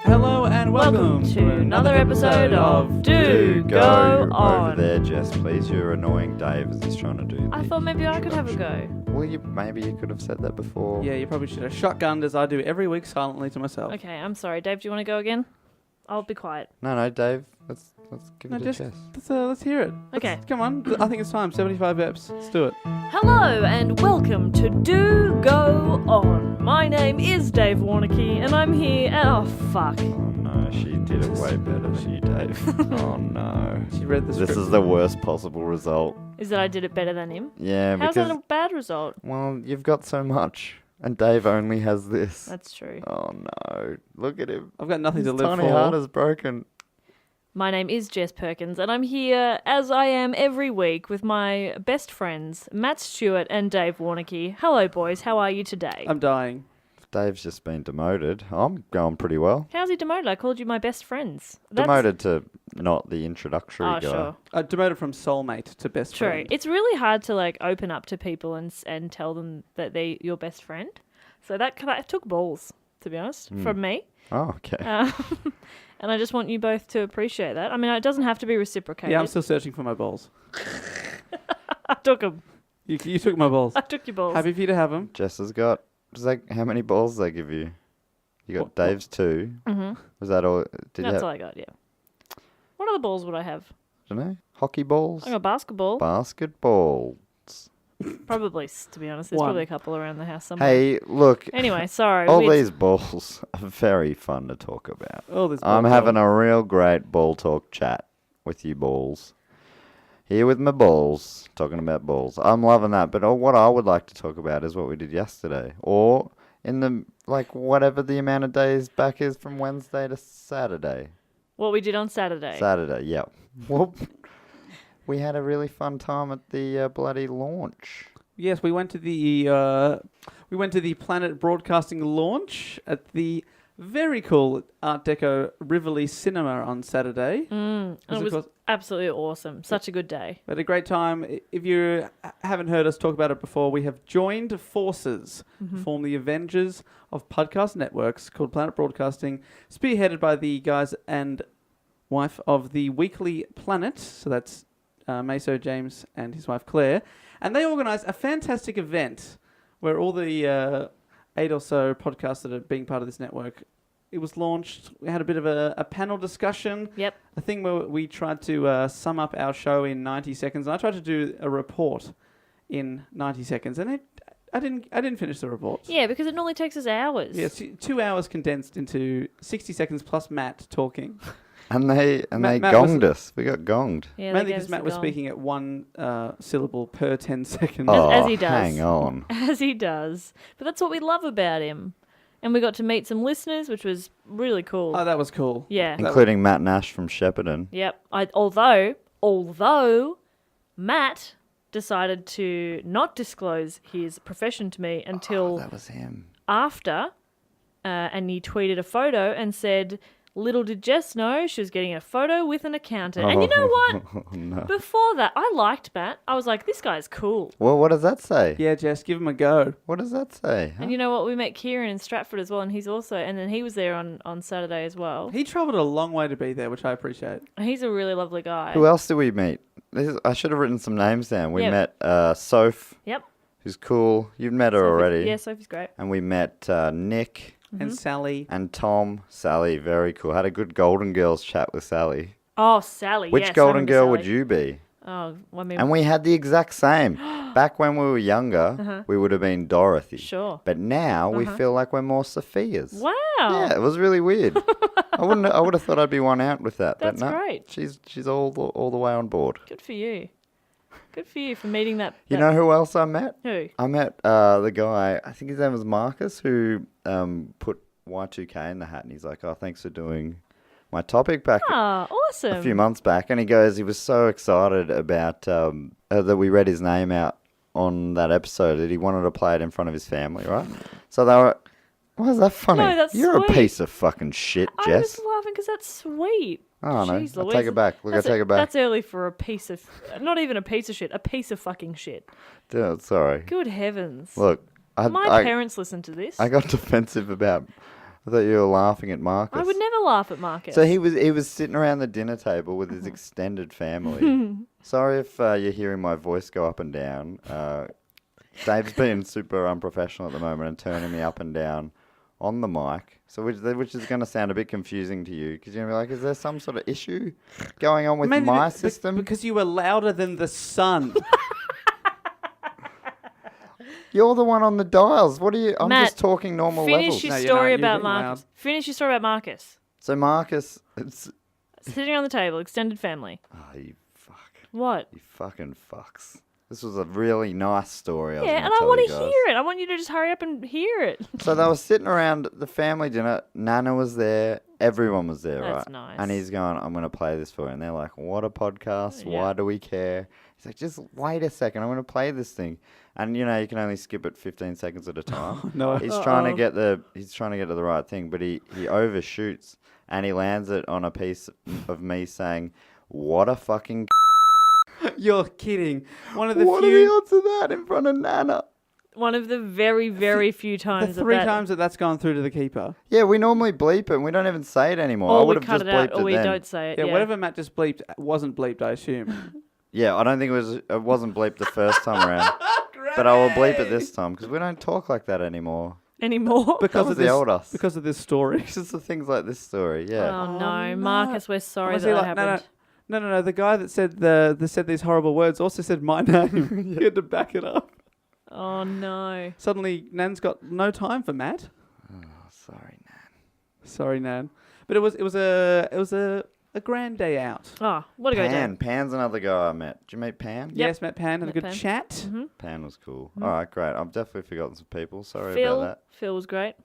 Hello and welcome to another episode of Do Go On. Over there, Jess, please. You're annoying Dave as he's trying to do I thought maybe I could have a go. Well, maybe you could have said that before. Yeah, you probably should have shotgunned as I do every week silently to myself. Okay, I'm sorry. Dave, do you want to go again? I'll be quiet. No, Dave. Let's give it a just, Jess. let's hear it. Okay. Come on. I think it's time. 75 eps. Let's do it. Hello and welcome to Do Go On. My name is Dave Warnicky and I'm here. Oh, fuck. Oh no, she did it way better than you, Dave. Oh no. She read the script. This is the worst possible result. Is that I did it better than him? Yeah, How's because... that a bad result? Well, you've got so much. And Dave only has this. That's true. Oh no. Look at him. I've got nothing His to live tiny for. heart is broken. My name is Jess Perkins and I'm here, as I am every week, with my best friends, Matt Stewart and Dave Warnicky. Hello, boys. How are you today? I'm dying. Dave's just been demoted. I'm going pretty well. How's he demoted? I called you my best friends. Demoted to not the introductory guy. Sure. Demoted from soulmate to best True. friend. It's really hard to open up to people and tell them that they're your best friend. So that took balls, to be honest, from me. Oh, okay. And I just want you both to appreciate that. I mean, it doesn't have to be reciprocated. Yeah, I'm still searching for my balls. I took them. You took my balls. I took your balls. Happy for you to have them. Jess has got... how many balls did they give you? You got Dave's 2. Mm-hmm. Was that all? That's all I got, yeah. What other balls would I have? I don't know. Hockey balls? I got basketball. Basketball. Probably, to be honest. There's One. probably a couple around the house somewhere. Hey, look. Anyway, sorry. All these balls are very fun to talk about. Oh, this I'm having a real great ball talk chat with you balls. Here with my balls, talking about balls. I'm loving that, but what I would like to talk about is what we did yesterday. Or in the, whatever the amount of days back is from Wednesday to Saturday. What we did on Saturday. Saturday, yeah. Well, we had a really fun time at the bloody launch. Yes, we went to the Planet Broadcasting launch at the very cool Art Deco Rivoli Cinema on Saturday. And it was absolutely awesome. Such a good day. We had a great time. If you haven't heard us talk about it before, we have joined forces to form the Avengers of Podcast Networks called Planet Broadcasting, spearheaded by the guys and wife of the Weekly Planet. So that's Meso James and his wife Claire. And they organised a fantastic event where all the 8 or so podcasts that are being part of this network, it was launched. We had a bit of a panel discussion. Yep. A thing where we tried to sum up our show in 90 seconds. And I tried to do a report in 90 seconds. And I didn't finish the report. Yeah, because it normally takes us hours. Yeah, it's 2 hours condensed into 60 seconds plus Matt talking. And they Matt gonged us. We got gonged. Yeah, Mainly because Matt was speaking at one syllable per 10 seconds. As he does. Hang on. As he does. But that's what we love about him. And we got to meet some listeners, which was really cool. Oh, that was cool. Yeah. Including Matt Nash from Shepparton. Yep. Although Matt decided to not disclose his profession to me until That was him. after, and he tweeted a photo and said, little did Jess know she was getting a photo with an accountant. And you know what? No. Before that, I liked Matt. I was like, this guy's cool. Well, what does that say? Yeah, Jess, give him a go. What does that say? Huh? And you know what? We met Kieran in Stratford as well, and then he was there on Saturday as well. He travelled a long way to be there, which I appreciate. He's a really lovely guy. Who else did we meet? I should have written some names down. We Yep. met Soph, Yep. who's cool. You've met her already. Yeah, Sophie's great. And we met Nick And Sally. and Tom. Sally, very cool. Had a good Golden Girls chat with Sally. Oh, Sally. Which yes, I Golden remember Girl Sally. would you be? Oh, well, I mean, And we had the exact same. Back when we were younger, we would have been Dorothy. sure. But now we feel like we're more Sophias. Wow. Yeah, it was really weird. I would have thought I'd be one out with that. That's but no, great. She's all the way on board. Good for you. Good for you for meeting that. You know who else I met? Who? I met the guy, I think his name was Marcus, who put Y2K in the hat. And he's like, oh, thanks for doing my topic back Ah, awesome. a few months back. And he was so excited about that we read his name out on that episode that he wanted to play it in front of his family, right? So they were, why is that funny? No, that's You're sweet. a piece of fucking shit, I Jess. was laughing because that's sweet. Oh, no. Jeez I'll Louise. take it back. Look, I take it back. That's early for a piece of... Not even a piece of shit. A piece of fucking shit. Dude, sorry. Good heavens. Look, My parents listen to this. I got defensive about I thought you were laughing at Marcus. I would never laugh at Marcus. So he was sitting around the dinner table with his extended family. Sorry if you're hearing my voice go up and down. Dave's being super unprofessional at the moment and turning me up and down on the mic, so which is going to sound a bit confusing to you because you're going to be like, is there some sort of issue going on with my system? Because you were louder than the sun. You're the one on the dials. What are you? I'm Matt, just talking normal finish levels. your No, you're story not. You're about being Marcus. loud. Finish your story about Marcus. So Marcus, it's Sitting on the table, extended family. oh, you What? fucking fucks. This was a really nice story. Yeah, and I want to hear it. I want you to just hurry up and hear it. So they were sitting around the family dinner. Nana was there. Everyone was there, That's right? nice. And he's going, I'm going to play this for you. And they're like, what a podcast. Yeah. Why do we care? He's like, just wait a second. I'm going to play this thing. And, you know, you can only skip it 15 seconds at a time. No. He's trying to get to the right thing, but he overshoots and he lands it on a piece of me saying, what a fucking You're kidding. One of the what few... are the odds of that in front of Nana? One of the very, very few The times three that times that's gone through to the keeper. Yeah, we normally bleep it and we don't even say it anymore. I or would we have cut just it out, bleeped or we then. don't say it. Yeah, Yeah, whatever Matt just bleeped wasn't bleeped, I assume. Yeah, I don't think it wasn't bleeped the first time around. But I will bleep it this time because we don't talk like that anymore. anymore. Because was of the this, old us. because of this story. It's just the things like this story, yeah. Oh, no, no. Marcus, we're sorry Was that he that like, happened. No. The guy that said these horrible words also said my name. He had to back it up. Oh no. Suddenly, Nan's got no time for Matt. Oh, sorry, Nan. Sorry, Nan. But it was a grand day out. Oh, what a great day. Pan's another guy I met. Did you meet Pan? Yep. Yes, Matt Pan had a Met good Pan. chat. Mm-hmm. Pan was cool. All right, great. I've definitely forgotten some people. Sorry about Phil was great.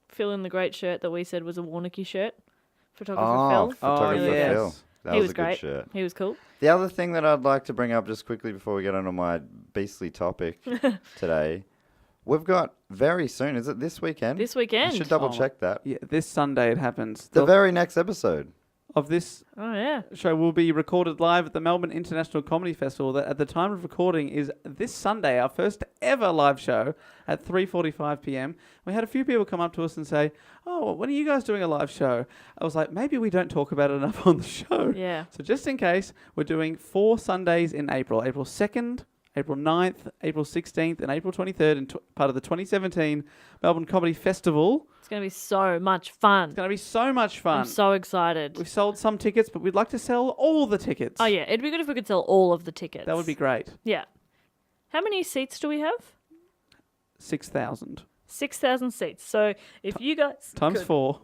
Phil in the great shirt that we said was a Warnicky shirt. that. Photographer Phil. Photographer Really yes. Phil. That He was was a good great. shirt. He was cool. The other thing that I'd like to bring up just quickly before we get onto my beastly topic today, we've got very soon, is it this weekend? This I weekend. should double check that. Yeah, this Sunday it happens. The very next episode. of this Oh yeah. show will be recorded live at the Melbourne International Comedy Festival that at the time of recording is this Sunday, our first ever live show at 3:45 p.m. We had a few people come up to us and say, oh, when are you guys doing a live show? I was like, maybe we don't talk about it enough on the show. Yeah. So just in case, we're doing 4 Sundays in April. April 2nd, April 9th, April 16th, and April 23rd, and part of the 2017 Melbourne Comedy Festival. It's gonna be so much fun. It's going to be so much fun. I'm so excited. We've sold some tickets, but we'd like to sell all the tickets. Oh yeah, it'd be good if we could sell all of the tickets. That would be great. Yeah. How many seats do we have? 6,000. 6,000 seats. So if you guys Times 4.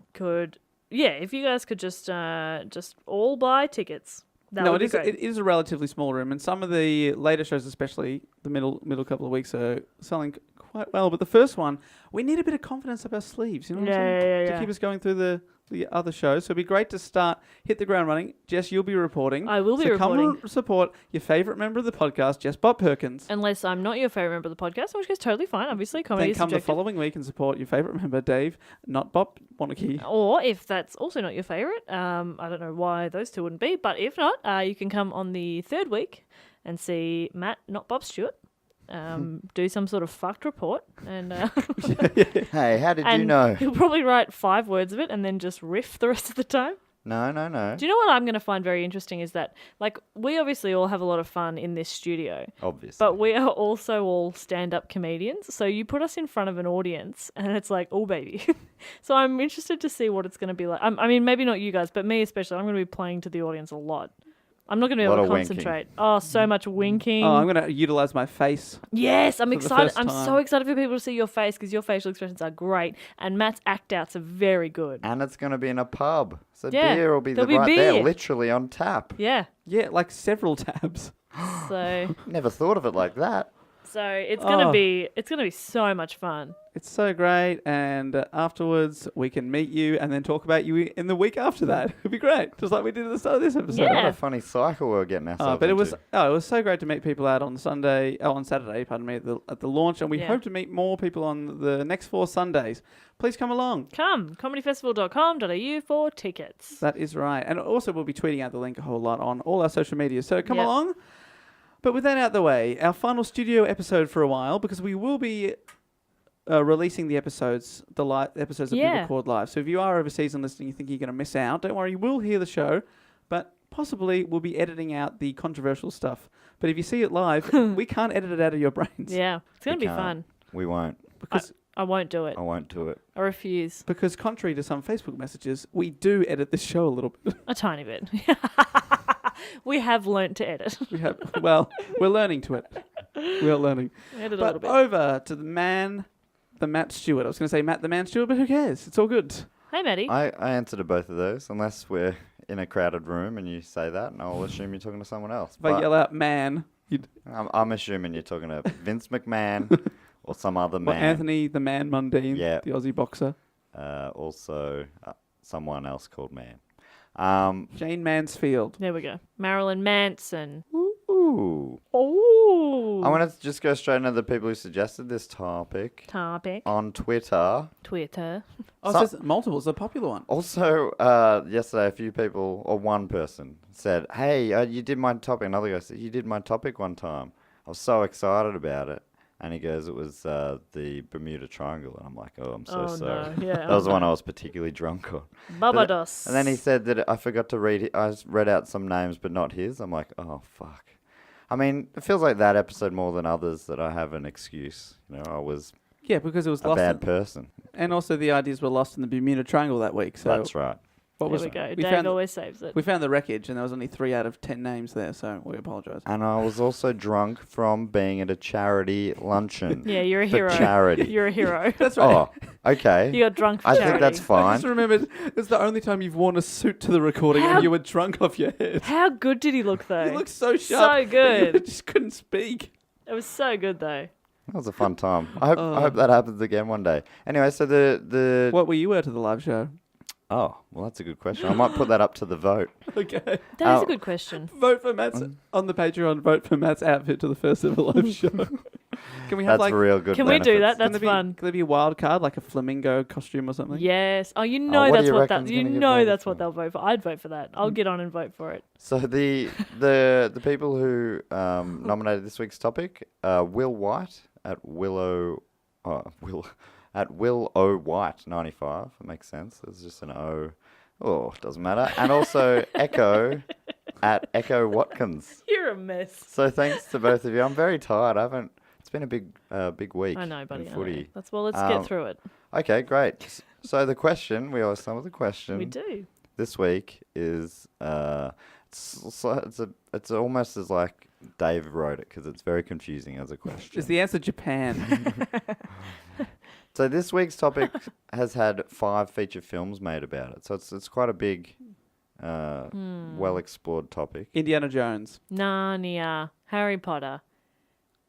if you guys could just all buy tickets, that No, would it be is. great. It is a relatively small room, and some of the later shows, especially the middle couple of weeks, are selling quite well. But the first one, we need a bit of confidence up our sleeves. You know what I'm saying? Yeah. To keep us going through the other shows. So it'd be great to hit the ground running. Jess, you'll be reporting. I will be so reporting. come support your favourite member of the podcast, Jess Bob Perkins. Unless I'm not your favourite member of the podcast, which is totally fine. Obviously, comedy Then is come the subjective. following week and support your favourite member, Dave, not Bob Wanakee. Or if that's also not your favourite, I don't know why those two wouldn't be, but if not, you can come on the third week and see Matt, not Bob Stewart, do some sort of fucked report. And Hey, how did you and know? he'll probably write 5 words of it and then just riff the rest of the time. No. Do you know what I'm going to find very interesting is that, like, we obviously all have a lot of fun in this studio, Obviously. but we are also all stand-up comedians. So you put us in front of an audience and it's like, oh, baby. So I'm interested to see what it's going to be like. I mean, maybe not you guys, but me especially. I'm going to be playing to the audience a lot. I'm not going to be able Lot to of winking. concentrate. Oh, so much winking. Oh, I'm going to utilise my face. Yes, I'm For the excited. first I'm time. so excited for people to see your face because your facial expressions are great and Matt's act outs are very good. And it's going to be in a pub. So Yeah, beer will be there'll be right there, beer. literally on tap. Yeah. Yeah, like several tabs. So Never thought of it like that. it's gonna Oh. be so much fun. It's so great, and afterwards we can meet you and then talk about you in the week after that. It'd be great, just like we did at the start of this episode. Yeah. What a funny cycle we're getting ourselves But it was into. so great to meet people out on Saturday, pardon me, at the launch, and we Yeah. hope to meet more people on the next 4 Sundays. Please come along. Come, comedyfestival.com.au for tickets. That is right, and also we'll be tweeting out the link a whole lot on all our social media. So come Yep. along. But with that out the way, our final studio episode for a while, because we will be releasing the episodes, episodes that we Yeah. record live. So if you are overseas and listening, you think you're going to miss out, don't worry, you will hear the show, but possibly we'll be editing out the controversial stuff. But if you see it live, we can't edit it out of your brains. Yeah, it's going to be can't. fun. We won't. Because I won't do it. I won't do it. I refuse. Because contrary to some Facebook messages, we do edit this show a little bit. A tiny bit. We have learnt to edit. Well, we're learning to edit. We are learning. Edit a But little bit. over to the Matt Stewart. I was going to say Matt the Man Stewart, but who cares? It's all good. Hey, Maddie. I answer to both of those, unless we're in a crowded room and you say that, and I'll assume you're talking to someone else. If I yell out man, you'd... I'm assuming you're talking to Vince McMahon or some other Well, man. Anthony the Man Mundine, Yeah. the Aussie boxer. Also, someone else called man. Jane Mansfield. There we go. Marilyn Manson. Ooh. Oh. I want to just go straight into the people who suggested this topic Topic. on Twitter. Twitter. Oh, So- it says multiple. It's a popular one. Also, yesterday, a few people, or one person, said, hey, you did my topic. Another guy said, you did my topic one time. I was so excited about it. And he goes, it was the Bermuda Triangle. And I'm like, oh, I'm so sorry. No. Yeah. That was the one I was particularly drunk on. Barbados. And then he said that I forgot to read, I read out some names, but not his. I'm like, oh, fuck. I mean, it feels like that episode more than others that I have an excuse. You know, I was Yeah, because it was a lost. bad person. And also the ideas were lost in the Bermuda Triangle that week. So That's right. what There was we go. We Dave found, always saves it. we found the wreckage, and there was only 3 out of 10 names there. So we apologise. And I was also drunk from being at a charity luncheon. Yeah, you're a for hero. charity. You're a hero. That's right. Oh, okay. You got drunk for I charity. think that's I fine. just remembered it's the only time you've worn a suit to the recording How- and you were drunk off your head. How good did he look, though? You looked so sharp. So good. You just couldn't speak. It was so good, though. That was a fun time. I hope that happens again one day. Anyway, so the What were you at to the live show? oh, well, that's a good question. I might put that up to the vote. Okay. That is Oh. a good question. Vote for Matt's on the Patreon. Vote for Matt's outfit to the first ever live show. Can we have That's like? real good. Can we do that? benefits. Can That's there fun. Can there be a wild card like a flamingo costume or something? Yes. Oh, you know what do that's you what reckon's that. You gonna get know voted that's for? what they'll vote for. I'd vote for that. I'll get on and vote for it. So the people who nominated this week's topic, Will White at Will O White 95. It makes sense. It's just an O. Oh, doesn't matter. And also Echo at Echo Watkins. You're a mess. So thanks to both of you. I'm very tired. It's been a big week. I know, buddy. in I know. footy. Let's get through it. Okay, great. So the question, we always start with the question. We do. This week is it's almost as like Dave wrote it because it's very confusing as a question. Is the answer Japan? So this week's topic has had 5 feature films made about it. So it's quite a big, well explored topic. Indiana Jones. Narnia. Harry Potter.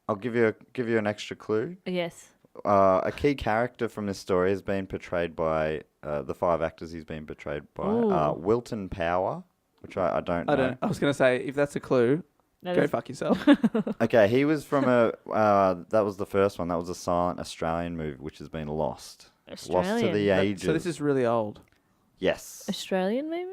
I'll give you an extra clue. Yes. A key character from this story has been portrayed by the 5 actors he's been portrayed by. Ooh. Wilton Power, which I don't know. I was going to say, if that's a clue, That go is- fuck yourself. Okay, he was from that was the first one. That was a silent Australian movie which has been lost. Lost to Australian. the ages. So this is really old. Yes. Australian, maybe?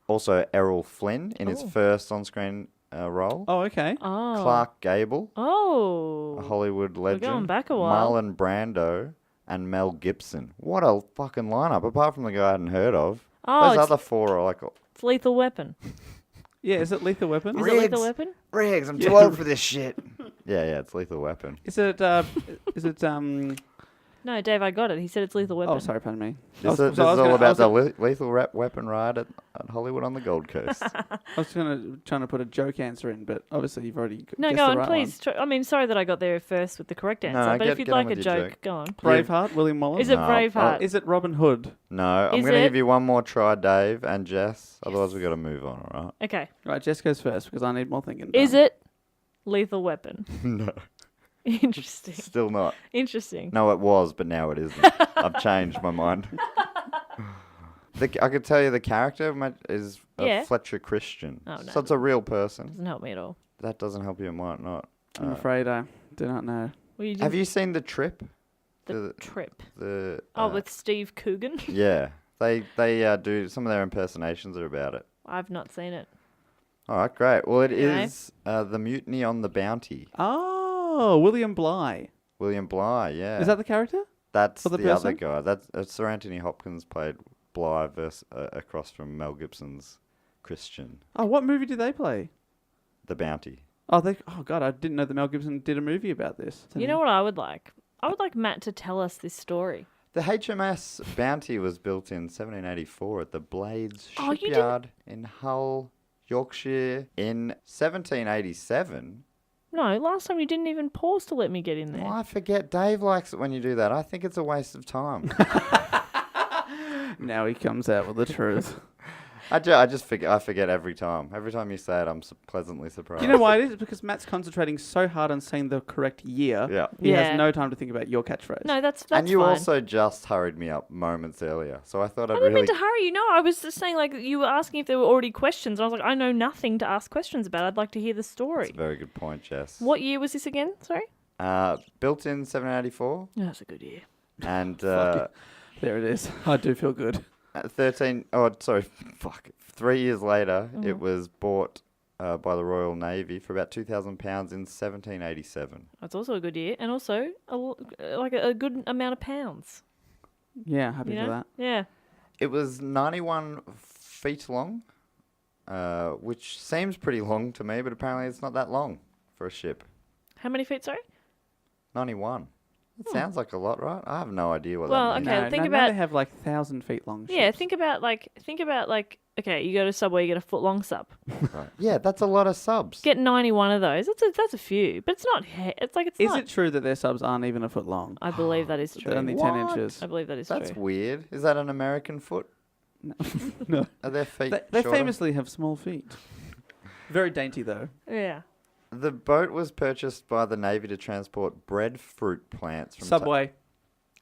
Also Errol Flynn in his Oh. first on-screen role. Oh, okay. Oh. Clark Gable, a Oh. Hollywood legend. going back a while. Marlon Brando and Mel Gibson. What a fucking lineup! Apart from the guy I hadn't heard of, Oh, those it's, other 4 are like it's Lethal Weapon. Yeah, is it Lethal Weapon? Is Riggs. it Lethal Weapon? Riggs. I'm Yeah. too old for this shit. Yeah, it's Lethal Weapon. Is it No, Dave, I got it. He said it's Lethal Weapon. Oh, sorry, pardon me. This I is was all gonna- about the lethal weapon ride at Hollywood on the Gold Coast. I was trying to put a joke answer in, but obviously you've already No, guessed go the on, right please. I mean, sorry that I got there first with the correct answer, but if you'd get on like a with your joke, joke. go on. one. Braveheart, William Wallace. Is it No, Braveheart? Is it Robin Hood? No, I'm Is going to it? give you one more try, Dave and Jess. Otherwise, we've got to move on, all right? Okay. Right, Jess goes first because I need more thinking. Is done. it Lethal Weapon? No, Interesting. still not. Interesting. No, it was, but now it isn't. I've changed my mind. I could tell you the character is Yeah. Fletcher Christian. Oh, no. So it's a real person. Doesn't help me at all. That doesn't help you, it might not. I'm afraid I do not know. Well, you Have you seen The Trip? the trip? The With Steve Coogan? Yeah, they do some of their impersonations are about it. I've not seen it. All right, great. Well, it Okay. is the Mutiny on the Bounty. Oh, William Bligh. William Bligh, yeah. Is that the character? That's or the the other person? guy. That's Sir Anthony Hopkins played Bligh across from Mel Gibson's Christian, Oh, what movie did they play? The Bounty. Oh, God, I didn't know that Mel Gibson did a movie about this. You know what I would like? I would like Matt to tell us this story. The HMS Bounty was built in 1784 at the Blades Oh, you Shipyard in Hull, Yorkshire. In 1787... No, last time you didn't even pause to let me get in there. Well, I forget. Dave likes it when you do that. I think it's a waste of time. Now he comes out with the truth. I just forget. I forget every time. Every time you say it, I'm pleasantly surprised. Do you know why it is? It's because Matt's concentrating so hard on saying the correct year. Yeah. He Yeah. has no time to think about your catchphrase. No, that's And you fine. also just hurried me up moments earlier, so I thought I I'd didn't really. mean to hurry you. No, I was just saying, like, you were asking if there were already questions. And I was like, I know nothing to ask questions about. I'd like to hear the story. That's a very good point, Jess. What year was this again? Sorry? Built in 1784, Oh, that's a good year. and There it is. I do feel good. 3 years later, Mm-hmm. it was bought by the Royal Navy for about £2,000 in 1787. That's also a good year. And also, a good amount of pounds. Yeah, happy You for know? that. Yeah. It was 91 feet long, which seems pretty long to me, but apparently it's not that long for a ship. How many feet, sorry? 91. It sounds like a lot, right? I have no idea what Well, that means. okay, no, think no, about- they have like 1,000 feet long ships. Yeah, think about okay, you go to Subway, you get a foot long sub. Right. Yeah, that's a lot of subs. Get 91 of those. That's a few, but it's not. It's Is not. it true that their subs aren't even a foot long? I believe that is They're true. only 10 What? inches. I believe that is That's true. weird. Is that an American foot? No. Are their feet They shorter? famously have small feet. Very dainty, though. Yeah. The boat was purchased by the Navy to transport breadfruit plants from Subway.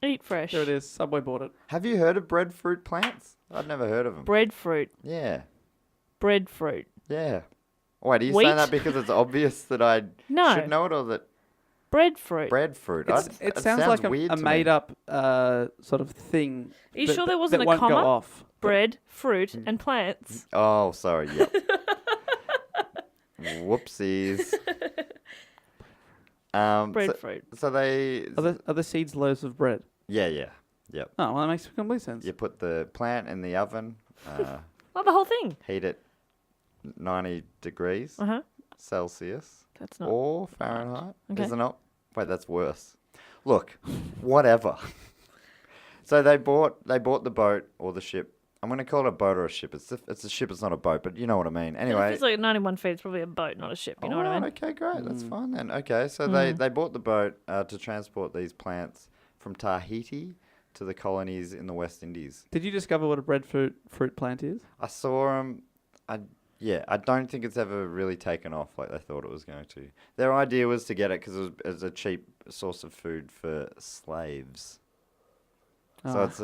Eat fresh. There it is. Subway bought it. Have you heard of breadfruit plants? I'd never heard of them. Breadfruit. Yeah. Breadfruit. Yeah. Wait, are you Wheat? saying that because it's obvious that I No. should know it, or that Breadfruit. breadfruit? It sounds like weird a to me. made-up sort of thing. Are you that- sure there that wasn't a won't comma? Go off. Bread, fruit, Mm. and plants. Oh, sorry. Yep. Whoopsies. Breadfruit. So they. Are the seeds loaves of bread? Yeah. Yep. Oh, well, that makes complete sense. You put the plant in the oven, Oh, the whole thing. heat it 90 degrees Uh huh. Celsius That's not. or Fahrenheit. Okay. Is it not? Wait, that's worse. Look, whatever. So they bought the boat or the ship. I'm going to call it a boat or a ship. It's a ship. It's not a boat, but you know what I mean. If Anyway. it's like 91 feet, it's probably a boat, not a ship. You know what I mean? Okay, great. Mm. That's fine then. Okay, so Mm. they bought the boat to transport these plants from Tahiti to the colonies in the West Indies. Did you discover what a breadfruit plant is? I saw them. I don't think it's ever really taken off like they thought it was going to. Their idea was to get it because it was a cheap source of food for slaves. So Oh. it's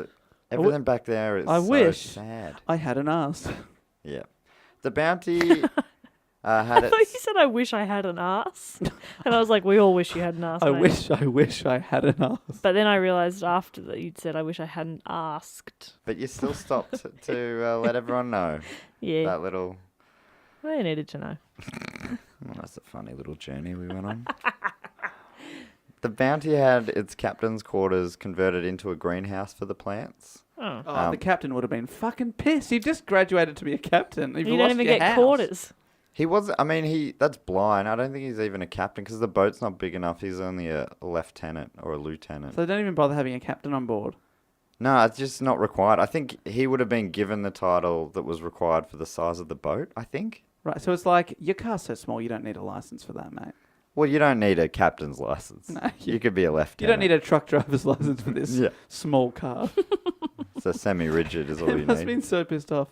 everything back there is I so wish. sad. I hadn't asked. Yeah. The Bounty had I thought you its... said I wish I had an ass. And I was like, we all wish you had an ass. I mate. wish I hadn't asked. But then I realised after that you'd said I wish I hadn't asked. But you still stopped to let everyone know Yeah. that little... They needed to know. Well, that's a funny little journey we went on. The Bounty had its captain's quarters converted into a greenhouse for the plants. Oh. Oh, the captain would have been fucking pissed. You just graduated to be a captain. You've You lost don't even your get house. quarters. He was, I mean, that's blind. I don't think he's even a captain because the boat's not big enough. He's only a lieutenant or a lieutenant. So they don't even bother having a captain on board. No, it's just not required. I think he would have been given the title that was required for the size of the boat, I think. Right, so it's like, your car's so small, you don't need a license for that, mate. Well, you don't need a captain's license. No, You could be a lieutenant. You don't need a truck driver's license for this Yeah. small car. So semi-rigid is all you It must have need. been so pissed off.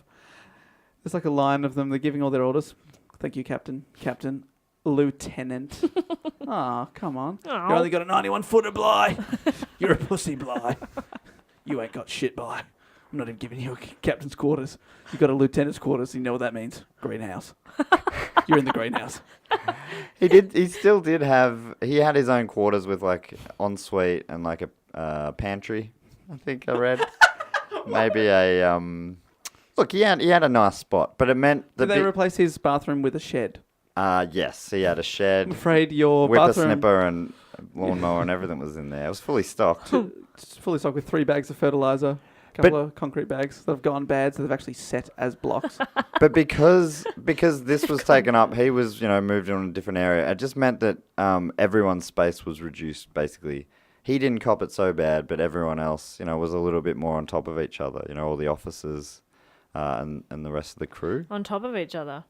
There's like a line of them. They're giving all their orders. Thank you, Captain. Captain. Lieutenant. Oh, come on. Aw. You only got a 91-footer, Bly. You're a pussy, Bly. You ain't got shit, Bly. I'm not even giving you a captain's quarters. You got a lieutenant's quarters. You know what that means? Greenhouse. You're in the greenhouse. He still did have. He had his own quarters with like ensuite and like a pantry. I think I read. Maybe a Look, he had a nice spot, but it meant Did they replace his bathroom with a shed? Yes, he had a shed. I'm afraid your Whippersnipper bathroom... and lawnmower and everything was in there. It was fully stocked. It's fully stocked with 3 bags of fertilizer, a couple of concrete bags that have gone bad, so they've actually set as blocks. But because this was taken up, he was, moved on a different area. It just meant that everyone's space was reduced, basically. He didn't cop it so bad, but everyone else, was a little bit more on top of each other. All the officers and the rest of the crew. On top of each other.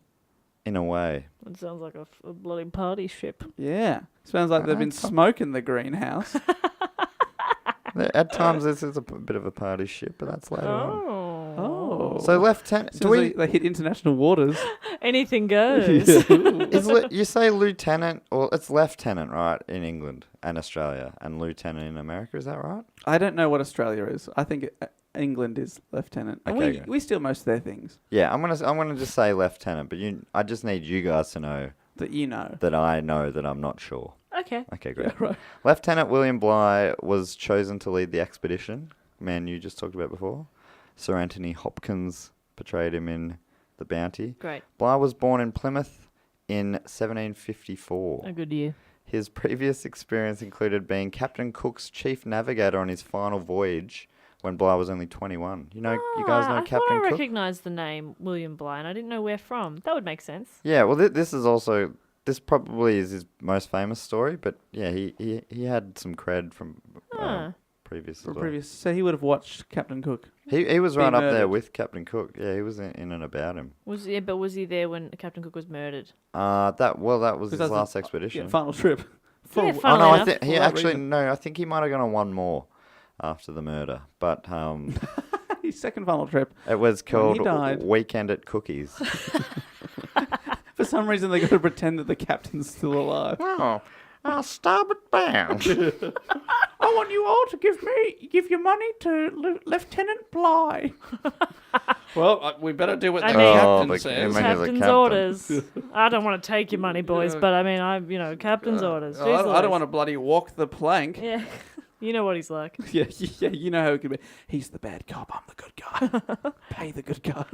In a way. It sounds like a bloody party ship. Yeah. Sounds like there've been smoke in the greenhouse. At times, this is a bit of a party ship, but that's later on. Oh. So, Lieutenant... They hit international waters. Anything goes. You say lieutenant, or it's lieutenant, right, in England and Australia, and lieutenant in America, is that right? I don't know what Australia is. I think England is lieutenant. And Okay, we steal most of their things. Yeah, I'm gonna just say lieutenant, but I just need you guys to know That you know. that I know that I'm not sure. Okay. Okay, great. Yeah, right. Lieutenant William Bligh was chosen to lead the expedition. Man, you just talked about before. Sir Anthony Hopkins portrayed him in The Bounty. Great. Bligh was born in Plymouth in 1754. A good year. His previous experience included being Captain Cook's chief navigator on his final voyage when Bligh was only 21. You guys know I Captain thought I Cook? recognised the name William Bligh, and I didn't know where from. That would make sense. Yeah, well, this probably is his most famous story, but yeah, he had some cred from previous as well. So he would have watched Captain Cook. He was right up there murdered. with Captain Cook. Yeah, he was in and about him. Was he there when Captain Cook was murdered? That was his that's last the- expedition. Yeah, final trip. Yeah, Oh funnily no, enough. he For that actually reason. no. I think he might have gone on one more after the murder, but His second final trip. it was When called he died. Weekend at Cookies. For some reason, they got to pretend that the captain's still alive. Oh, starboard bound. I want you all to give your money to Lieutenant Bligh. Well, we better do what I the mean- captain the- says. When you're the Captain's captain. orders. I don't want to take your money, boys, but I mean, captain's orders. I Jeez don't want to bloody walk the plank. Yeah. You know what he's like. Yeah, you know how it can be. He's the bad cop, I'm the good guy. Pay the good guy.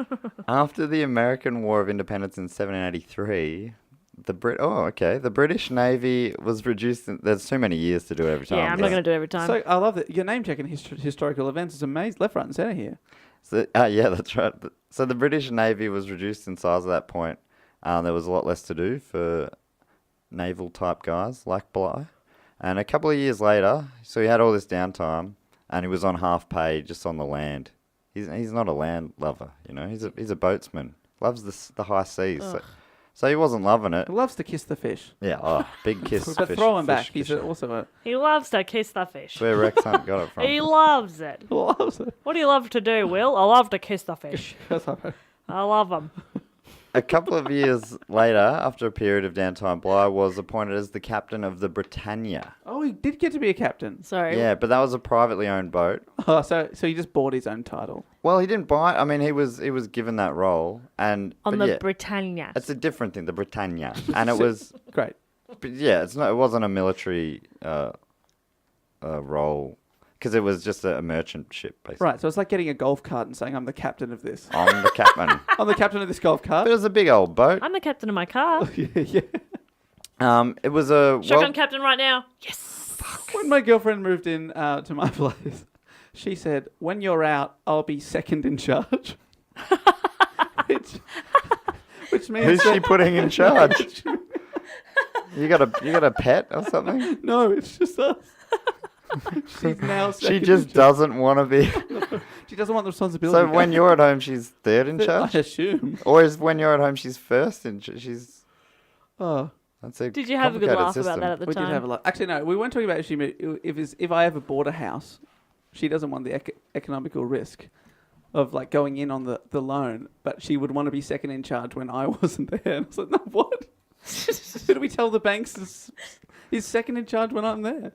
After the American War of Independence in 1783, the British Navy was reduced. There's too many years to do it every time. Yeah, I'm not going to do it every time. So I love that your name checking historical events is amazing. Left, right, and centre here. So, yeah, that's right. So the British Navy was reduced in size at that point. There was a lot less to do for naval type guys like Bligh. And a couple of years later, so he had all this downtime, and he was on half pay just on the land. He's not a land lover, He's a boatsman. Loves the high seas. So he wasn't loving it. He loves to kiss the fish. Yeah, big kiss. But fish, throw him fish, back. He's fish. also a... He loves to kiss the fish. That's where Rex Hunt got it from. He loves it. Loves it. What do you love to do, Will? I love to kiss the fish. I love them. A couple of years later, after a period of downtime, Bligh was appointed as the captain of the Britannia. Oh, he did get to be a captain. Sorry. Yeah, but that was a privately owned boat. Oh, so he just bought his own title. Well, he didn't buy it. I mean, he was given that role, On but the yeah, Britannia. it's a different thing, the Britannia, and it was. Great. But yeah, it wasn't a military role because it was just a merchant ship, basically. Right, so it's like getting a golf cart and saying, I'm the captain of this. I'm the captain. I'm the captain of this golf But cart. it was a big old boat. I'm the captain of my car. Yeah. It was a Shotgun captain right now. Yes. When my girlfriend moved in to my place, she said, when you're out, I'll be second in charge. which means Who's that- she putting in charge? You got a pet or something? No, it's just us. She's now She second just in doesn't want to be. charge. She doesn't want the responsibility. So when you're at home, she's third in I charge, assume. or is when you're at home, she's first in? She's. Oh, That's a Did you have a good complicated laugh system. about that at the we time? did have a lot. Actually, no, we weren't talking about if I ever bought a house. She doesn't want the economical risk of like going in on the loan, but she would want to be second in charge when I wasn't there. And I was like, no, what? Who do we tell the banks is second in charge when I'm there?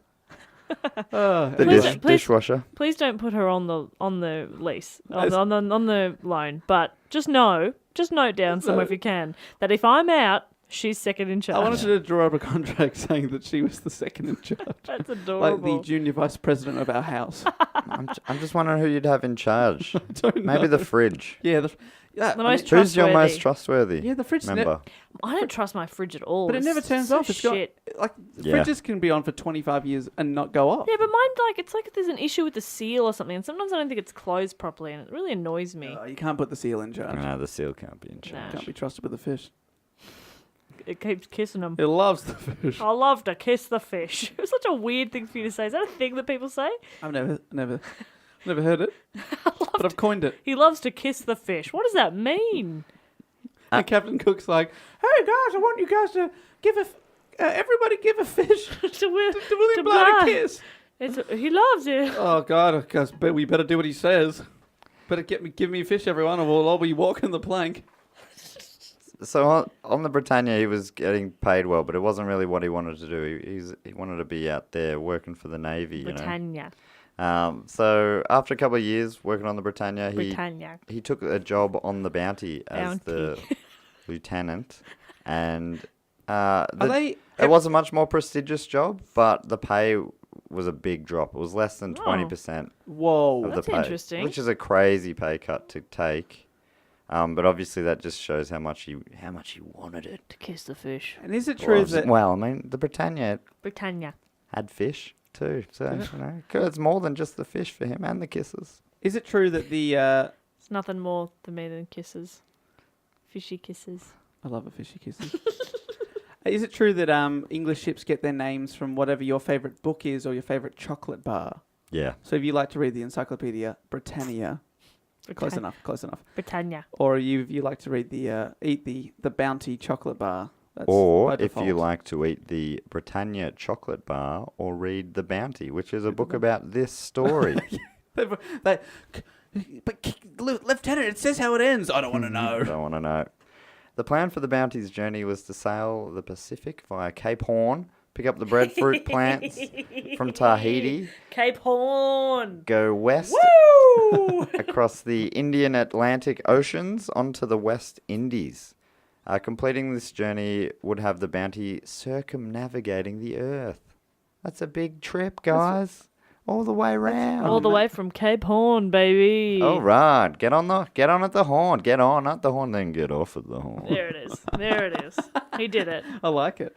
The Please- dishwasher. Please don't put her on the lease, on the loan. But just note down somewhere if you can, that if I'm out, she's second in charge. I wanted to draw up a contract saying that she was the second in charge. That's Like adorable. the junior vice president of our house. I'm just wondering who you'd have in charge. Don't Maybe know. the fridge. Yeah, Yeah, The most Who's your most trustworthy. trustworthy yeah, the fridge member? I don't trust my fridge at all. but it It's never turns so off. It's got shit. like Yeah. fridges can be on for 25 years and not go off. Yeah, but mine, it's like if there's an issue with the seal or something, and sometimes I don't think it's closed properly, and it really annoys me. You can't put the seal in charge. No, the seal can't be in charge. Can't be trusted with the fish. It keeps kissing them. It loves the fish. I love to kiss the fish. It was such a weird thing for you to say. Is that a thing that people say? I've never heard it, but I've coined it. He loves to kiss the fish. What does that mean? And Captain Cook's like, "Hey guys, I want you guys to everybody give a fish to Will, to William to Bligh a Bligh. kiss." He loves it. Oh God, I guess we better do what he says. Better give me a fish, everyone, or I'll be walking the plank. So on the Britannia, he was getting paid well, but it wasn't really what he wanted to do. He wanted to be out there working for the Navy, Britannia. So after a couple of years working on the Britannia, he took a job on the Bounty as the lieutenant, and it was a much more prestigious job, but the pay was a big drop. It was less than 20%. Whoa, of That's the pay, interesting. which is a crazy pay cut to take. But obviously that just shows how much he wanted it. To kiss the fish. and is it true that Well, I mean, the Britannia Britannia. had fish too, so it's more than just the fish for him and the kisses. is it true that the It's nothing more to me than kisses. Fishy kisses. I love a fishy kisses. Is it true that English ships get their names from whatever your favourite book is or your favourite chocolate bar? Yeah. So if you like to read the Encyclopedia Britannia, close enough. Britannia. Or you like to read eat the Bounty chocolate bar. That's Or by if you default. like to eat the Britannia chocolate bar or read The Bounty, which is a book about this story. But Lieutenant, it says how it ends. I don't want to know. Don't want to know. The plan for the Bounty's journey was to sail the Pacific via Cape Horn, pick up the breadfruit plants from Tahiti, Cape Horn. go west across the Indian Atlantic Oceans onto the West Indies. Completing this journey would have the Bounty circumnavigating the Earth. That's a big trip, guys. All the way round. All the way from Cape Horn, baby. All right, get on at the horn. Get on at the horn, then get off at the horn. There it is. He did it. I like it.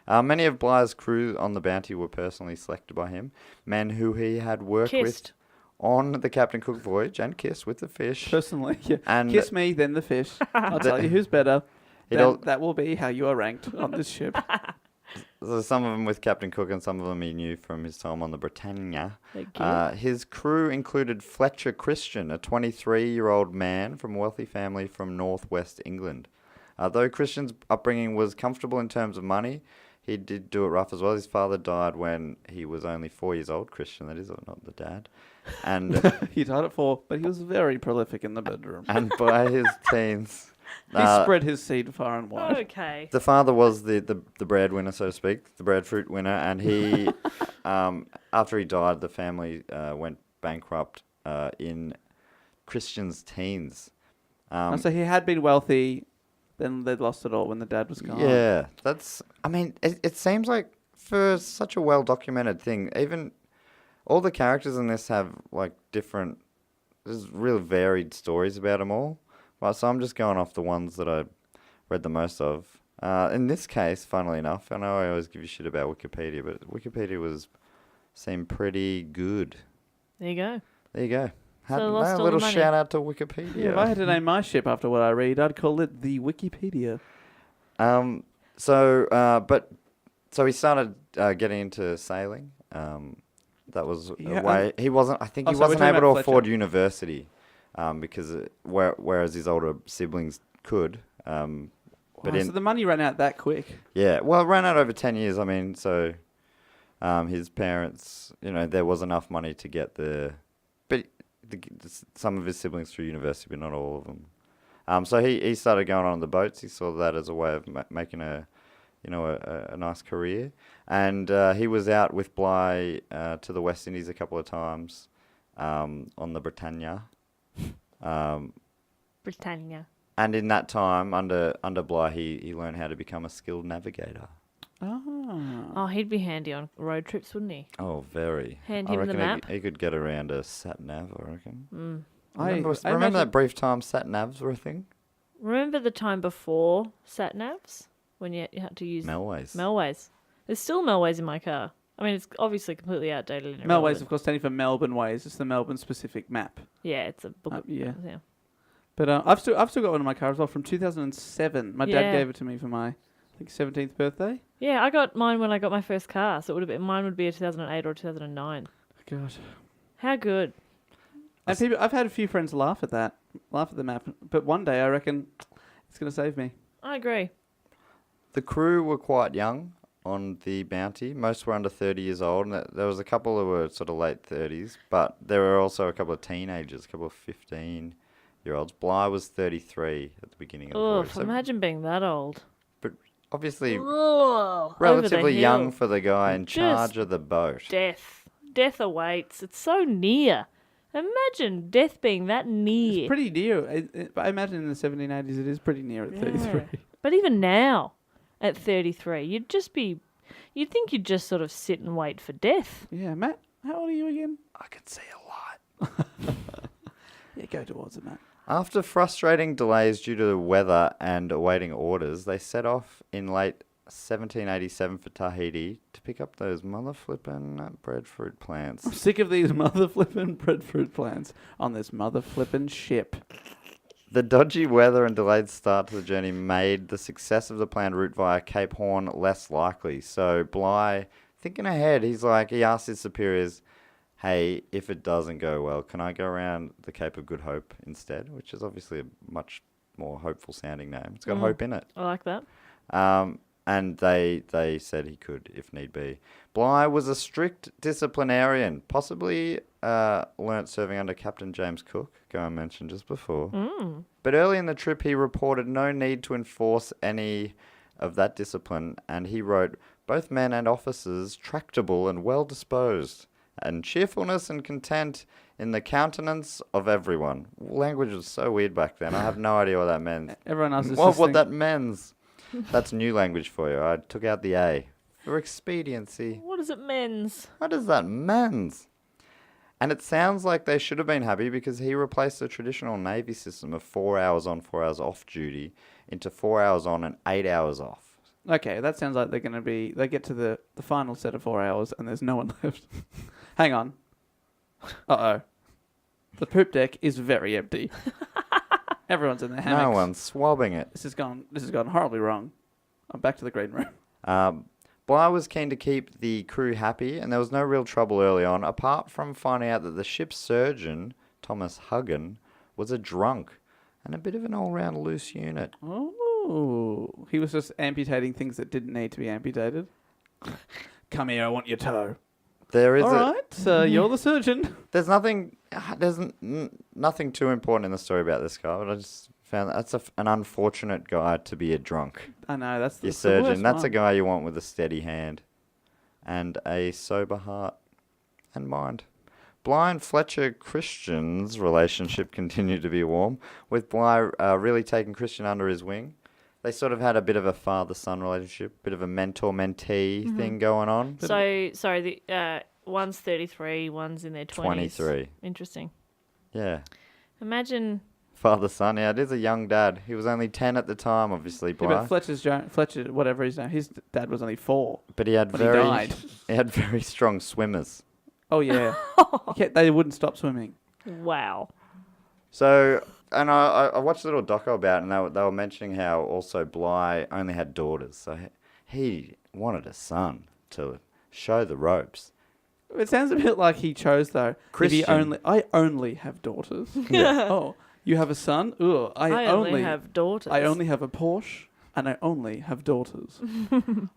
Many of Bligh's crew on the Bounty were personally selected by him, men who he had worked with on the Captain Cook voyage and kissed with the fish. Personally, yeah. And Kiss me, then the fish. I'll tell you who's better. That will be how you are ranked on this ship. So some of them with Captain Cook and some of them he knew from his time on the Britannia. Thank you. His crew included Fletcher Christian, a 23-year-old man from a wealthy family from northwest England. Though Christian's upbringing was comfortable in terms of money, he did do it rough as well. His father died when he was only 4 years old. Christian, that is, not the dad. And He died at 4, but he was very prolific in the bedroom. and by his teens, He spread his seed far and wide. Okay. the father was the breadwinner, so to speak, the breadfruit winner, and he, after he died, the family went bankrupt in Christian's teens. So he had been wealthy, then they'd lost it all when the dad was gone. Yeah, it seems like for such a well-documented thing, even all the characters in this have there's real varied stories about them all. Right, so I'm just going off the ones that I read the most of. In this case, funnily enough, I know I always give you shit about Wikipedia, but Wikipedia seemed pretty good. There you go. There you go. So lost A all little the money. shout out to Wikipedia. Yeah, if I had to name my ship after what I read, I'd call it the Wikipedia. So he started getting into sailing. That was Yeah, a way he wasn't. I think Oh, he so we're wasn't talking able to about afford Fletcher. university, because whereas his older siblings could. But So the money ran out that quick. yeah, well, it ran out over 10 years. I mean, so his parents, there was enough money to get some of his siblings through university, but not all of them. So he started going on the boats. He saw that as a way of making a nice career. And he was out with Bligh to the West Indies a couple of times on the Britannia. Britannia. And in that time, under Bligh, he learned how to become a skilled navigator. Oh, he'd be handy on road trips, wouldn't he? Oh, very. Hand I him the reckon map. he could get around a sat nav, I reckon. Remember that brief time sat navs were a thing? Remember the time before sat navs when you had to use Melways. There's still Melways in my car. I mean, it's obviously completely outdated. And Melways, of course, standing for Melbourne Ways. It's the Melbourne-specific map. Yeah, it's a book. Yeah. But I've still got one in my car as well from 2007. My dad gave it to me for my, 17th birthday. Yeah, I got mine when I got my first car, so mine would be a 2008 or a 2009. God. How good. And I've had a few friends laugh at the map, but one day I reckon it's going to save me. I agree. The crew were quite young on the Bounty. Most were under 30 years old, and there was a couple who were sort of late 30s, but there were also a couple of teenagers, a couple of 15-year-olds. Bligh was 33 at the beginning of the voyage. So imagine being that old. But obviously relatively young for the guy in charge of the boat. Death awaits. It's so near. Imagine death being that near. It's pretty near. I imagine in the 1780s it is pretty near at 33. But even now, at 33, you'd think you'd just sort of sit and wait for death. Yeah, Matt, how old are you again? I can see a lot. Yeah, go towards it, Matt. After frustrating delays due to the weather and awaiting orders, they set off in late 1787 for Tahiti to pick up those mother flippin' breadfruit plants. I'm sick of these mother flippin' breadfruit plants on this mother flippin' ship. The dodgy weather and delayed start to the journey made the success of the planned route via Cape Horn less likely. So Bligh, thinking ahead, he asked his superiors, hey, if it doesn't go well, can I go around the Cape of Good Hope instead? Which is obviously a much more hopeful sounding name. It's got hope in it. I like that. And they said he could, if need be. Bligh was a strict disciplinarian, possibly learnt serving under Captain James Cook, who I mentioned just before. But early in the trip, he reported no need to enforce any of that discipline, and he wrote, both men and officers tractable and well-disposed, and cheerfulness and content in the countenance of everyone. Language was so weird back then. I have no idea what that meant. Everyone else is what that means. That's new language for you. I took out the A for expediency. What does it means? What does that means? And it sounds like they should have been happy because he replaced the traditional Navy system of 4 hours on, 4 hours off duty into 4 hours on and 8 hours off. Okay, that sounds like they get to the final set of 4 hours and there's no one left. Hang on. Uh-oh. The poop deck is very empty. Everyone's in their hammocks. No one's swabbing it. This has gone horribly wrong. I'm back to the green room. Bligh was keen to keep the crew happy, and there was no real trouble early on, apart from finding out that the ship's surgeon, Thomas Huggin, was a drunk and a bit of an all-round loose unit. Oh, he was just amputating things that didn't need to be amputated. Come here, I want your toe. There is all right, you're the surgeon. There's nothing too important in the story about this guy, but I just found that's an unfortunate guy to be a drunk. I know, that's your surgeon. Worst that's one. A guy you want with a steady hand and a sober heart and mind. Bligh and Fletcher Christian's relationship continued to be warm, with Bligh really taking Christian under his wing. They sort of had a bit of a father-son relationship, bit of a mentor-mentee thing going on. One's 33, one's in their 20s. 23. Interesting. Yeah. Imagine... Father-son, yeah, it is a young dad. He was only 10 at the time, obviously, Bligh. Yeah, but Fletcher, whatever his name, his dad was only 4. But he had he had very strong swimmers. Oh, yeah. They wouldn't stop swimming. Wow. So, and I watched a little doco about it, and they were mentioning how also Bligh only had daughters. So he wanted a son to show the ropes. It sounds a bit like he chose, though. Christian. I only have daughters. Yeah. Oh, you have a son? Ugh, I only have daughters. I only have a Porsche, and I only have daughters.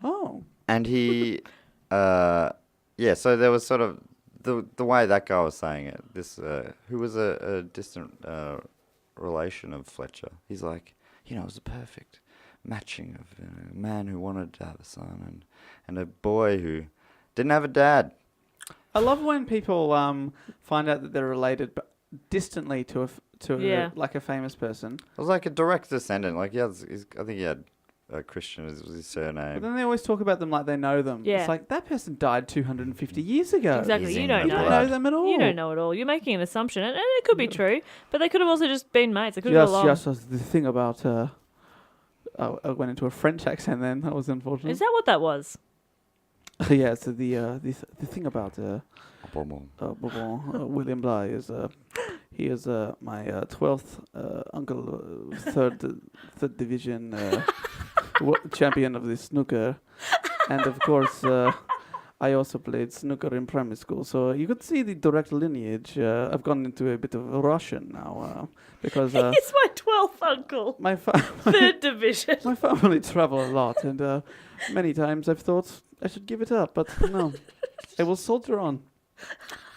Oh. And he, so there was sort of the way that guy was saying it. This who was a distant relation of Fletcher. He's like, it was a perfect matching of a man who wanted to have a son and a boy who didn't have a dad. I love when people find out that they're related, but distantly to a famous person. It was like a direct descendant. Like I think he had Christian was his But surname. then they always talk about them like they know them. Yeah. It's like, that person died 250 years ago. Exactly. He's You in don't the You know. don't blood. know them at all. You don't know it all. You're making an assumption, and it could be true, but they could have also just been mates. They could have got along. Just the thing about... I went into a French accent then. That was unfortunate. Is that what that was? Yeah, so the thing about William Bligh is he is my 12th uncle, third division champion of the snooker, and of course I also played snooker in primary school. So you could see the direct lineage. I've gone into a bit of Russian now because He's my 12th uncle. my Third division. my family travel a lot, and many times I've thought I should give it up, but no, I will soldier on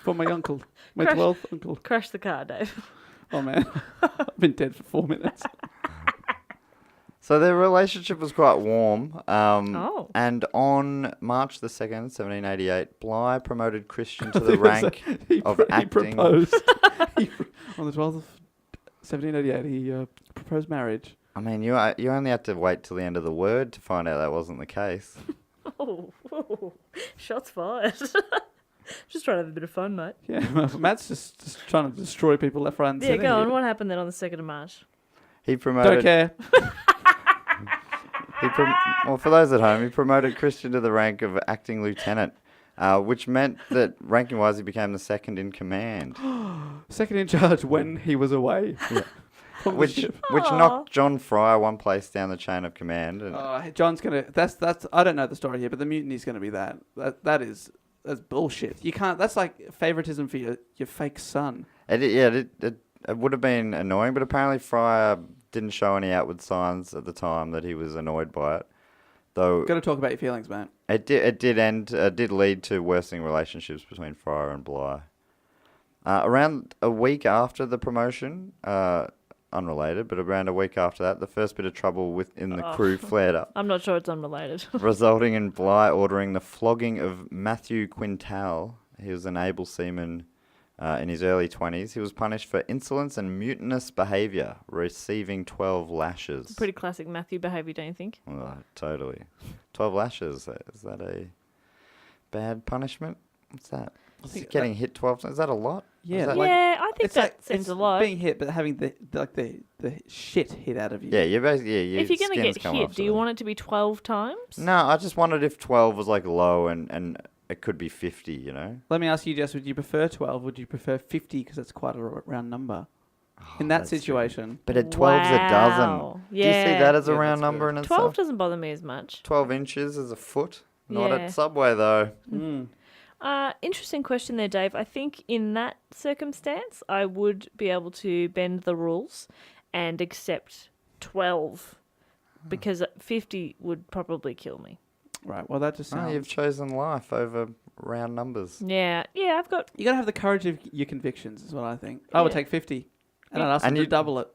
for my uncle, my Crash. 12th uncle. Crash the car, Dave. Oh man, I've been dead for 4 minutes. So their relationship was quite warm. Oh. And on March the 2nd, 1788, Bligh promoted Christian to the rank of He acting. proposed on the 12th of 1788. He proposed marriage. I mean, you only had to wait till the end of the word to find out that wasn't the case. Oh, shots fired. Just trying to have a bit of fun, mate. Yeah, Matt's just trying to destroy people left, right, and Yeah, centre. go on. here. What happened then on the 2nd of March? He promoted. Don't care. Well, for those at home, he promoted Christian to the rank of acting lieutenant, which meant that ranking-wise he became the second in command, Second in charge when he was away. From the which ship. knocked John Fryer one place down the chain of command. And John's gonna. That's. I don't know the story here, but the mutiny's gonna be that. That's bullshit. You can't. That's like favoritism for your fake son. it would have been annoying, but apparently Fryer didn't show any outward signs at the time that he was annoyed by it. Though Got to talk about your feelings, man. it did lead to worsening relationships between Fryer and Bligh. Around a week after the promotion, unrelated, but around a week after that, the first bit of trouble within the crew flared up, I'm not sure it's unrelated. resulting in Bligh ordering the flogging of Matthew Quintal. He was an able seaman in his early 20s. He was punished for insolence and mutinous behaviour, receiving 12 lashes. Pretty classic Matthew behaviour, don't you think? Oh, totally. 12 lashes. Is that a bad punishment? What's that? think Getting hit 12 times. Is that a lot? Yeah, Is that Yeah, I think It's that like seems it's a lot. being hit, but having the shit hit out of you. Yeah, you're basically, your If you're going to skin's get come hit, off do you something. want it to be 12 times? No, I just wondered if 12 was like low and it could be 50, you know? Let me ask you, Jess, would you prefer 12? Would you prefer 50 because it's quite a round number? In that that's true. situation. But at 12's a dozen. Wow. Do you see Yeah. that as a Yeah, round that's number good. in 12 itself? doesn't bother me as much. 12 inches is a foot. Not Yeah. at Subway, though. Mm. Interesting question there, Dave. I think in that circumstance, I would be able to bend the rules and accept 12 because 50 would probably kill me. Right, well, that just Oh, sounds... you've chosen life over round numbers. Yeah, I've got... You got to have the courage of your convictions, is what I think. I would Yeah. take 50. And Yeah. I'd ask And them to you- double it.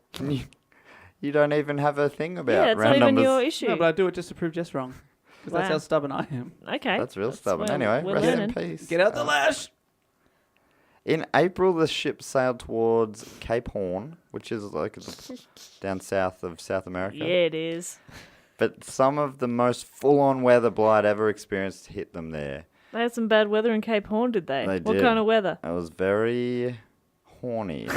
You don't even have a thing about Yeah, it's not round even numbers. your issue. No, but I do it just to prove Jess wrong. Because that's Wow. how stubborn I am. Okay. That's real That's stubborn. well, Anyway, we're rest learning. in peace. Get out the lash! In April, the ship sailed towards Cape Horn, which is like down south of South America. Yeah, it is. But some of the most full-on weather Bligh ever experienced hit them there. They had some bad weather in Cape Horn, did they? They What did. kind of weather? It was very horny.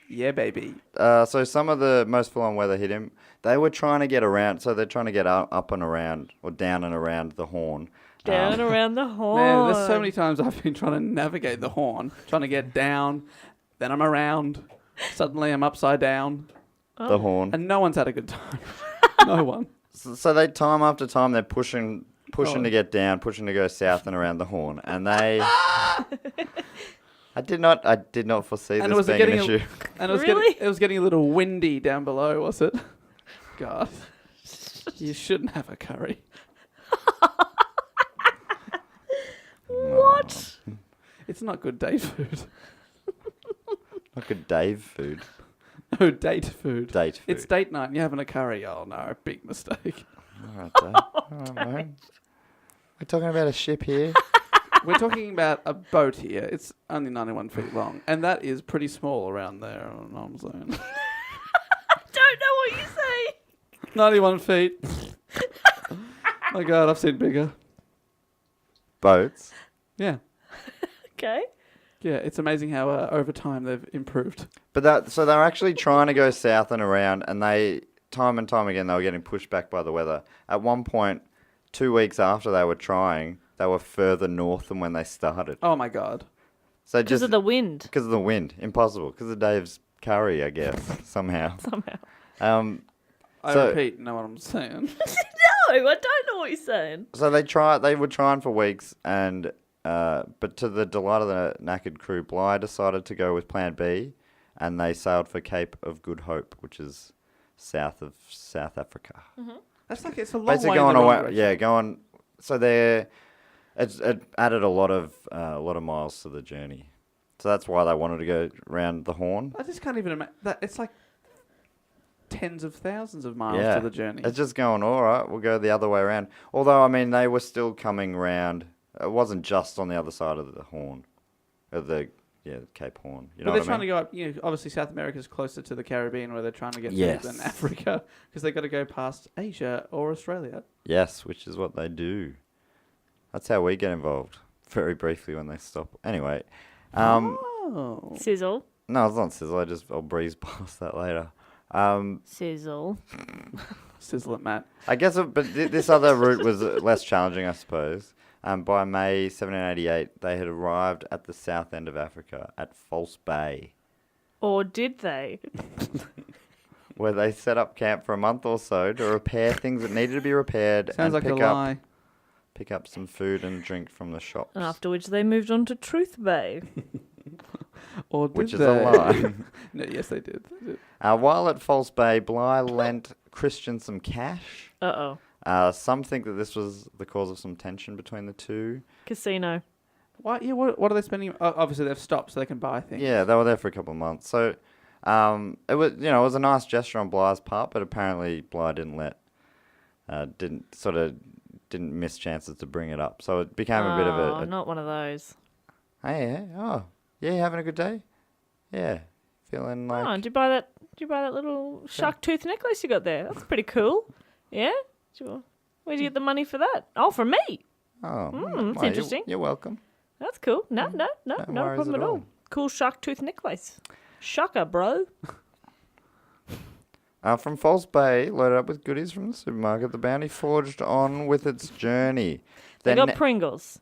Yeah, baby. So some of the most full-on weather hit him. They were trying to get around, so they're trying to get up and around, or down and around the Horn. Down around the Horn. Man, there's so many times I've been trying to navigate the Horn. Trying to get down, then I'm around. Suddenly I'm upside down. The Horn. And no one's had a good time. No one. So they time after time they're pushing Oh. to get down, pushing to go south and around the Horn, and they. I did not foresee And it this was being getting an a- issue. And it was, Really? it was getting a little windy down below, was it? God. You shouldn't have a curry. What? It's not good date food. Like a Dave food. No, date food. Date food. It's date night and you're having a curry. Oh, no, big mistake. All right, Dave. All right, mate. We're talking about a ship here. We're talking about a boat here. It's only 91 feet long. And that is pretty small around there. I know what I'm saying. Don't know what you say. 91 feet. My God, I've seen bigger. Boats. Yeah. Okay. Yeah, it's amazing how over time they've improved. But so they were actually trying to go south and around, and time and time again, they were getting pushed back by the weather. At one point, 2 weeks after they were trying, they were further north than when they started. Oh, my God. So Because of the wind. Because of the wind. Impossible. Because of Dave's curry, I guess, somehow. Somehow. I So- repeat, know what I'm saying. No, I don't know what you're saying. So they were trying for weeks, and but to the delight of the knackered crew, Bligh decided to go with Plan B, and they sailed for Cape of Good Hope, which is south of South Africa. That's like, it's a long Basically way in going the wrong away. direction. Yeah, going. So it added a lot of miles to the journey. So that's why they wanted to go round the Horn. I just can't even imagine that. It's like tens of thousands of miles Yeah, to the journey. it's just going, all right, we'll go the other way around. Although, I mean, they were still coming round. It wasn't just on the other side of the Horn, of the Cape Horn. You know But they're what I trying mean? to go up. You know, obviously South America's closer to the Caribbean, where they're trying to get Yes. to than Africa, because they've got to go past Asia or Australia. Yes, which is what they do. That's how we get involved. Very briefly when they stop. Anyway, Oh. Sizzle. no, it's not sizzle. I'll breeze past that later. Sizzle. Sizzle it, Matt. I guess, this other route was less challenging, I suppose. By May 1788, they had arrived at the south end of Africa at False Bay, Or did they? where they set up camp for a month or so to repair things that needed to be repaired Sounds and like a lie. pick up some food and drink from the shops. After which they moved on to Truth Bay. Or did Which is they? a lie. No, yes, they did. They did. While at False Bay, Bligh lent Christian some cash. Uh-oh. Some think that this was the cause of some tension between the two. Casino. What? Yeah. What are they spending? Obviously, they've stopped so they can buy things. Yeah, they were there for a couple of months. So, it was a nice gesture on Bligh's part, but apparently Bligh didn't miss chances to bring it up. So it became a bit of a not one of those. hey, you having a good day? Yeah, feeling like Did you buy that little shark tooth necklace you got there? That's pretty cool. Yeah? Sure. Where'd you get the money for that? Oh, from me. That's interesting. You're welcome. That's cool. No No worries problem at at all. all. Cool shark tooth necklace. Shocker, bro. From False Bay, loaded up with goodies from the supermarket, the Bounty forged on with its journey. They got Pringles.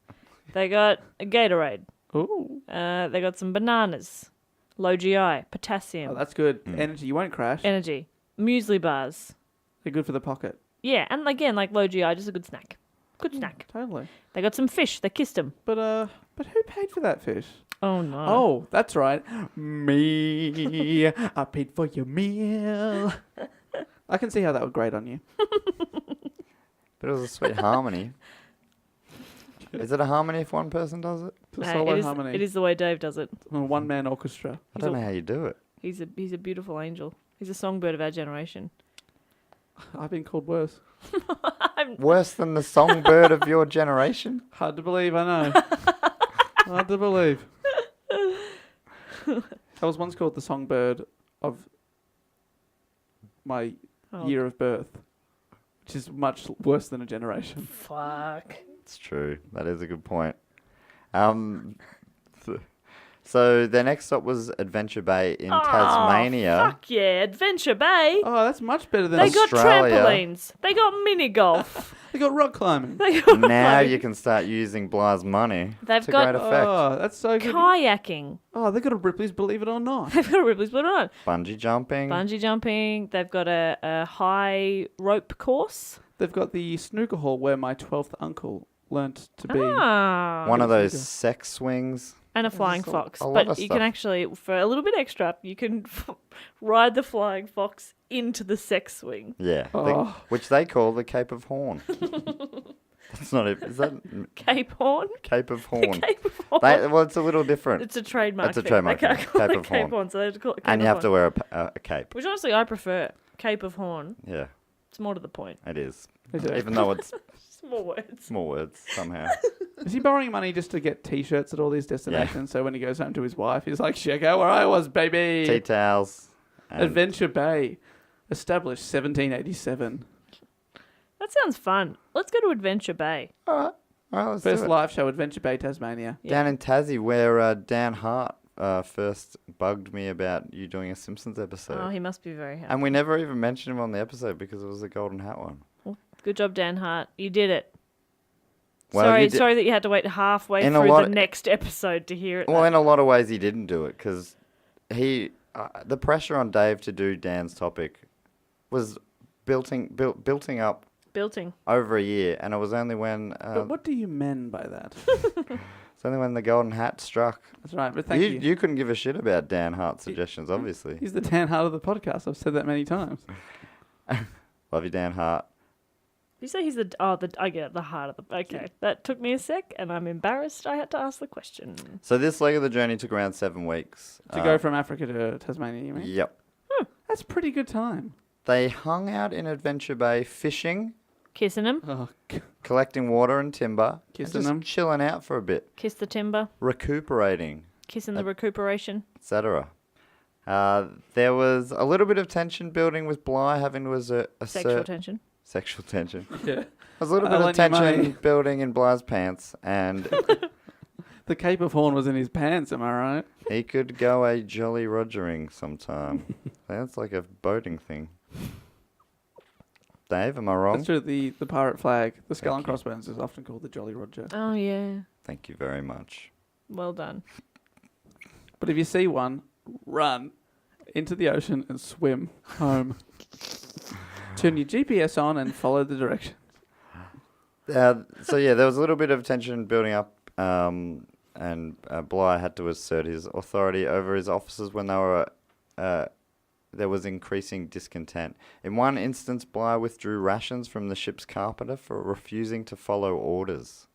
They got a Gatorade. Ooh. They got some bananas. Low GI. Potassium. Oh, that's good. Energy. You won't crash. Energy. Muesli bars. They're good for the pocket. Yeah, and again, like low GI, just a good snack. Good snack. Totally. They got some fish. They kissed them. But who paid for that fish? Oh, no. Oh, that's right. Me. I paid for your meal. I can see how that would grate on you. But it was a sweet harmony. Is it a harmony if one person does it? It's a Hey, solo harmony. it is the way Dave does it. A one-man orchestra. I don't know how you do it. He's a beautiful angel. He's a songbird of our generation. I've been called worse. Worse than the songbird of your generation? Hard to believe, I know. Hard to believe. I was once called the songbird of my year of birth, which is much worse than a generation. Fuck. It's true. That is a good point. So their next stop was Adventure Bay in Tasmania. Fuck yeah, Adventure Bay. Oh, that's much better than They got Australia. trampolines. They got mini golf. They got rock climbing. They got Now you can start using Bligh's money They've to got- great effect. Oh, that's so good. kayaking. Oh, they got a Ripley's Believe It or Not. They've got a Ripley's Believe It or Not. Bungee jumping. Bungee jumping. They've got a high rope course. They've got the snooker hall where my 12th uncle learnt to be. One of those sex swings. And a flying so- fox. a lot But of you stuff. can actually, for a little bit extra, you can ride the flying fox into the sex swing. Yeah. Oh. Which they call the Cape of Horn. That's not it. Is that Cape Horn? Cape of Horn? Cape of Horn. Well, it's a little different. It's a trademark It's a thing. trademark They can't thing. call Cape it of Cape Horn. Horn, so they have to call it Cape And you of have to Horn. wear a cape. Which honestly I prefer. Cape of Horn. Yeah, It's more to the point. it is. They do. Even though it's Small words. small words somehow. Is he borrowing money just to get T-shirts at all these destinations? So when he goes home to his wife, he's like, check out where I was, baby. Tea towels. And Adventure Bay. Established 1787. That sounds fun. Let's go to Adventure Bay. All right. All right, let's First do it. live show, Adventure Bay, Tasmania. Down in Tassie, where Dan Hart first bugged me about you doing a Simpsons episode. Oh, he must be very happy. And we never even mentioned him on the episode because it was the Golden Hat one. Well, good job, Dan Hart. You did it. Well, Sorry that you had to wait halfway In a through lot the of- next episode to hear it. Well, in a lot of ways, he didn't do it because the pressure on Dave to do Dan's topic was building up Building. over a year, and it was only when But what do you mean by that? it's only when the Golden Hat struck. That's right, but thank you. You couldn't give a shit about Dan Hart's suggestions, obviously. He's the Dan Hart of the podcast. I've said that many times. Love you, Dan Hart. You say he's I get it, the heart of the... Okay, that took me a sec, and I'm embarrassed I had to ask the question. So this leg of the journey took around 7 weeks. To go from Africa to Tasmania, you mean? Yep. That's pretty good time. They hung out in Adventure Bay fishing, Kissing him. Oh, collecting water and timber, Kissing and just them. chilling out for a bit, Kiss the timber. recuperating, Kissing the recuperation. etc. There was a little bit of tension building with Bligh having to assert... Sexual tension. Sexual tension. yeah. There was a little I'll bit of lend you money. tension building in Bligh's pants, and The Cape of Horn was in his pants, am I right? he could go a jolly rogering sometime. That's like a boating thing. Dave, am I wrong? That's true. The pirate flag, the skull Thank and you. crossbones, is often called the Jolly Roger. Oh, yeah. Thank you very much. Well done. But if you see one, run into the ocean and swim home. Turn your GPS on and follow the direction. So yeah, there was a little bit of tension building up, and Bligh had to assert his authority over his officers when they were. There was increasing discontent. In one instance, Bligh withdrew rations from the ship's carpenter for refusing to follow orders.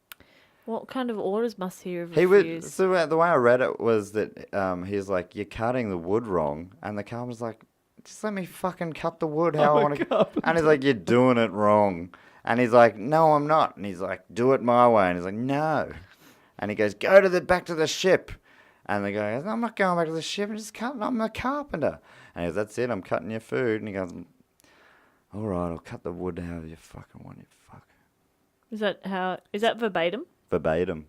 What kind of orders must he have He refused? would. So the way I read it was that he's like, "You're cutting the wood wrong," and the carpenter's like, "Just let me fucking cut the wood how I want to." And he's like, "You're doing it wrong." And he's like, "No, I'm not." And he's like, "Do it my way." And he's like, "No." And he goes, "Go to back to the ship." And the guy goes, "I'm not going back to the ship. I'm just cutting. I'm a carpenter." And he goes, "That's it. I'm cutting your food." And he goes, "All right, I'll cut the wood however you fucking want, you fuck." Is that verbatim? Verbatim.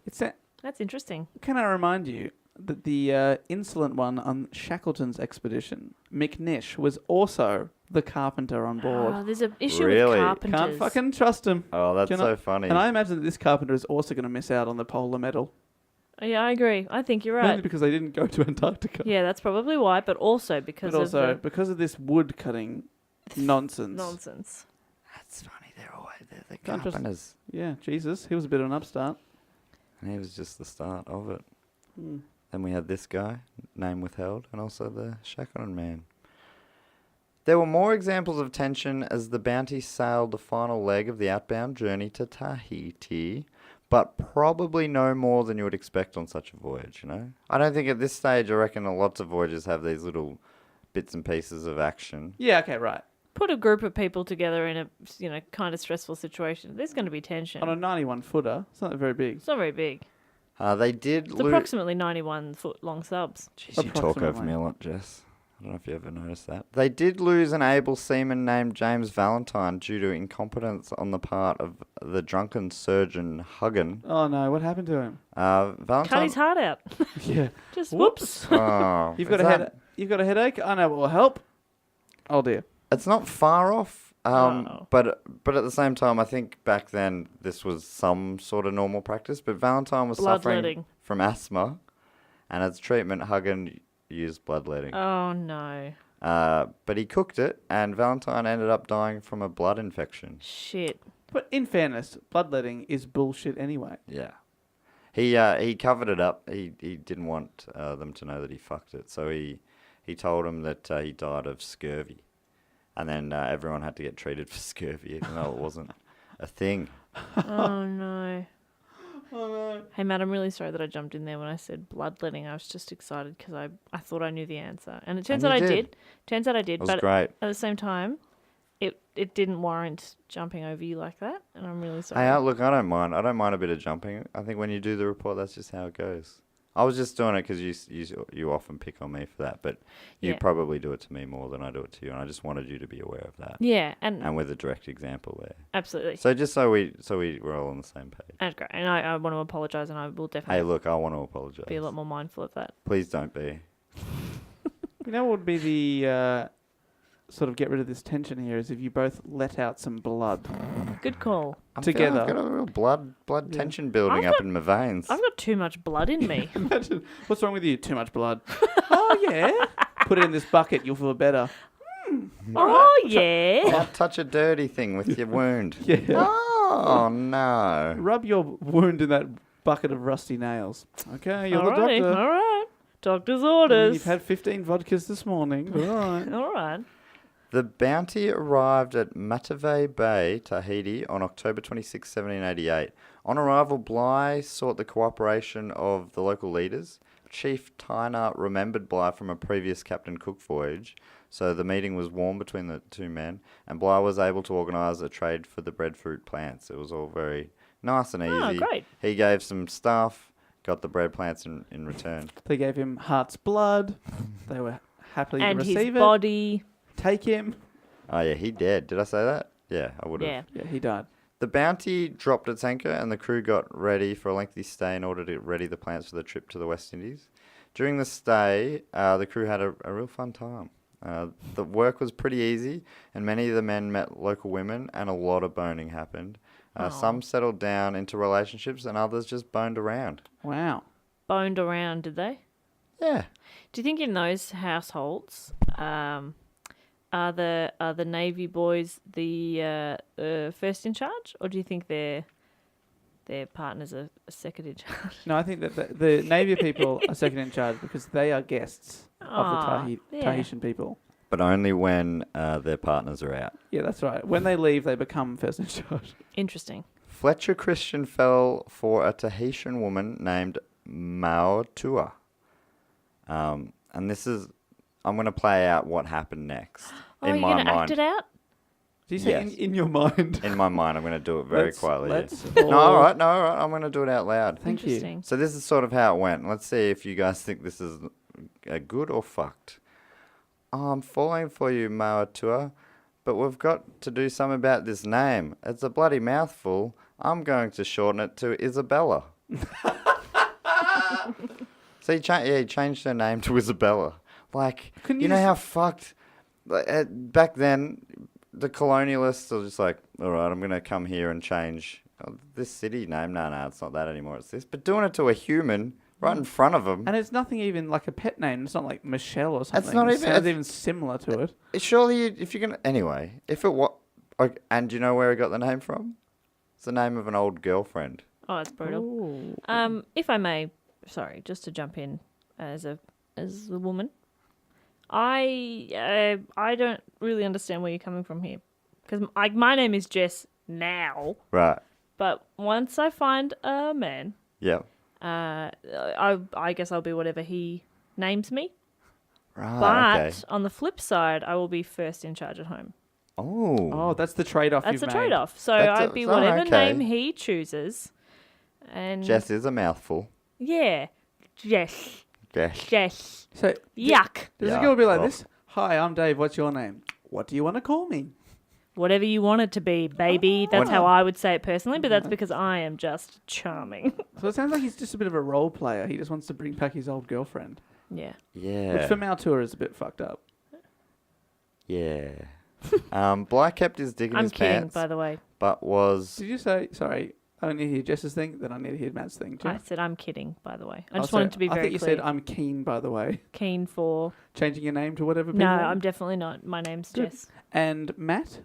That's interesting. Can I remind you that the insolent one on Shackleton's expedition, McNish, was also the carpenter on board. Oh, there's an issue Really? with carpenters. Can't fucking trust him. Oh, that's You know- so funny. And I imagine that this carpenter is also going to miss out on the polar medal. Yeah, I agree. I think you're Mainly right. because they didn't go to Antarctica. Yeah, that's probably why, but also because But also of because of this wood cutting nonsense. the nonsense. That's funny. They're the Can't just- carpenters. Yeah, Jesus. He was a bit of an upstart. And he was just the start of it. Hmm. Then we had this guy, name withheld, and also the Shackleton man. There were more examples of tension as the Bounty sailed the final leg of the outbound journey to Tahiti, but probably no more than you would expect on such a voyage, you know? I don't think at this stage, I reckon lots of voyages have these little bits and pieces of action. Yeah, okay, right. Put a group of people together in a kind of stressful situation. There's going to be tension. On a 91 footer, it's not very big. It's not very big. They did It's approximately 91 foot long subs. Jeez, you talk over me a lot, Jess. I don't know if you ever noticed that. They did lose an able seaman named James Valentine due to incompetence on the part of the drunken surgeon Huggin. Oh no, what happened to him? Valentine. Cut his heart out. Yeah. Just whoops. Oh, You've is got that- You've got a headache? I know what will help. Oh dear. It's not far off. Oh. But at the same time, I think back then this was some sort of normal practice. But Valentine was suffering Bloodletting. from asthma, and as treatment, Huggin used bloodletting. Oh, no. But he cooked it, and Valentine ended up dying from a blood infection. Shit. But in fairness, bloodletting is bullshit anyway. Yeah. He covered it up. He didn't want them to know that he fucked it. So he told them that he died of scurvy. And then everyone had to get treated for scurvy, even though it wasn't a thing. Oh, no. Oh no. Hey, Matt, I'm really sorry that I jumped in there when I said bloodletting. I was just excited because I thought I knew the answer. And it turns And out you I did. did. Turns out I did. It was But great. at the same time, it didn't warrant jumping over you like that. And I'm really sorry. Hey, look, I don't mind. I don't mind a bit of jumping. I think when you do the report, that's just how it goes. I was just doing it because you often pick on me for that, but you Yeah. probably do it to me more than I do it to you, and I just wanted you to be aware of that. Yeah, and And with a direct example there. absolutely. So just so we were all on the same page. That's great. And I want to apologise, and I will Hey, definitely look, I want to apologise. be a lot more mindful of that. Please don't be. You know what would be the sort of get rid of this tension here is if you both let out some blood. Good call. I'm Together. I've got a real blood Yeah. tension building I've up in my veins. I've got too much blood in me. Imagine, what's wrong with you? Too much blood. Oh, yeah. Put it in this bucket. You'll feel better. Oh, yeah. Don't touch a dirty thing with your wound. Yeah. Oh, no. Rub your wound in that bucket of rusty nails. Okay, you're Alrighty, the doctor. all right. Doctor's I mean, orders. you've had 15 vodkas this morning, but all right. All right. The Bounty arrived at Matavai Bay, Tahiti, on October 26, 1788. On arrival, Bligh sought the cooperation of the local leaders. Chief Tyner remembered Bligh from a previous Captain Cook voyage, so the meeting was warm between the two men, and Bligh was able to organise a trade for the breadfruit plants. It was all very nice and Oh, easy. great. He gave some stuff, got the bread plants in return. They gave him heart's blood. They were happily And to his receive it. body. Take him. Oh, yeah, he dead. Did I say that? Yeah, I would have. Yeah. Yeah, he died. The Bounty dropped its anchor and the crew got ready for a lengthy stay in order to ready the plants for the trip to the West Indies. During the stay, the crew had a real fun time. The work was pretty easy and many of the men met local women and a lot of boning happened. Some settled down into relationships and others just boned around. Wow. Boned around, did they? Yeah. Do you think in those households, are the Navy boys the first in charge, or do you think their partners are second in charge? No, I think that the Navy people are second in charge because they are guests of Aw, the yeah. Tahitian people. But only when their partners are out. Yeah, that's right. When they leave, they become first in charge. Interesting. Fletcher Christian fell for a Tahitian woman named Mautua. And this is... I'm going to play out what happened next. Oh, in you're my going to mind. act it out? Do you say Yes. in your mind? In my mind, I'm going to do it very quietly. Let's No, all right. I'm going to do it out loud. Thank you. Interesting. So this is sort of how it went. Let's see if you guys think this is good or fucked. I'm falling for you, Mautua, but we've got to do something about this name. It's a bloody mouthful. I'm going to shorten it to Isabella. So he changed her name to Isabella. Like, Couldn't you you know just- how fucked... back then, the colonialists are just like, all right, I'm going to come here and change this city name. No, it's not that anymore. It's this. But doing it to a human right in front of them. And it's nothing even like a pet name. It's not like Michelle or something. not It even- sounds it's- even similar to it. Surely, if you're going to... Anyway, if it was... And do you know where he got the name from? It's the name of an old girlfriend. Oh, that's brutal. Ooh. If I may, sorry, just to jump in as a woman, I don't really understand where you're coming from here, because my name is Jess now, Right. but once I find a man, Yeah. I guess I'll be whatever he names me. Right, But okay. on the flip side, I will be first in charge at home. Oh. Oh, that's the trade-off That's you've the made. trade-off. So That's I'd be oh, whatever okay. name he chooses, and Jess is a mouthful. yeah, Jess, Jess. Jess, So yuck. does Yeah, a girl be like well. this? Hi, I'm Dave. What's your name? What do you want to call me? Whatever you want it to be, baby. That's What- how I would say it personally, but that's because I am just charming. So it sounds like he's just a bit of a role player. He just wants to bring back his old girlfriend. Yeah. Yeah. Which for Mautua is a bit fucked up. Yeah. Bligh kept his dick in I'm his kidding, pants, by the way. but was... Did you say, sorry, I need to hear Jess's thing, then I need to hear Matt's thing too? I said I'm kidding, by the way. I Oh, just sorry, wanted to be I very think you clear. said I'm keen, by the way. Keen for... Changing your name to whatever people No, want. I'm definitely not. My name's Good. Jess. And Matt,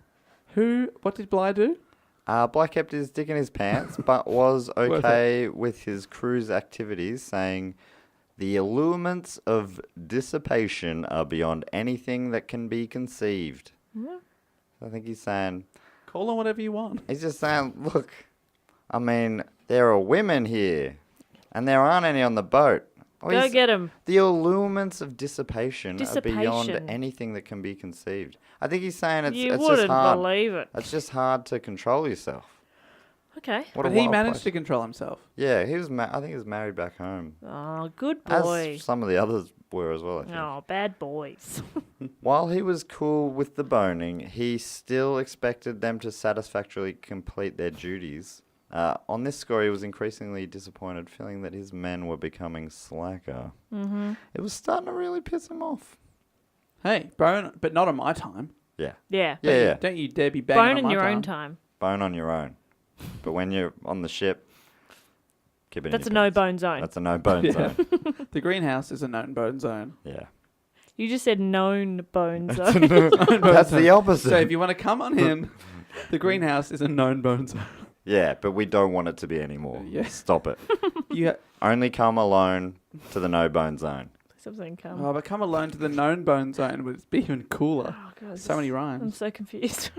what did Bligh do? Bligh kept his dick in his pants, but was okay with his crew's activities, saying, "The allurements of dissipation are beyond anything that can be conceived." Yeah. I think he's saying... Call on whatever you want. He's just saying, look, I mean, there are women here, and there aren't any on the boat. Oh, Go get him. The allurements of dissipation are beyond Dissipation. anything that can be conceived. I think he's saying You it's just wouldn't hard. believe it. It's just hard to control yourself. Okay. What a But he wild managed place. to control himself. Yeah, he was. I think he was married back home, Oh, good boy. as some of the others were as well. I think. Oh, bad boys. While he was cool with the boning, he still expected them to satisfactorily complete their duties. On this score, he was increasingly disappointed, feeling that his men were becoming slacker. Mm-hmm. It was starting to really piss him off. Hey, bone, but not on my time. Yeah. Yeah. Yeah, yeah. Don't you dare be banging Bone on in my your time. own time. Bone on your own. But when you're on the ship, keep it That's a in your pants. no-bone zone. That's a no-bone Yeah. zone. The greenhouse is a known bone zone. Yeah. You just said known bone zone. That's the opposite. So if you want to come on in, the greenhouse is a known bone zone. Yeah, but we don't want it to be anymore. Yeah. Stop it. You Only come alone to the no-bone zone. Something come. but come alone to the known bone zone would be even cooler. Oh, God, So many I'm rhymes. so confused.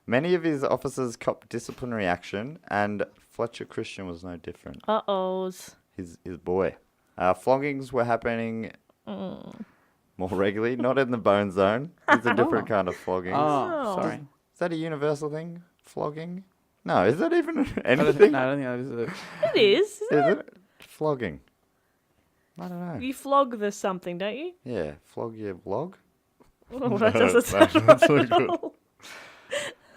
Many of his officers copped disciplinary action, and Fletcher Christian was no different. Uh-ohs. His boy. Floggings were happening more regularly, not in the bone zone. It's a different kind of flogging. Oh, sorry. Is that a universal thing? Flogging? No, is that even I don't anything? think, no, I don't think that is It is. Isn't Is it? Flogging. I don't know. You flog the something, don't you? Yeah, flog your vlog. Oh, that doesn't sound That's right so at good. all.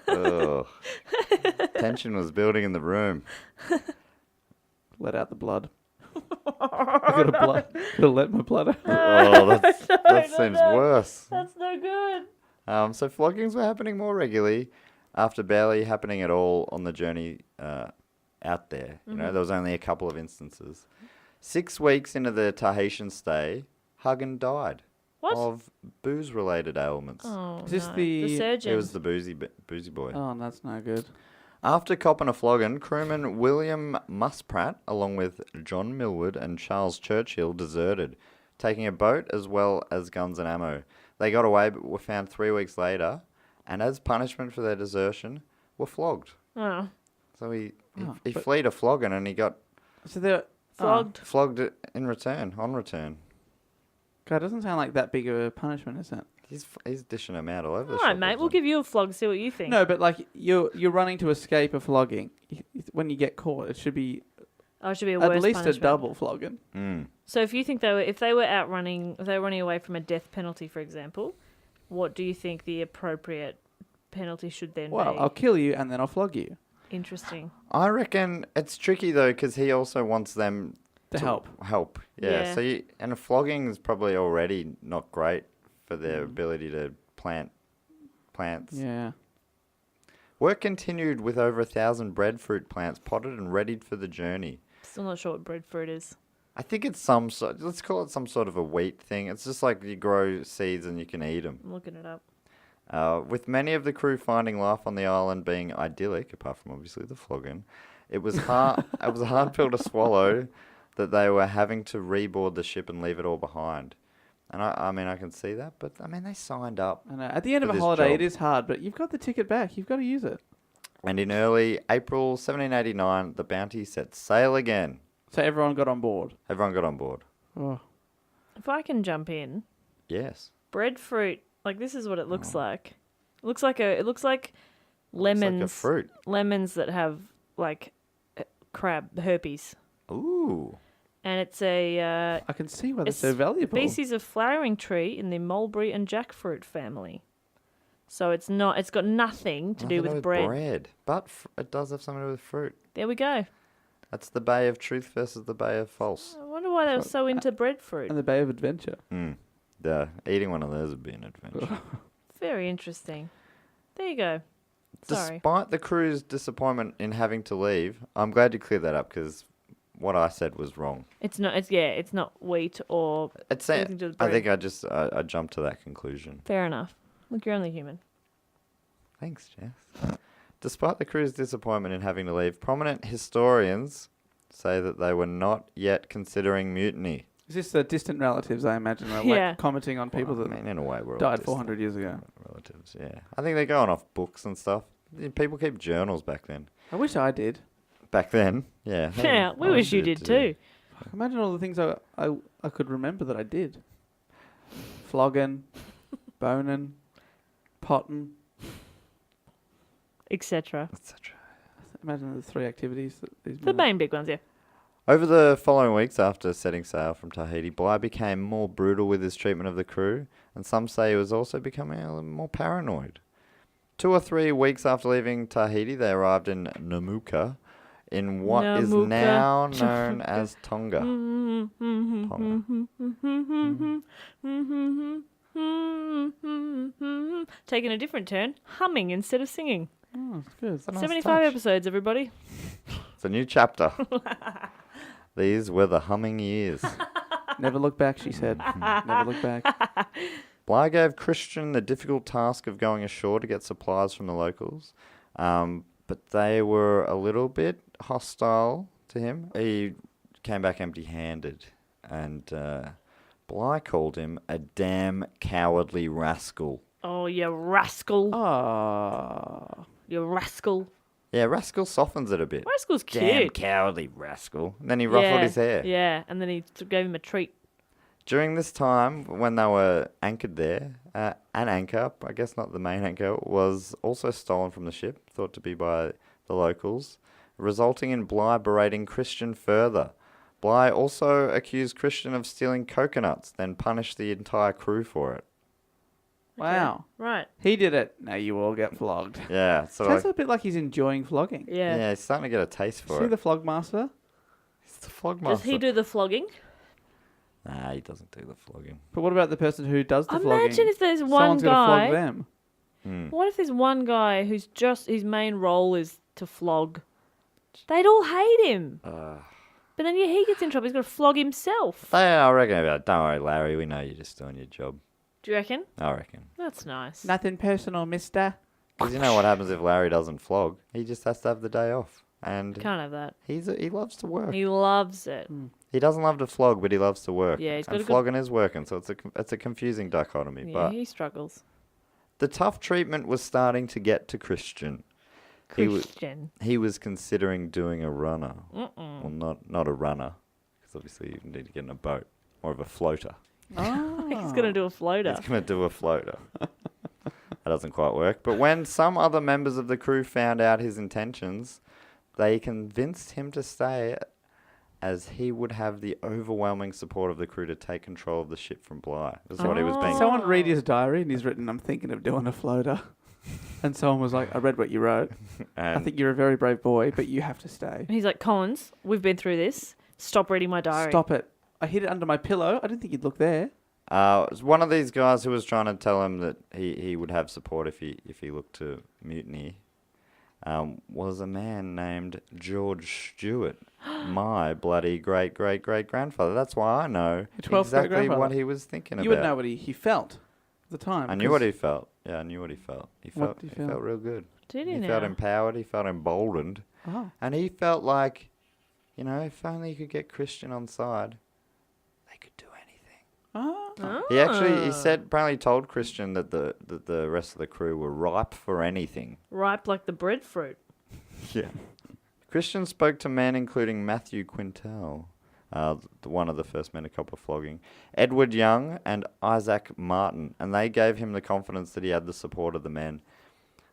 Ugh. Tension was building in the room. let out the blood. I gotta let my blood out. Oh, that seems worse. That's no good. So floggings were happening more regularly after barely happening at all on the journey out there. You know, there was only a couple of instances. 6 weeks into the Tahitian stay, Huggin died What? of booze-related ailments. Oh, Is this no. the- surgeon? It was the boozy boy. Oh, that's no good. After copping a flogging, crewman William Muspratt, along with John Millward and Charles Churchill, deserted, taking a boat as well as guns and ammo. They got away but were found 3 weeks later, and as punishment for their desertion, were flogged. Oh, So he but- fled a flogging and he got So they're flogged. flogged in return, on return. God, it doesn't sound like that big of a punishment, is it? He's dishing them out all over the All shop. right, mate. We'll give you a flog. See what you think. No, but like you're running to escape a flogging. When you get caught, it should be Oh, it should be a at worse least punishment. a double flogging. So if you think if they were out running, if they were running away from a death penalty, for example, what do you think the appropriate penalty should then Well, be? I'll kill you and then I'll flog you Interesting. I reckon it's tricky though because he also wants them to help. Help, yeah. Yeah. So and a flogging is probably already not great for their ability to plant plants. Yeah. Work continued with over 1,000 breadfruit plants potted and readied for the journey. Still not sure what breadfruit is. I think it's let's call it some sort of a wheat thing. It's just like you grow seeds and you can eat them. I'm looking it up. With many of the crew finding life on the island being idyllic, apart from obviously the flogging, it was hard. It was a hard pill to swallow that they were having to reboard the ship and leave it all behind. And I mean, I can see that, but I mean, they signed up. I know. At the end For of a this holiday, job. it is hard, but you've got the ticket back. You've got to use it. And in early April 1789, the Bounty set sail again. So everyone got on board. Everyone got on board. Oh. If I can jump in, Yes. breadfruit. Like this is what it looks like. It looks like lemons. It's like a fruit. Lemons that have like crab herpes, Ooh. and it's a I can see why they're It's so valuable. species of flowering tree in the mulberry and jackfruit family. So it's not. It's got nothing to do with bread. But it does have something to do with fruit. There we go. That's the Bay of Truth versus the Bay of False. I wonder why they were so into breadfruit. And the Bay of Adventure. Eating one of those would be an adventure. Very interesting. There you go. Sorry. Despite the crew's disappointment in having to leave, I'm glad you cleared that up because what I said was wrong. It's not. It's not wheat or. It's anything to do with I bread. think I jumped to that conclusion. Fair enough. Look, you're only human. Thanks, Jess. Despite the crew's disappointment in having to leave, prominent historians say that they were not yet considering mutiny. Is this the distant relatives, I imagine, are Yeah. like commenting on people Well, that I mean, in a way, we're all died distant 400 years ago? relatives. Yeah, I think they're going off books and stuff. People keep journals back then. I wish I did. Back then, yeah. Yeah, we wish you did too. Imagine all the things I could remember that I did. Flogging, boning, potting. Etc. Etc. Imagine the 3 activities that these The men main big ones, yeah. Over the following weeks after setting sail from Tahiti, Bligh became more brutal with his treatment of the crew, and some say he was also becoming a little more paranoid. 2 or 3 weeks after leaving Tahiti, they arrived in Namuka, in what is Namuka. now known as Tonga. Taking a different turn, humming instead of singing. Oh, it's good. It's a nice 75 touch. episodes, everybody. It's a new chapter. These were the humming years. Never look back, she said. Never look back. Bligh gave Christian the difficult task of going ashore to get supplies from the locals, but they were a little bit hostile to him. He came back empty-handed, and Bligh called him a damn cowardly rascal. Oh, you rascal. Oh. You rascal. Yeah, rascal softens it a bit. Rascal's cute. Damn cowardly rascal. And then he ruffled his hair. Yeah, and then he gave him a treat. During this time, when they were anchored there, an anchor, I guess not the main anchor, was also stolen from the ship, thought to be by the locals, resulting in Bligh berating Christian further. Bligh also accused Christian of stealing coconuts, then punished the entire crew for it. Wow. Right. He did it. Now you all get flogged. Yeah, so Sounds a bit like he's enjoying flogging. Yeah. yeah, he's starting to get a taste for See it. the flog master? He's the flog Does he master. do the flogging? Nah, he doesn't do the flogging. But what about the person who does the flogging? Imagine if there's one Someone's got to flog guy. them. What if there's one guy who's just his main role is to flog? They'd all hate him. But then he gets in trouble. He's got to flog himself. I reckon about, don't worry, Larry, we know you're just doing your job. Do you reckon? I reckon. That's nice. Nothing personal, mister. Because you know what happens if Larry doesn't flog? He just has to have the day off. And Can't have that. he loves to work. He loves it. He doesn't love to flog, but he loves to work. Yeah, he's got and a good- flogging is working, so it's a confusing dichotomy. Yeah, But he struggles. the tough treatment was starting to get to Christian. Christian. He was considering doing a runner. Well, not a runner, because obviously you need to get in a boat. More of a floater. He's going to do a floater. He's going to do a floater. That doesn't quite work. But when some other members of the crew found out his intentions, they convinced him to stay, as he would have the overwhelming support of the crew to take control of the ship from Bligh. This is what he was being. Someone read his diary and he's written, I'm thinking of doing a floater. And someone was like, I read what you wrote. I think you're a very brave boy, but you have to stay. And he's like, Collins, we've been through this. Stop reading my diary. Stop it. I hid it under my pillow. I didn't think you'd look there. It was one of these guys who was trying to tell him that he would have support if he looked to mutiny. Was a man named George Stewart, my bloody great-great-great-grandfather. That's why I know 12th exactly great-grandfather. what he was thinking You about. would know what he felt at the time. I knew what he felt. Yeah, I knew what he felt. He What felt did he he feel? felt real good. Did he He now? felt empowered. He felt emboldened. Oh. And he felt like, if only he could get Christian on side, they could do anything. Oh. He said, apparently told Christian that the rest of the crew were ripe for anything. Ripe like the breadfruit. Yeah. Christian spoke to men including Matthew Quintal, one of the first men to cop a flogging, Edward Young and Isaac Martin, and they gave him the confidence that he had the support of the men.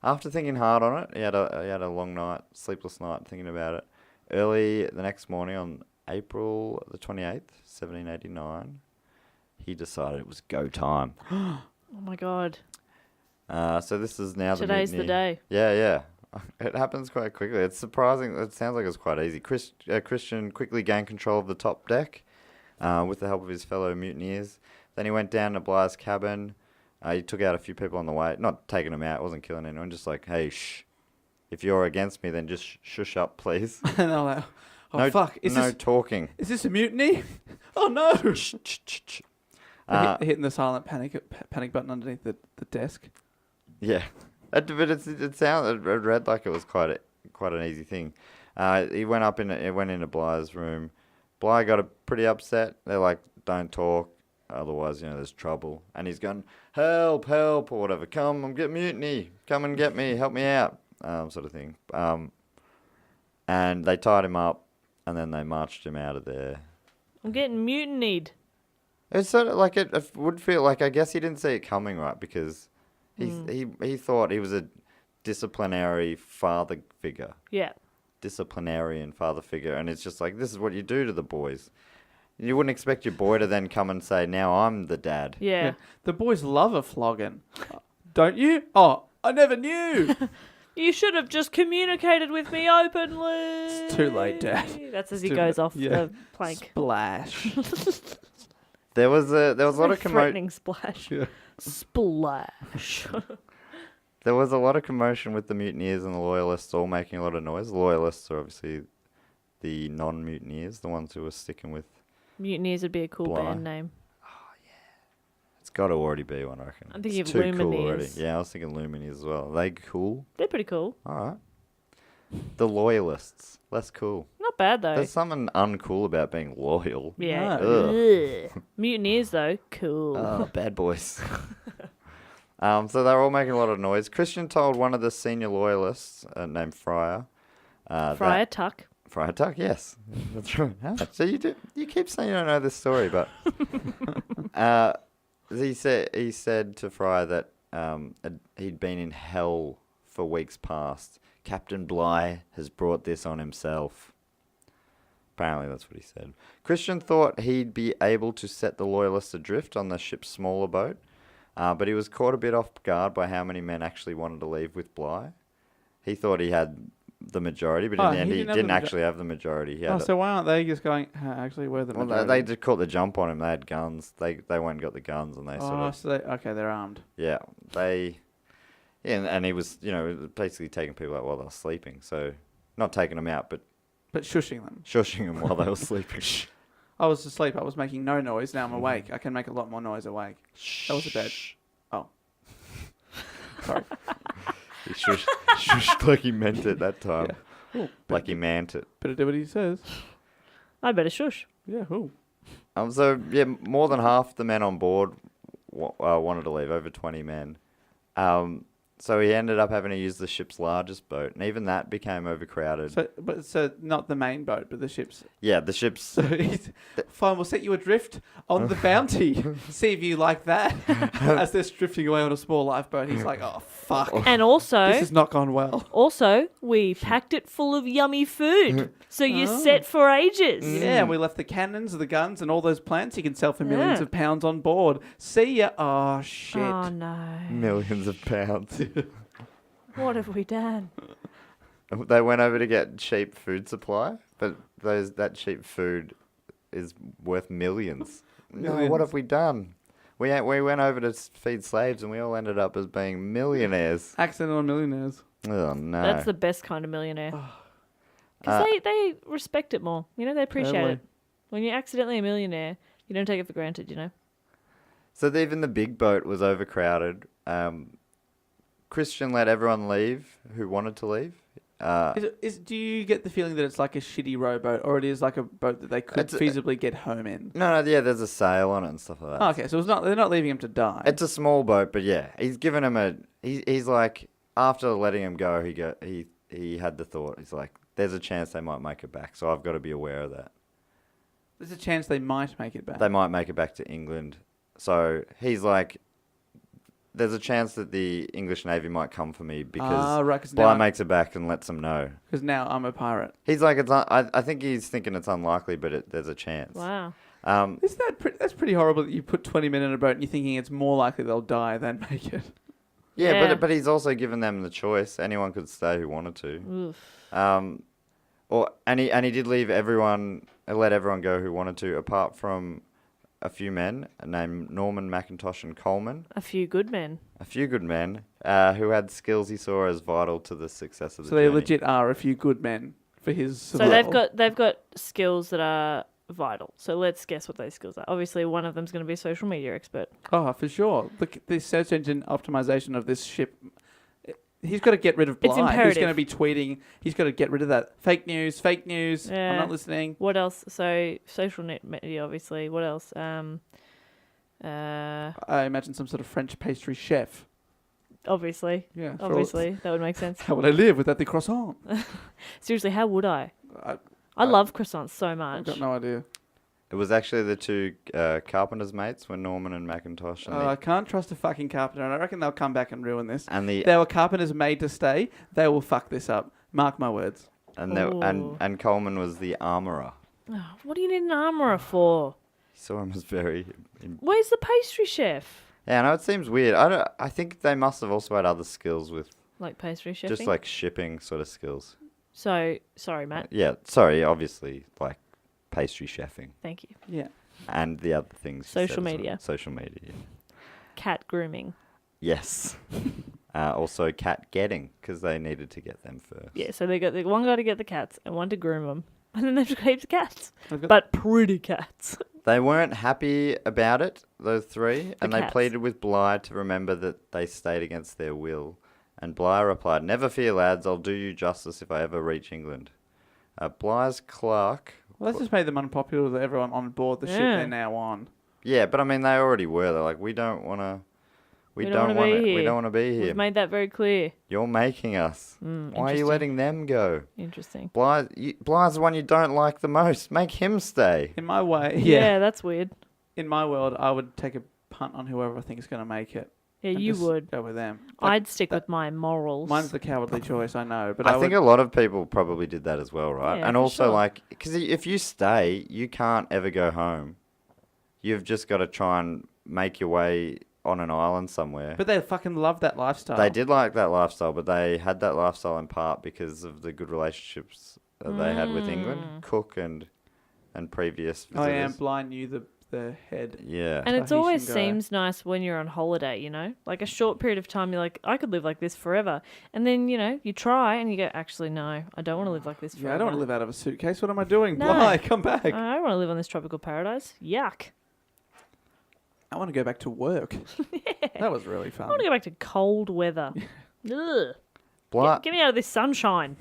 After thinking hard on it, he had a long night, sleepless night thinking about it. Early the next morning on April the 28th, 1789, he decided it was go time. Oh my God. So this is now Today's the the mutiny. day. Yeah. It happens quite quickly. It's surprising. It sounds like it's quite easy. Christian quickly gained control of the top deck with the help of his fellow mutineers. Then he went down to Bligh's cabin. He took out a few people on the way. Not taking them out. Wasn't killing anyone. Just like, hey, shh. If you're against me, then just shush up, please. And I'm like, oh, no, fuck. no talking. Is this a mutiny? Oh, no. Shh, shh, shh, shh. Hitting the silent panic button underneath the desk. Yeah. But it read like it was quite an easy thing. He went into Bligh's room. Bligh got pretty upset. They're like, don't talk, otherwise there's trouble. And he's going, help, or whatever. Come, I'm getting mutiny. Come and get me, help me out, sort of thing. And they tied him up, and then they marched him out of there. I'm getting mutinied. It's sort of like it would feel like, I guess he didn't see it coming, right? Because he thought he was a disciplinary father figure. Yeah. disciplinarian father figure, and it's just like, this is what you do to the boys. You wouldn't expect your boy to then come and say, now I'm the dad. Yeah. The boys love a flogging. Don't you? Oh, I never knew. You should have just communicated with me openly. It's too late, Dad. That's as he goes off the plank. Splash. There was a lot of threatening splash. Yeah. Splash. There was a lot of commotion with the mutineers and the loyalists all making a lot of noise. The loyalists are obviously the non-mutineers, the ones who were sticking with. Mutineers would be a cool Bly. band name. It's got to already be one, I reckon. I'm thinking It's of too cool already. Lumineers. Yeah, I was thinking Lumineers as well. Are they cool? They're pretty cool. All right. The loyalists, less cool. Not bad though. There's something uncool about being loyal. Yeah. No. Ugh. Mutineers though, cool. Oh, bad boys. So they're all making a lot of noise. Christian told one of the senior loyalists named Fryer. Friar Tuck. Friar Tuck, yes. That's right. So you keep saying you don't know this story, but he said to Fryer that he'd been in hell for weeks past. Captain Bligh has brought this on himself. Apparently that's what he said. Christian thought he'd be able to set the loyalists adrift on the ship's smaller boat, but he was caught a bit off guard by how many men actually wanted to leave with Bligh. He thought he had the majority, but in the end he didn't actually have the majority. So why aren't they just going, actually, we're the majority? Well, they just caught the jump on him. They had guns. They went and got the guns, and they they're armed. Yeah, and he was, basically taking people out while they were sleeping. So, not taking them out, but shushing them. Shushing them while they were sleeping. I was asleep. I was making no noise. Now I'm awake. I can make a lot more noise awake. That was a bad. Oh. Sorry. He shushed like he meant it that time. Yeah. Ooh, like he meant it. Better do what he says. I better shush. Yeah. Ooh. More than half the men on board wanted to leave. Over 20 men. So he ended up having to use the ship's largest boat, and even that became overcrowded. So not the main boat, but the ship's. Yeah, the ship's. So fine, we'll set you adrift on the Bounty. See if you like that. As they're drifting away on a small lifeboat, he's like, "Oh fuck!" And also, this has not gone well. Also, we packed it full of yummy food, so you're set for ages. Yeah, and we left the cannons, the guns, and all those plants you can sell for millions of pounds on board. See ya. Oh shit. Oh no. Millions of pounds. What have we done? They went over to get cheap food supply, but that cheap food is worth millions. No, what have we done? We went over to feed slaves, and we all ended up as being millionaires. Accidental millionaires. Oh no! That's the best kind of millionaire. Because they respect it more. They appreciate it. When you're accidentally a millionaire, you don't take it for granted. So even the big boat was overcrowded. Christian let everyone leave who wanted to leave. Do you get the feeling that it's like a shitty rowboat, or it is like a boat that they could feasibly get home in? No, yeah, there's a sail on it and stuff like that. Oh, okay, so they're not leaving him to die. It's a small boat, but yeah, he's given him he's like, after letting him go, he had the thought, he's like, there's a chance they might make it back, so I've got to be aware of that. There's a chance they might make it back. They might make it back to England. So he's like, there's a chance that the English Navy might come for me because Bligh makes it back and lets them know. Because now I'm a pirate. He's like, I think he's thinking it's unlikely, but there's a chance. Wow. That's pretty horrible that you put 20 men in a boat and you're thinking it's more likely they'll die than make it. Yeah. But he's also given them the choice. Anyone could stay who wanted to. Oof. He did leave everyone, let everyone go who wanted to, apart from a few men named Norman, Mackintosh and Coleman. A few good men. Who had skills he saw as vital to the success of the journey. So they legit are a few good men for his survival. So they've got skills that are vital. So let's guess what those skills are. Obviously, one of them's going to be a social media expert. Oh, for sure. The search engine optimization of this ship. He's got to get rid of Bligh. It's imperative. He's going to be tweeting. He's got to get rid of that. Fake news. Yeah. I'm not listening. What else? So social media, obviously. What else? I imagine some sort of French pastry chef. Obviously. Yeah. Obviously. That would make sense. How would I live without the croissant? Seriously, how would I? I love croissants so much. I've got no idea. It was actually the two carpenters' mates, were Norman and Mackintosh. And I can't trust a fucking carpenter, and I reckon they'll come back and ruin this. And they were carpenters made to stay. They will fuck this up. Mark my words. and Coleman was the armourer. Oh, what do you need an armourer for? He saw him as very... Where's the pastry chef? Yeah, I know it seems weird. I think they must have also had other skills with... Like pastry chefing? Just like shipping sort of skills. So, sorry, Matt. Yeah, sorry, obviously, like pastry chefing. Thank you. Yeah. And the other things. you said Social as well. media. Social media, yeah. Cat grooming. Yes. Also cat getting, because they needed to get them first. Yeah, so they got one guy to get the cats and one to groom them. And then they've got heaps of cats. I've got- But pretty cats. They weren't happy about it, those three, and they cats. pleaded with Bligh to remember that they stayed against their will. And Bligh replied, "Never fear, lads, I'll do you justice if I ever reach England." Bligh's clerk... Well, that's just made them unpopular with everyone on board the ship Yeah. they're now on. Yeah, but I mean, they already were. They're like, we don't want to... We don't don't wanna want be to. We here. don't want to be here. We've made that very clear. You're making us. Why are you interesting. letting them go? Interesting. Bligh's the one you don't like the most. Make him stay. In my way, Yeah, that's weird. In my world, I would take a punt on whoever I think is going to make it. Yeah, and you just would. go with them. I'd stick with my morals. Mine's the cowardly choice, I know, but I think a lot of people probably did that as well, right? Yeah, And for also, sure. like, because if you stay, you can't ever go home. You've just got to try and make your way on an island somewhere. But they fucking love that lifestyle. They did like that lifestyle, but they had that lifestyle in part because of the good relationships that they had with England, Cook and previous visitors. Oh, yeah, and Bligh knew the head. Yeah. And it Tahitian always guy. seems nice when you're on holiday, you know? Like a short period of time, you're like, I could live like this forever. And then, you know, you try and you go, actually, no, I don't want to live like this forever. Yeah, I don't want to live out of a suitcase. What am I doing? No. Bligh, come back. I don't want to live on this tropical paradise. Yuck. I want to go back to work. That was really fun. I want to go back to cold weather. Ugh. Bligh, Get me out of this sunshine.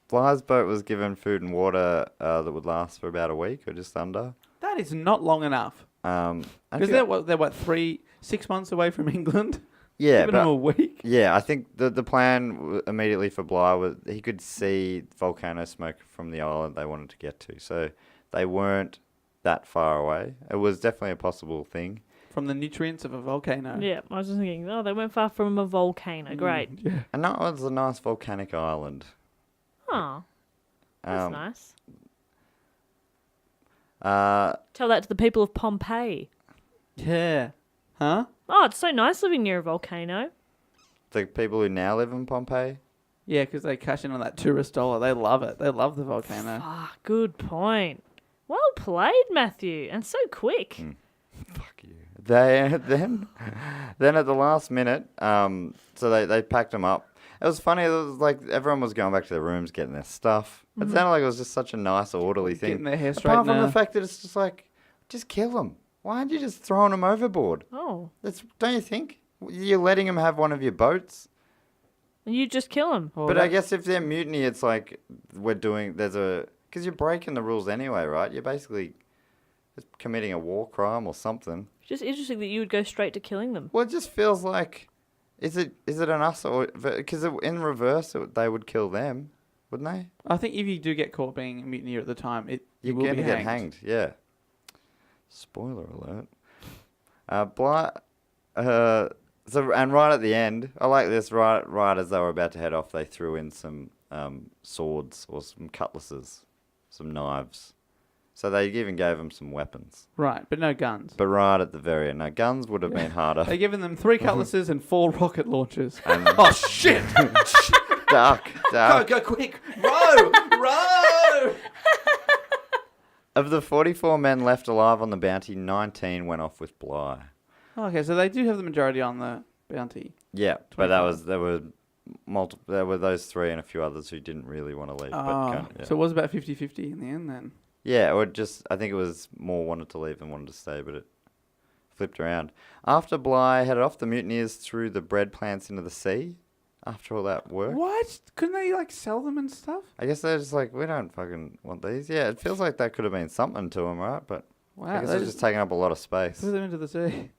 Bligh's boat was given food and water that would last for about a week or just under. That is not long enough. I Because feel- they're what, 6 months away from England? yeah, Giving them a but week? yeah, I think the plan immediately for Bligh was he could see volcano smoke from the island they wanted to get to, so they weren't that far away. It was definitely a possible thing. From the nutrients of a volcano. Yeah, I was just thinking, oh, they went far from a volcano. Great. Yeah. And that was a nice volcanic island. Oh, that's Um, nice. Tell that to the people of Pompeii. Yeah. Huh? Oh, it's so nice living near a volcano. The people who now live in Pompeii. Yeah, because they cash in on that tourist dollar. They love it. They love the volcano. Ah, good point. Well played, Matthew, and so quick. Fuck you. Then at the last minute, so they packed them up. It was funny. It was like everyone was going back to their rooms, getting their stuff. It sounded like it was just such a nice, orderly thing. Getting their hair Apart from the straightener. fact that it's just like, just kill them. Why aren't you just throwing them overboard? Oh, Don't you think? You're letting them have one of your boats. and you just kill him. Oh, But I guess if they're mutiny, it's like because you're breaking the rules anyway, right? You're basically just committing a war crime or something. Just interesting that you would go straight to killing them. Well, it just feels like, is it an us or because in reverse they would kill them, wouldn't they? I think if you do get caught being a mutineer at the time, you You're will going be to get hanged. hanged. Yeah. Spoiler alert. Bligh. And right at the end, I like this. Right as they were about to head off, they threw in some swords or some cutlasses, some knives. So they even gave them some weapons. Right, but no guns. But right at the very end, now guns would have been harder. They're giving them 3 cutlasses and 4 rocket launchers. And Oh, shit! duck. Go quick! Row! Row! Of the 44 men left alive on the Bounty, 19 went off with Bligh. Okay, so they do have the majority on the Bounty. Yeah, but that 25. was there were those 3 and a few others who didn't really want to leave. Yeah. So it was about 50-50 in the end then. Yeah, or I think it was more wanted to leave than wanted to stay, but it flipped around. After Bligh headed off, the mutineers threw the bread plants into the sea. After all that work, What? Couldn't they, sell them and stuff? I guess they're just like, we don't fucking want these. Yeah, it feels like that could have been something to them, right? But Wow, I guess they it's just taking up a lot of space. threw them into the sea.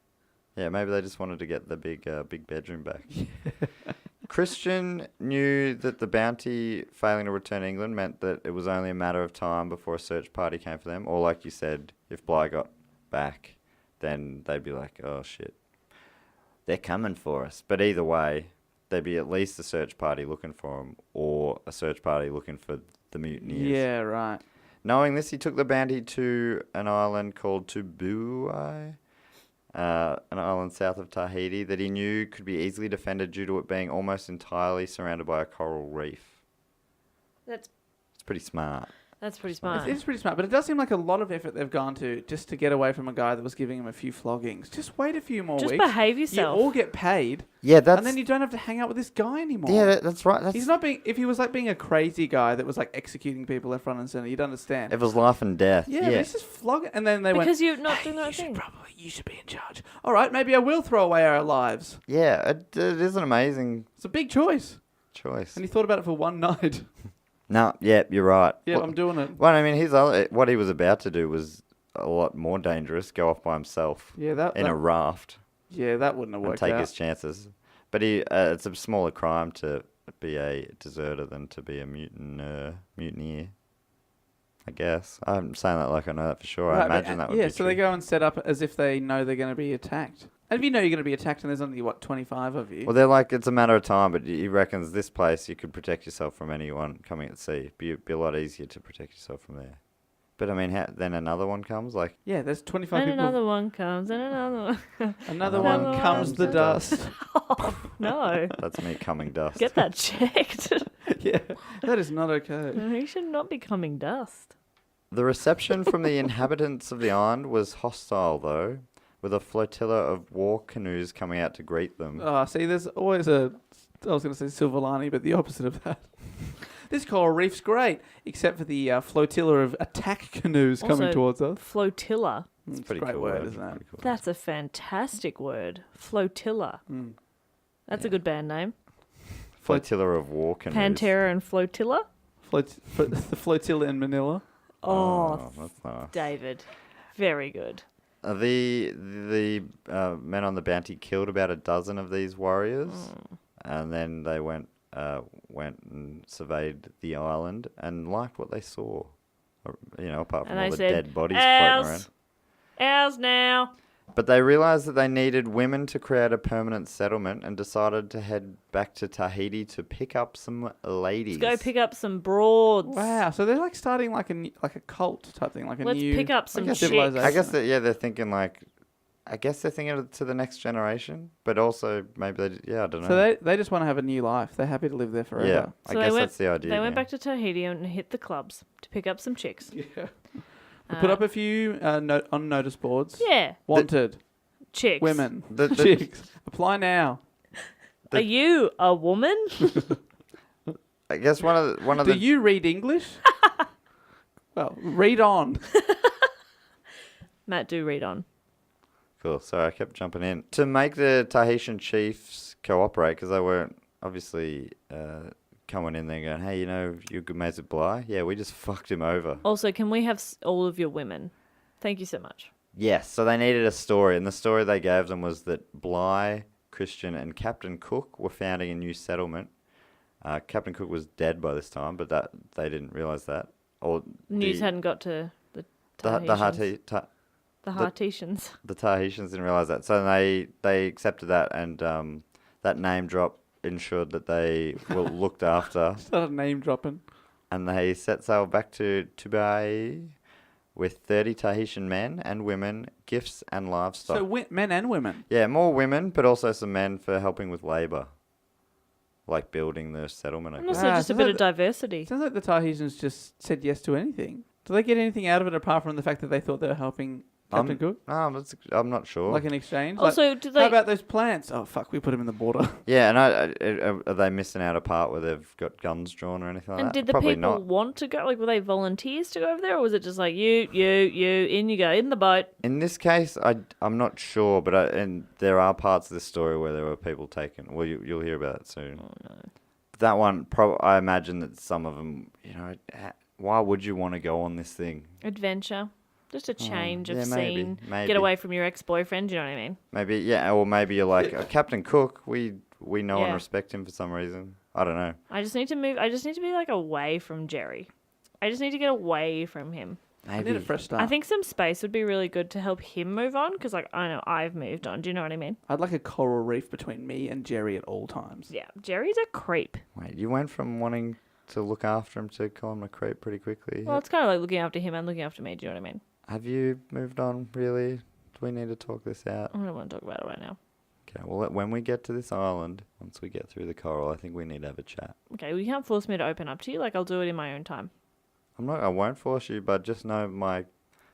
Yeah, maybe they just wanted to get the big bedroom back. Christian knew that the Bounty failing to return to England meant that it was only a matter of time before a search party came for them. Or like you said, if Bligh got back, then they'd be like, oh shit, they're coming for us. But either way, there'd be at least a search party looking for him, or a search party looking for the mutineers. Yeah, right. Knowing this, he took the bounty to an island called Tubuai, an island south of Tahiti that he knew could be easily defended due to it being almost entirely surrounded by a coral reef. It's pretty smart. That's pretty smart. It's pretty smart, but it does seem like a lot of effort they've gone to just to get away from a guy that was giving him a few floggings. Just wait a few more Just weeks. behave yourself. You all get paid, Yeah, that's... and then you don't have to hang out with this guy anymore. Yeah, that's right. That's... He's not being... If he was like being a crazy guy that was like executing people left, front, and center, you'd understand. It was life and death. Yeah, but he's just flogging, and then they went... Because you're not hey, doing the right thing. You should be in charge. All right, maybe I will throw away our lives. Yeah, it is an amazing It's a big choice. choice. And he thought about it for one night. No, yeah, you're right. Yeah, Well, I'm doing it. well, I mean, what he was about to do was a lot more dangerous. Go off by himself Yeah, that in a raft that wouldn't have and worked take out. his chances. But it's a smaller crime to be a deserter than to be a mutineer. I guess. I'm saying that like I know that for sure. I imagine that would be Yeah, so true. they go and set up as if they know they're going to be attacked. And if you know you're going to be attacked and there's only, 25 of you? Well, they're like, it's a matter of time, but he reckons this place you could protect yourself from anyone coming at sea. Be a lot easier to protect yourself from there. But I mean, then another one comes, like... Yeah, there's 25 And people. another one comes, and another one. Another one comes the dust. No. That's me coming dust. Get that checked. Yeah, that is not okay. He should not be coming dust. The reception from the inhabitants of the island was hostile, though, with a flotilla of war canoes coming out to greet them. See, there's always I was going to say silver lining, but the opposite of that. This coral reef's great, except for the flotilla of attack canoes coming Also, towards us. Flotilla. It's a Pretty great cool word, word, isn't it? pretty cool. That's a fantastic word. Flotilla. That's a good band name. Flotilla of war canoes. Pantera and Flotilla. The flotilla in Manila. Oh, that's nice. David. Very good. The men on the bounty killed about a dozen of these warriors, and then they went and surveyed the island and liked what they saw. Apart from And all they the said, dead bodies floating around. Ours now. But they realised that they needed women to create a permanent settlement and decided to head back to Tahiti to pick up some ladies. Let's go pick up some broads. Wow, so they're like starting like a cult type thing, like a Let's new... pick up some chicks. civilization. I guess they're thinking like... I guess they're thinking to the next generation, but also maybe I don't know. So they just want to have a new life. They're happy to live there forever. Yeah, I So guess that's the idea. They went back to Tahiti and hit the clubs to pick up some chicks. Yeah. We put up a few on notice boards. Yeah. Wanted. Chicks. Women. The- Chicks. Apply now. Are you a woman? I guess one of Do the you read English? Well, read on. Matt, do read on. Cool. Sorry, I kept jumping in. To make the Tahitian chiefs cooperate, because they weren't obviously coming in there going, hey, you're good mates with Bly? Yeah, we just fucked him over. Also, can we have all of your women? Thank you so much. Yes, so they needed a story, and the story they gave them was that Bly, Christian, and Captain Cook were founding a new settlement. Captain Cook was dead by this time, but they didn't realise that. Or News hadn't got to the the Tahitians. The Tahitians didn't realise that. So they accepted that, and that name drop ensured that they were looked after. Started name dropping. And they set sail back to Tubuai with 30 Tahitian men and women, gifts and livestock. So men and women? Yeah, more women, but also some men for helping with labour. Like building the settlement, I And guess. also just a bit of diversity. Sounds like the Tahitians just said yes to anything. Do they get anything out of it apart from the fact that they thought they were helping Captain Cook? No, I'm not sure. Like an exchange? Also, like, do they... how about those plants? Oh, fuck, we put them in the border. Yeah, and are they missing out a part where they've got guns drawn or anything like And that? did the Probably people not. want to go? Like, were they volunteers to go over there? Or was it just like, you, in you go, in the boat? In this case, I'm not sure, but and there are parts of this story where there were people taken. Well, you'll hear about it soon. Oh, no. That one, I imagine that some of them, why would you want to go on this thing? Adventure. Just a change of yeah, scene. maybe. Get away from your ex-boyfriend, do you know what I mean? Maybe, yeah, or maybe you're like, Captain Cook, we know and Yeah. respect him for some reason. I don't know. I just need to move. I just need to be like away from Jerry. I just need to get away from him. I need a fresh start. I think some space would be really good to help him move on because, like, I know I've moved on. Do you know what I mean? I'd like a coral reef between me and Jerry at all times. Yeah, Jerry's a creep. Wait, you went from wanting to look after him to call him a creep pretty quickly. Well, it's kind of like looking after him and looking after me. Do you know what I mean? Have you moved on, really? Do we need to talk this out? I don't want to talk about it right now. Okay, well, when we get to this island, once we get through the coral, I think we need to have a chat. Okay, well, you can't force me to open up to you. Like, I'll do it in my own time. I won't force you, but just know my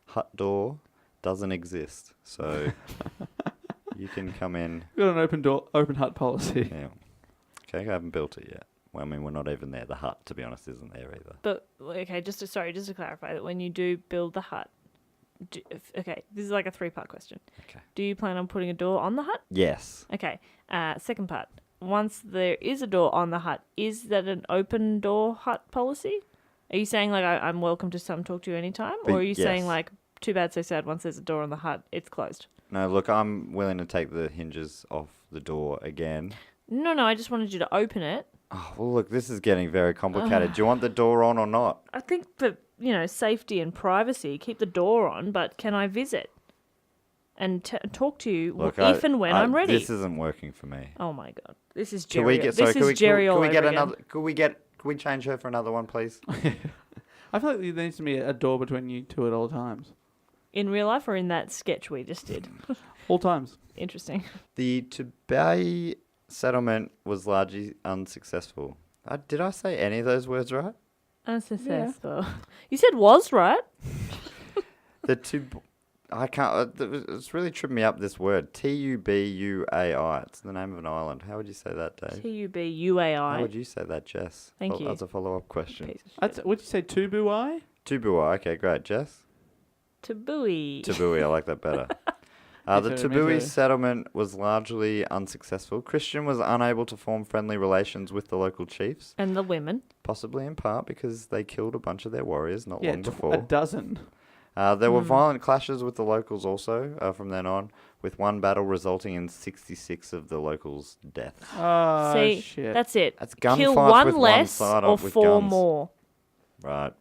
hut door doesn't exist. So you can come in. We've got an open hut policy. Yeah. Okay, I haven't built it yet. Well, I mean, we're not even there. The hut, to be honest, isn't there either. But, okay, just to clarify that when you do build the hut, okay, this is like a 3-part question. Okay. Do you plan on putting a door on the hut? Yes. Okay. Second part. Once there is a door on the hut, is that an open door hut policy? Are you saying, like, I'm welcome to come talk to you anytime? Or are you saying, like, too bad, so sad, once there's a door on the hut, it's closed? No, look, I'm willing to take the hinges off the door again. No, I just wanted you to open it. Oh, well, look, this is getting very complicated. Do you want the door on or not? I think for, safety and privacy, keep the door on, but can I visit? And talk to you Look, if and when I'm ready. This isn't working for me. Oh my God. This is Jerry. Could we change her for another one, please? I feel like there needs to be a door between you two at all times. In real life or in that sketch we just did? All times. Interesting. The Tubai settlement was largely unsuccessful. Did I say any of those words right? Unsuccessful. You said was, right? I can't. It's really tripping me up, this word. Tubuai. It's the name of an island. How would you say that, Dave? Tubuai. How would you say that, Jess? Thank you. That's a follow-up question. Would you say Tubuai? Tubuai. Okay, great. Jess? Tabui. I like that better. The Tabui settlement was largely unsuccessful. Christian was unable to form friendly relations with the local chiefs. And the women. Possibly in part because they killed a bunch of their warriors not long before. A dozen. There were violent clashes with the locals also from then on, with one battle resulting in 66 of the locals' deaths. Oh, See, shit. That's it. That's gunfights Kill one with less one side or up with 4 guns. more. Right.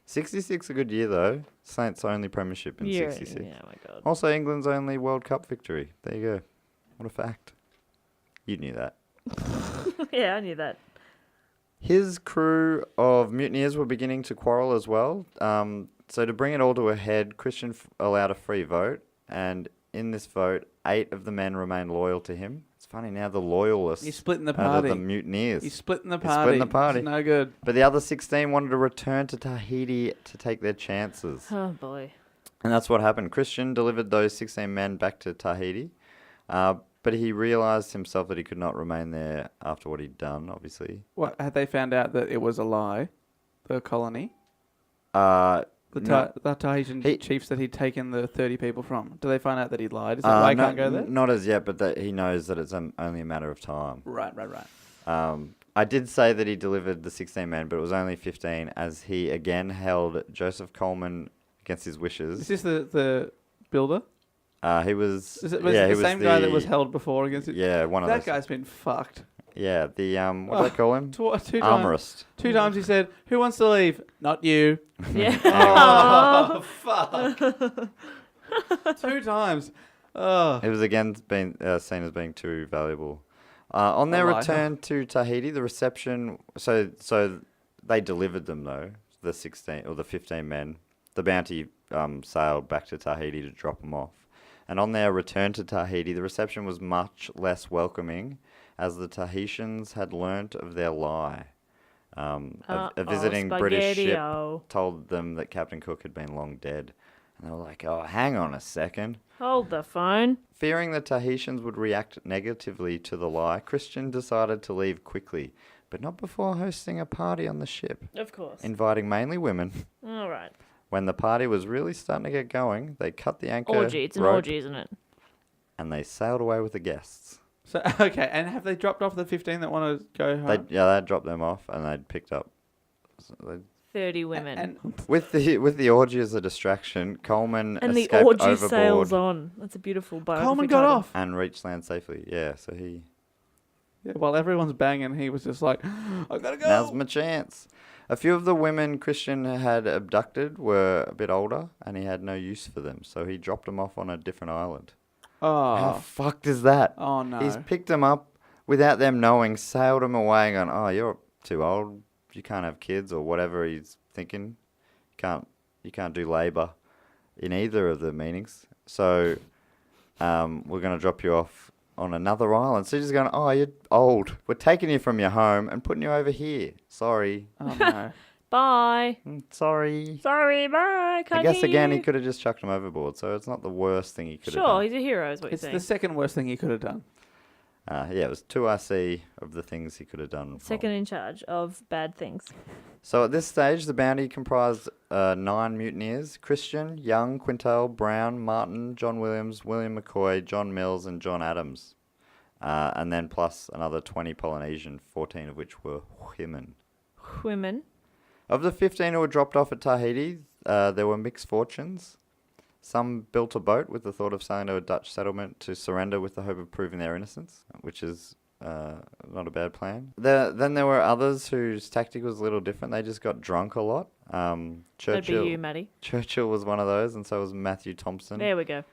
66 a good year, though. Saints' only premiership in 66. Yeah, my God. Also, England's only World Cup victory. There you go. What a fact. You knew that. Yeah, I knew that. His crew of mutineers were beginning to quarrel as well. So to bring it all to a head, Christian allowed a free vote, and in this vote, 8 of the men remained loyal to him. It's funny now, the loyalists. He's splitting the Out party. of the mutineers. He's splitting the He's party. splitting the party. It's no good. But the other 16 wanted to return to Tahiti to take their chances. Oh, boy. And that's what happened. Christian delivered those 16 men back to Tahiti, but he realised himself that he could not remain there after what he'd done, obviously. What, had they found out that it was a lie, the colony? The Tahitian chiefs that he'd taken the 30 people from. Do they find out that he lied? Is that why he can't go there? Not as yet, but that he knows that it's only a matter of time. Right. I did say that he delivered the 16 men, but it was only 15, as he again held Joseph Coleman against his wishes. Is this the builder? He was. Is it the same guy that was held before against it? Yeah, one of those. That guy's been fucked. Yeah, the what do they call him? Two Armorist. 2 times he said, "Who wants to leave?" Not you. Yeah. Oh, fuck. 2 times. Oh. It was again seen as being too valuable. On their return to Tahiti, the reception. So they delivered them though. The 16 or the 15 men. The Bounty sailed back to Tahiti to drop them off, and on their return to Tahiti, the reception was much less welcoming, as the Tahitians had learnt of their lie. A visiting British ship told them that Captain Cook had been long dead. And they were like, oh, hang on a second. Hold the phone. Fearing the Tahitians would react negatively to the lie, Christian decided to leave quickly, but not before hosting a party on the ship. Of course. Inviting mainly women. All right. When the party was really starting to get going, they cut the anchor Orgy. It's an rope, orgy, isn't it? and they sailed away with the guests. So okay, and have they dropped off the 15 that want to go home? They'd dropped them off, and they'd picked up 30 women. And with the orgy as a distraction. Coleman and the escaped orgy overboard sails on. That's a beautiful biography Coleman got title. off. and reached land safely. Yeah, so he Yeah, while everyone's banging, he was just like, I gotta go. Now's my chance. A few of the women Christian had abducted were a bit older, and he had no use for them, so he dropped them off on a different island. How Oh, fucked is that? oh no. He's picked them up without them knowing, sailed them away, and gone, oh, you're too old. You can't have kids, or whatever he's thinking. You can't do labour in either of the meanings. So we're going to drop you off on another island. So he's going, oh, you're old. We're taking you from your home and putting you over here. Sorry. Oh no. Bye. Sorry. Sorry, bye. I guess, again, he could have just chucked him overboard, so it's not the worst thing he could have Sure, done. he's a hero, is what It's you're the saying. second worst thing he could have done. Yeah, it was 2RC of the things he could have done. Second in charge of bad things. So at this stage, the bounty comprised 9 mutineers: Christian, Young, Quintal, Brown, Martin, John Williams, William McCoy, John Mills, and John Adams. And then plus another 20 Polynesian, 14 of which were women. Women. Of the 15 who were dropped off at Tahiti, there were mixed fortunes. Some built a boat with the thought of sailing to a Dutch settlement to surrender with the hope of proving their innocence, which is not a bad plan. Then there were others whose tactic was a little different. They just got drunk a lot. That'd be you, Maddie. Churchill was one of those, and so was Matthew Thompson. There we go.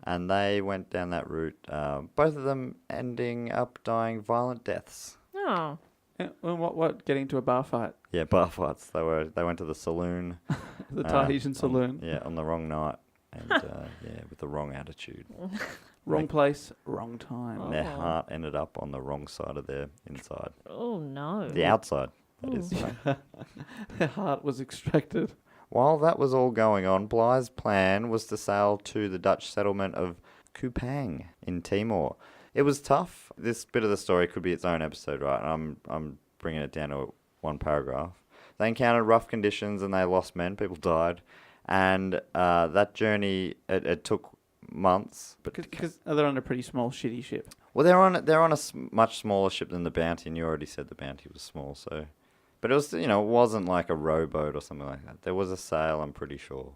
And they went down that route. Both of them ending up dying violent deaths. Oh. Yeah, well, what? Getting into a bar fight? Yeah, bar fights. They went to the saloon. The Tahitian saloon. On the wrong night. And with the wrong attitude. Wrong place, wrong time. And their heart ended up on the wrong side of their inside. Oh, no. The outside, that is. Their heart was extracted. While that was all going on, Bligh's plan was to sail to the Dutch settlement of Kupang in Timor. It was tough. This bit of the story could be its own episode, right? I'm bringing it down to one paragraph. They encountered rough conditions and they lost men. People died. And that journey, it took months. Because they're on a pretty small, shitty ship. Well, they're on a much smaller ship than the Bounty, and you already said the Bounty was small, so... But it was, it wasn't like a rowboat or something like that. There was a sail, I'm pretty sure.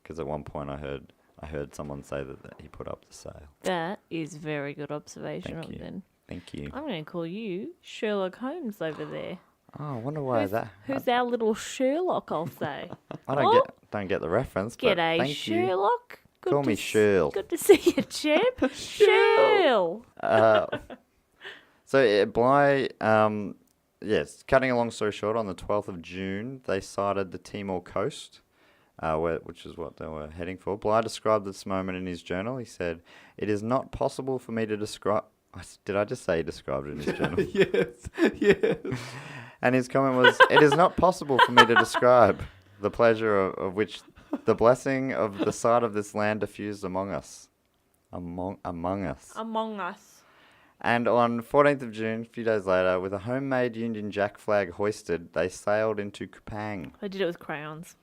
Because at one point I heard someone say that he put up the sail. That is very good observation. Thank you. Then. Thank you. I'm going to call you Sherlock Holmes over there. Oh, I wonder why Who's our little Sherlock, I'll say. I don't get the reference, but G'day, thank you. Sherlock. Good Call me Shirl. Good to see you, champ. Shirl. So Bligh, yes, cutting a long story short, on the 12th of June, they sighted the Timor coast, which is what they were heading for. Bligh described this moment in his journal. He said, "It is not possible for me to describe..." Did I just say he described it in his journal? Yes. And his comment was, "It is not possible for me to describe the pleasure of which the blessing of the sight of this land diffused among us." Among us. Among us. And on 14th of June, a few days later, with a homemade Union Jack flag hoisted, they sailed into Kupang. I did it with crayons.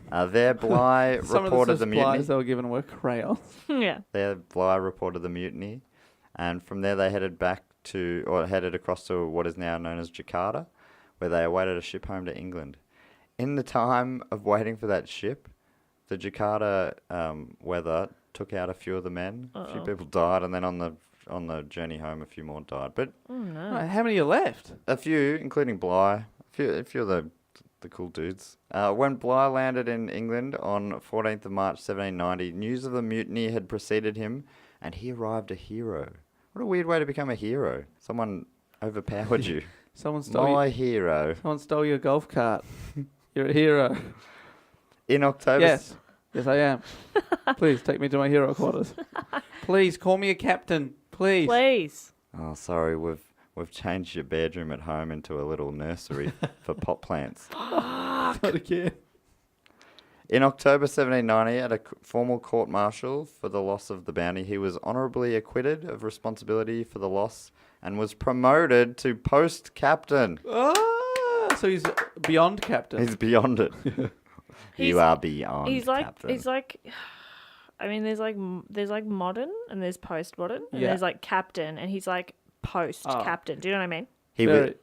There, Bligh Some reported of the the mutiny. supplies they were given were crayons. Yeah. There, Bligh reported the mutiny. And from there, they headed across to what is now known as Jakarta, where they awaited a ship home to England. In the time of waiting for that ship, the Jakarta weather took out a few of the men. A few people died, and then on the journey home, a few more died. But Oh, no. Right, how many are left? a few, including Bligh, a few of the cool dudes. When Bligh landed in England on 14th of March 1790, news of the mutiny had preceded him, and he arrived a hero. What a weird way to become a hero. Someone overpowered you. Someone stole My hero. Someone stole your golf cart. You're a hero. In October... Yes, I am. Please take me to my hero quarters. Please call me a captain. Please. Please. Oh, sorry, we've changed your bedroom at home into a little nursery for pot plants. Not again. In October 1790, at a formal court-martial for the loss of the bounty, he was honourably acquitted of responsibility for the loss and was promoted to post-captain. So he's beyond captain. He's beyond it. You are beyond captain. He's like, I mean, there's like modern and there's post-modern and Yeah. there's like captain and he's like post-captain. Do you know what I mean?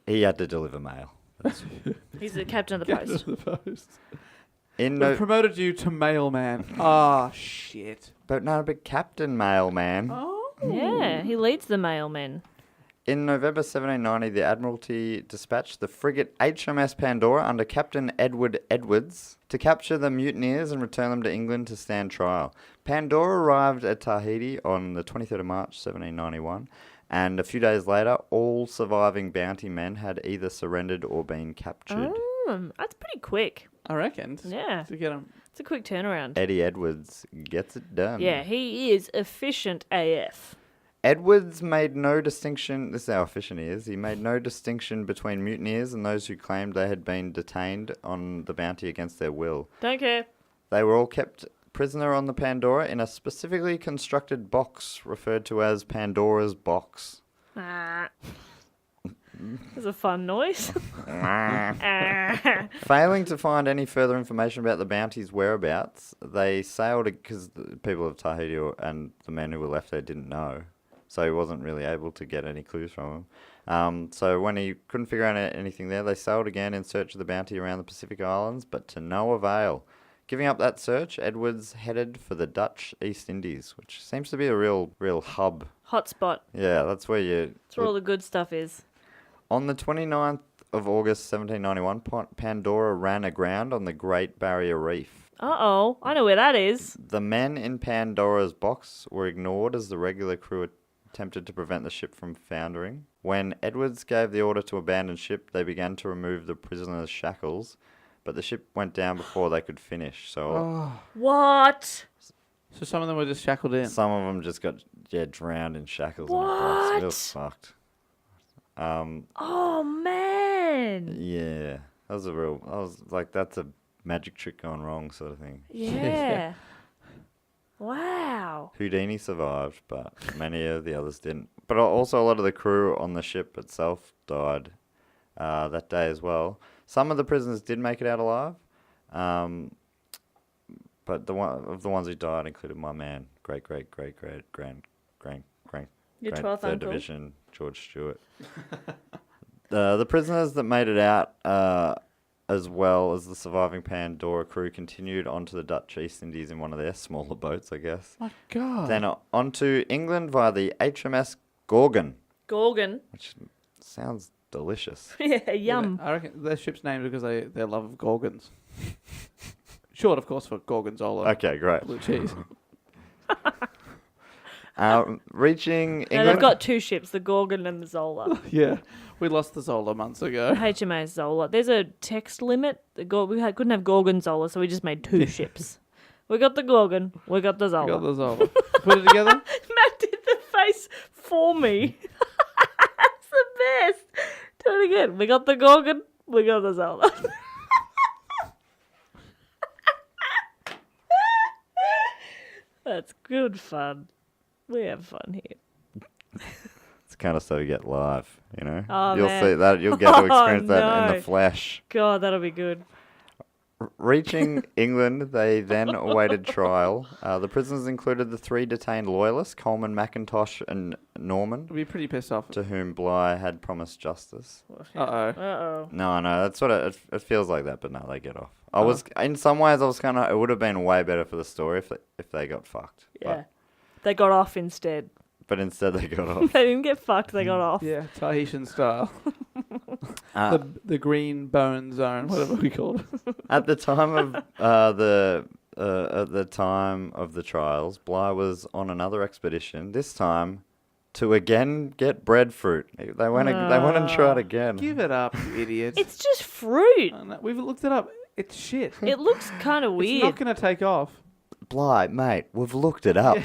He had to deliver mail. He's the captain of the Captain post. of the post. In We've promoted you to mailman. Ah, shit. but Captain Mailman. Oh. Yeah, he leads the mailmen. In November 1790, the Admiralty dispatched the frigate HMS Pandora under Captain Edward Edwards to capture the mutineers and return them to England to stand trial. Pandora arrived at Tahiti on the 23rd of March 1791, and a few days later, all surviving bounty men had either surrendered or been captured. That's pretty quick. I reckon. Yeah. To get 'em. It's a quick turnaround. Eddie Edwards gets it done. Yeah, he is efficient AF. Edwards made no distinction, this is how efficient he is, he made no distinction between mutineers and those who claimed they had been detained on the bounty against their will. Don't care. They were all kept prisoner on the Pandora in a specifically constructed box referred to as Pandora's box. Ah. That's a fun noise. Failing to find any further information about the bounty's whereabouts, they sailed, because the people of Tahiti and the men who were left there didn't know. So he wasn't really able to get any clues from them. So when he couldn't figure out anything there, they sailed again in search of the bounty around the Pacific Islands, but to no avail. Giving up that search, Edwards headed for the Dutch East Indies, which seems to be a real hub. Hotspot. Yeah, that's where That's where all the good stuff is. On the 29th of August 1791, Pandora ran aground on the Great Barrier Reef. Uh-oh. I know where that is. The men in Pandora's box were ignored as the regular crew attempted to prevent the ship from foundering. When Edwards gave the order to abandon ship, they began to remove the prisoners' shackles, but the ship went down before they could finish. So What? So some of them were just shackled in. some of them just got drowned in shackles. What? In a box. It was fucked. Oh, man. Yeah, that was I was like, that's a magic trick gone wrong sort of thing. Yeah. Wow. Houdini survived, but many of the others didn't. But also a lot of the crew on the ship itself died that day as well. Some of the prisoners did make it out alive, but the ones who died included my man, great third 12th uncle. Division, George Stewart. The prisoners that made it out, as well as the surviving Pandora crew, continued onto the Dutch East Indies in one of their smaller boats, I guess. My God. Then onto England via the HMS Gorgon, Gorgon. which sounds delicious. Yeah, yum. I reckon their ship's named because their love of Gorgons. Short, of course, for Gorgonzola. Okay, great. Blue cheese. Reaching No, England. they've got two ships, the Gorgon and the Zola. Yeah. We lost the Zola months ago. HMAS Zola. There's a text limit. We couldn't have Gorgon Zola, so we just made two ships. We got the Gorgon. We got the Zola. We got the Zola. Put it together. Matt did the face for me. That's the best. Do it again. We got the Gorgon. We got the Zola. That's good fun. We have fun here. It's the kind of stuff you get live, you know? Oh, You'll man. see that. You'll get to Oh, experience that in no. the flesh. God, that'll be good. Reaching England, they then awaited trial. The prisoners included the 3 detained loyalists, Coleman, McIntosh, and Norman, We'd be pretty pissed off. to whom Bligh had promised justice. Uh-oh. Uh-oh. No, that's what it feels like that, but no, they get off. In some ways, I was kind of, it would have been way better for the story if they got fucked. Yeah. They got off instead. But instead they got off. They didn't get fucked, they got off. Yeah, Tahitian style. The green bone zone, whatever we call it. At the time of the trials, Bligh was on another expedition. This time, to again get breadfruit. They went and tried again. Give it up, you idiots. It's just fruit. Oh, no, we've looked it up. It's shit. It looks kind of It's weird. not going to take off. Bligh, mate, we've looked it up.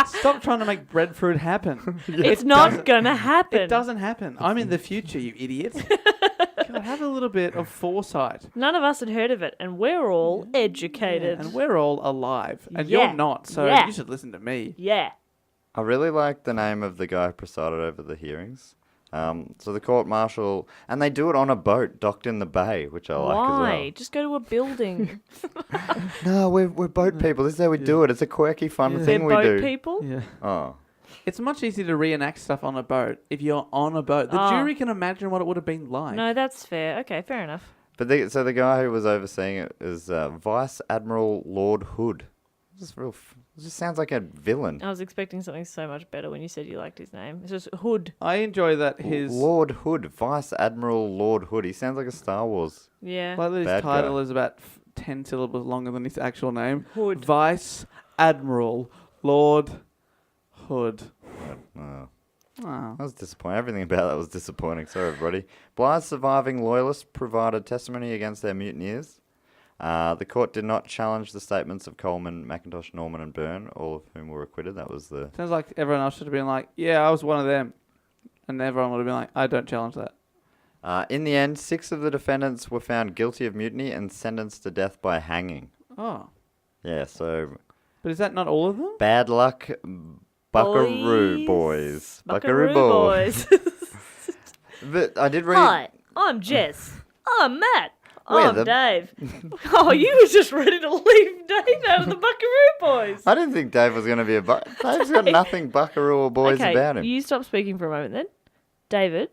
Stop trying to make breadfruit happen. It's not going to happen. It doesn't happen. I'm in the future, you idiots. God, have a little bit of foresight. None of us had heard of it, and we're all educated. And we're all alive. And Yeah. you're not, so Yeah. you should listen to me. Yeah. I really like the name of the guy who presided over the hearings. So the court martial, and they do it on a boat docked in the bay, which I like as Why? well. Just go to a building. No, we're boat people. This is how we do it. It's a quirky, fun They're thing we boat do. people? Yeah. Oh, It's much easier to reenact stuff on a boat if you're on a boat. The Oh. jury can imagine what it would have been like. No, that's fair. Okay, fair enough. but so the guy who was overseeing it is Vice Admiral Lord Hood. It just sounds like a villain. I was expecting something so much better when you said you liked his name. It's just Hood. I enjoy that his Lord Hood, Vice Admiral Lord Hood. He sounds like a Star Wars. Yeah. like that his Bad title guy. is about 10 syllables longer than his actual name. Hood. Vice Admiral Lord Hood. Oh. Oh. That was disappointing. Everything about that was disappointing. Sorry, everybody. Blythe's surviving loyalists provided testimony against their mutineers. The court did not challenge the statements of Coleman, McIntosh, Norman, and Byrne, all of whom were acquitted. That was the... Sounds like everyone else should have been like, yeah, I was one of them. And everyone would have been like, I don't challenge that. In the end, 6 of the defendants were found guilty of mutiny and sentenced to death by hanging. Oh. Yeah, so But is that not all of them? bad luck, Buckaroo boys. Buckaroo boys. But I did read... Hi, I'm Jess. I'm Matt. We're I'm the- Dave. Oh, you were just ready to leave Dave out of the Buckaroo boys. I didn't think Dave was going to be a... Dave's got nothing Buckaroo or boys Okay, about him. you stop speaking for a moment then. David,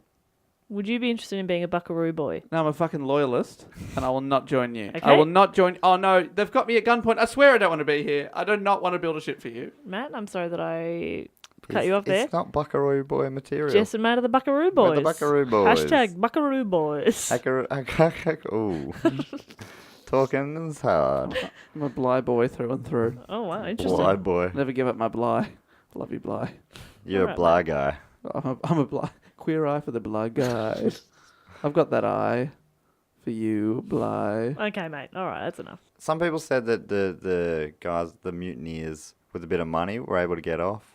would you be interested in being a Buckaroo boy? No, I'm a fucking loyalist, and I will not join you. Okay. I will not join... Oh, no, they've got me at gunpoint. I swear I don't want to be here. I do not want to build a ship for you. Matt, I'm sorry that I cut you off there. It's not Buckaroo boy material. Jess and Matt are the Buckaroo boys. We're the Buckaroo boys. Hashtag Buckaroo boys. Ooh. Talking's hard. I'm a Bly boy through and through. Oh, wow, interesting. Bly boy. Never give up my Bly. Love you, Bly. You're Alright, a Bly guy. I'm a Bly. Queer eye for the Bly guy. I've got that eye for you, Bly. Okay, mate. All right, that's enough. Some people said that the guys, the mutineers, with a bit of money, were able to get off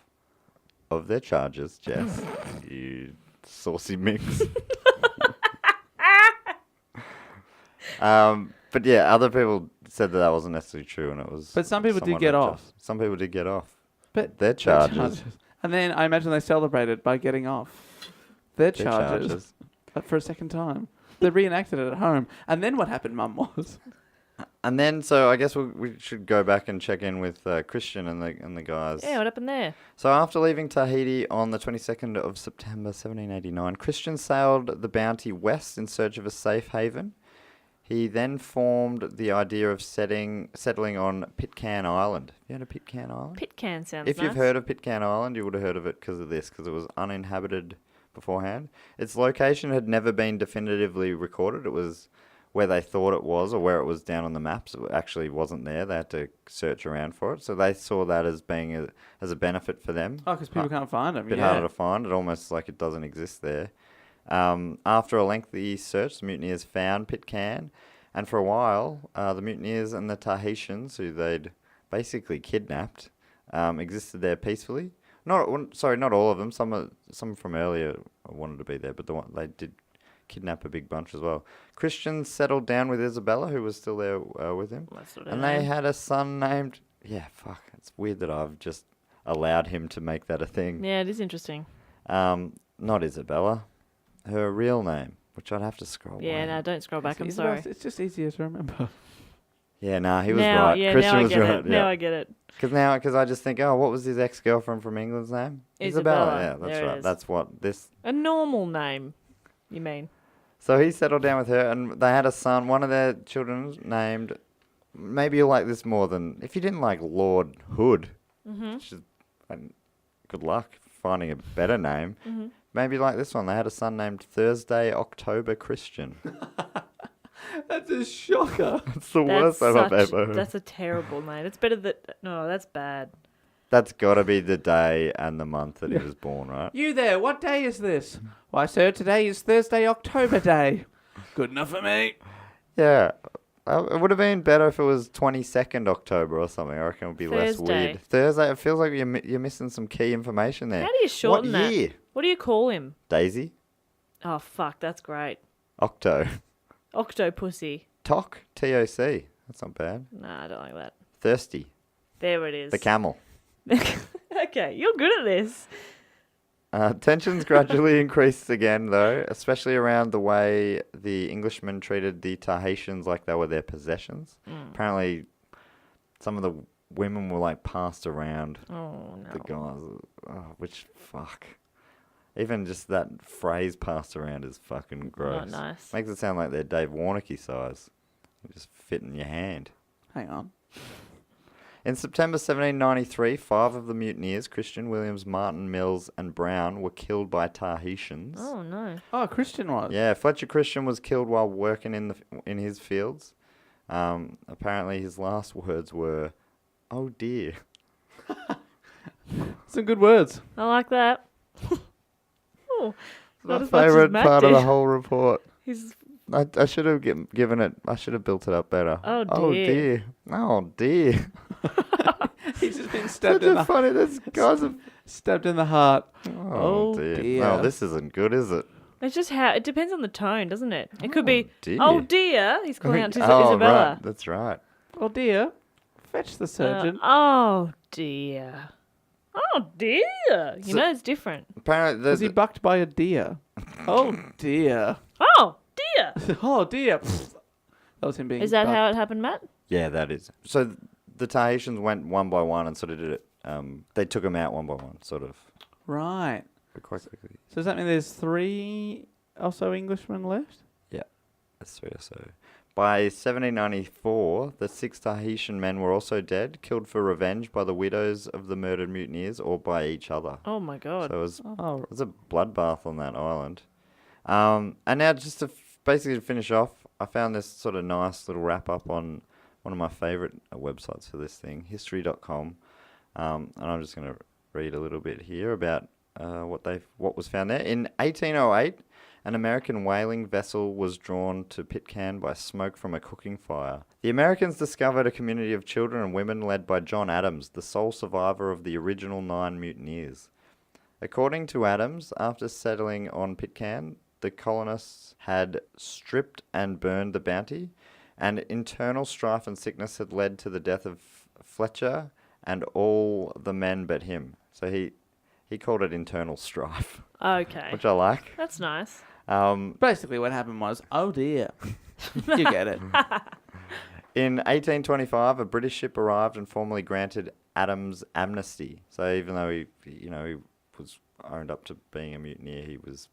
of their charges, Jess. You saucy mix. But yeah, other people said that wasn't necessarily true, and it was. But some people did somewhat get unjust. off. Some people did get off. But Their charges. And then I imagine they celebrated by getting off their Their charges for a second time. They reenacted it at home. And then what happened, Mum, was... And then, so I guess we should go back and check in with Christian and the guys. Yeah, what happened there? So after leaving Tahiti on the 22nd of September 1789, Christian sailed the Bounty west in search of a safe haven. He then formed the idea of settling on Pitcairn Island. Have you heard of Pitcairn Island? Pitcairn sounds If nice. you've heard of Pitcairn Island, you would have heard of it because of this, because it was uninhabited beforehand. Its location had never been definitively recorded. It was where they thought it was, or where it was down on the maps. It actually wasn't there. They had to search around for it. So they saw that as being as a benefit for them. Oh, because people can't find them. A bit harder to find. It almost like it doesn't exist there. After a lengthy search, the mutineers found Pitcairn, and for a while, the mutineers and the Tahitians, who they'd basically kidnapped, existed there peacefully. Not all of them. Some from earlier wanted to be there, but they did kidnap a big bunch as well. Christian settled down with Isabella, who was still there with him, and they had a son named. Yeah, fuck. It's weird that I've just allowed him to make that a thing. Yeah, it is interesting. Not Isabella. Her real name, which I'd have to scroll. Yeah, no, don't scroll back. I'm sorry. It's just easier to remember. Yeah, he was now, right. Yeah, Christian now I was get right. it. Now I get it. Because I just think, what was his ex-girlfriend from England's name? Isabella. Yeah, that's There it right. is. That's what this. A normal name, you mean? So he settled down with her, and they had a son. One of their children named. Maybe you'll like this more than if you didn't like Lord Hood. Mm-hmm. Which is, good luck finding a better name. Mm-hmm. Maybe like this one. They had a son named Thursday October Christian. That's a shocker. It's the worst name I've ever heard. That's a terrible name. It's better that... No, that's bad. That's got to be the day and the month that he was born, right? You there, what day is this? Why, sir, today is Thursday, October Day. Good enough for me. Yeah. It would have been better if it was 22nd October or something. I reckon it would be less Thursday. weird. Thursday, it feels like you're missing some key information there. How do you shorten what that? year? What do you call him? Daisy? Oh, fuck, that's great. Octo. Octopussy. Toc? T-O-C. That's not bad. Nah, I don't like that. Thirsty. There it is. The camel. Okay, you're good at this. Tensions gradually increased again, though, especially around the way the Englishmen treated the Tahitians like they were their possessions. Apparently, some of the women were passed around Oh, no. the guys. Which, fuck. Even just that phrase passed around is fucking gross. Not nice. Makes it sound like they're Dave Warnocky size. They just fit in your hand. Hang on. In September 1793, 5 of the mutineers, Christian, Williams, Martin, Mills, and Brown, were killed by Tahitians. Oh, no. Oh, Christian was. Yeah, Fletcher Christian was killed while working in his fields. Apparently, his last words were, "Oh dear." Some good words. I like that. Oh, My not as much as favourite Matt part of the did. whole report. He's I should have given it. I should have built it up better. Oh, Oh dear. dear. Oh dear. He's just been Such stabbed in a the funny. This guy's a. stabbed in the heart. Oh, dear. No, this isn't good, is it? It's just how it depends on the tone, doesn't it? It could be, dear. "Oh dear," he's calling out to Oh, Isabella. right. That's right. Oh dear, fetch the surgeon. Oh dear. Oh dear. You know, it's different. Apparently, Was there's he bucked by a deer? Oh dear. Oh dear. Oh dear. That was him being. Is that bucked. how it happened, Matt? yeah, that is. So the Tahitians went one by one and sort of did it. They took them out one by one, sort of, Right. but quite quickly. So does that mean there's 3 or so Englishmen left? That's 3 or so. By 1794, the 6 Tahitian men were also dead, killed for revenge by the widows of the murdered mutineers or by each other. Oh my god. So Oh, it was a bloodbath on that island. And now just to basically finish off, I found this sort of nice little wrap up on one of my favourite websites for this thing, history.com. And I'm just going to read a little bit here about what was found there. In 1808, an American whaling vessel was drawn to Pitcairn by smoke from a cooking fire. The Americans discovered a community of children and women led by John Adams, the sole survivor of the original 9 mutineers. According to Adams, after settling on Pitcairn, the colonists had stripped and burned the Bounty, and internal strife and sickness had led to the death of Fletcher and all the men but him. So he called it internal strife, Okay. which I like. That's nice. basically what happened was, oh dear. You get it. In 1825, a British ship arrived and formally granted Adams amnesty. So even though he was owned up to being a mutineer, he was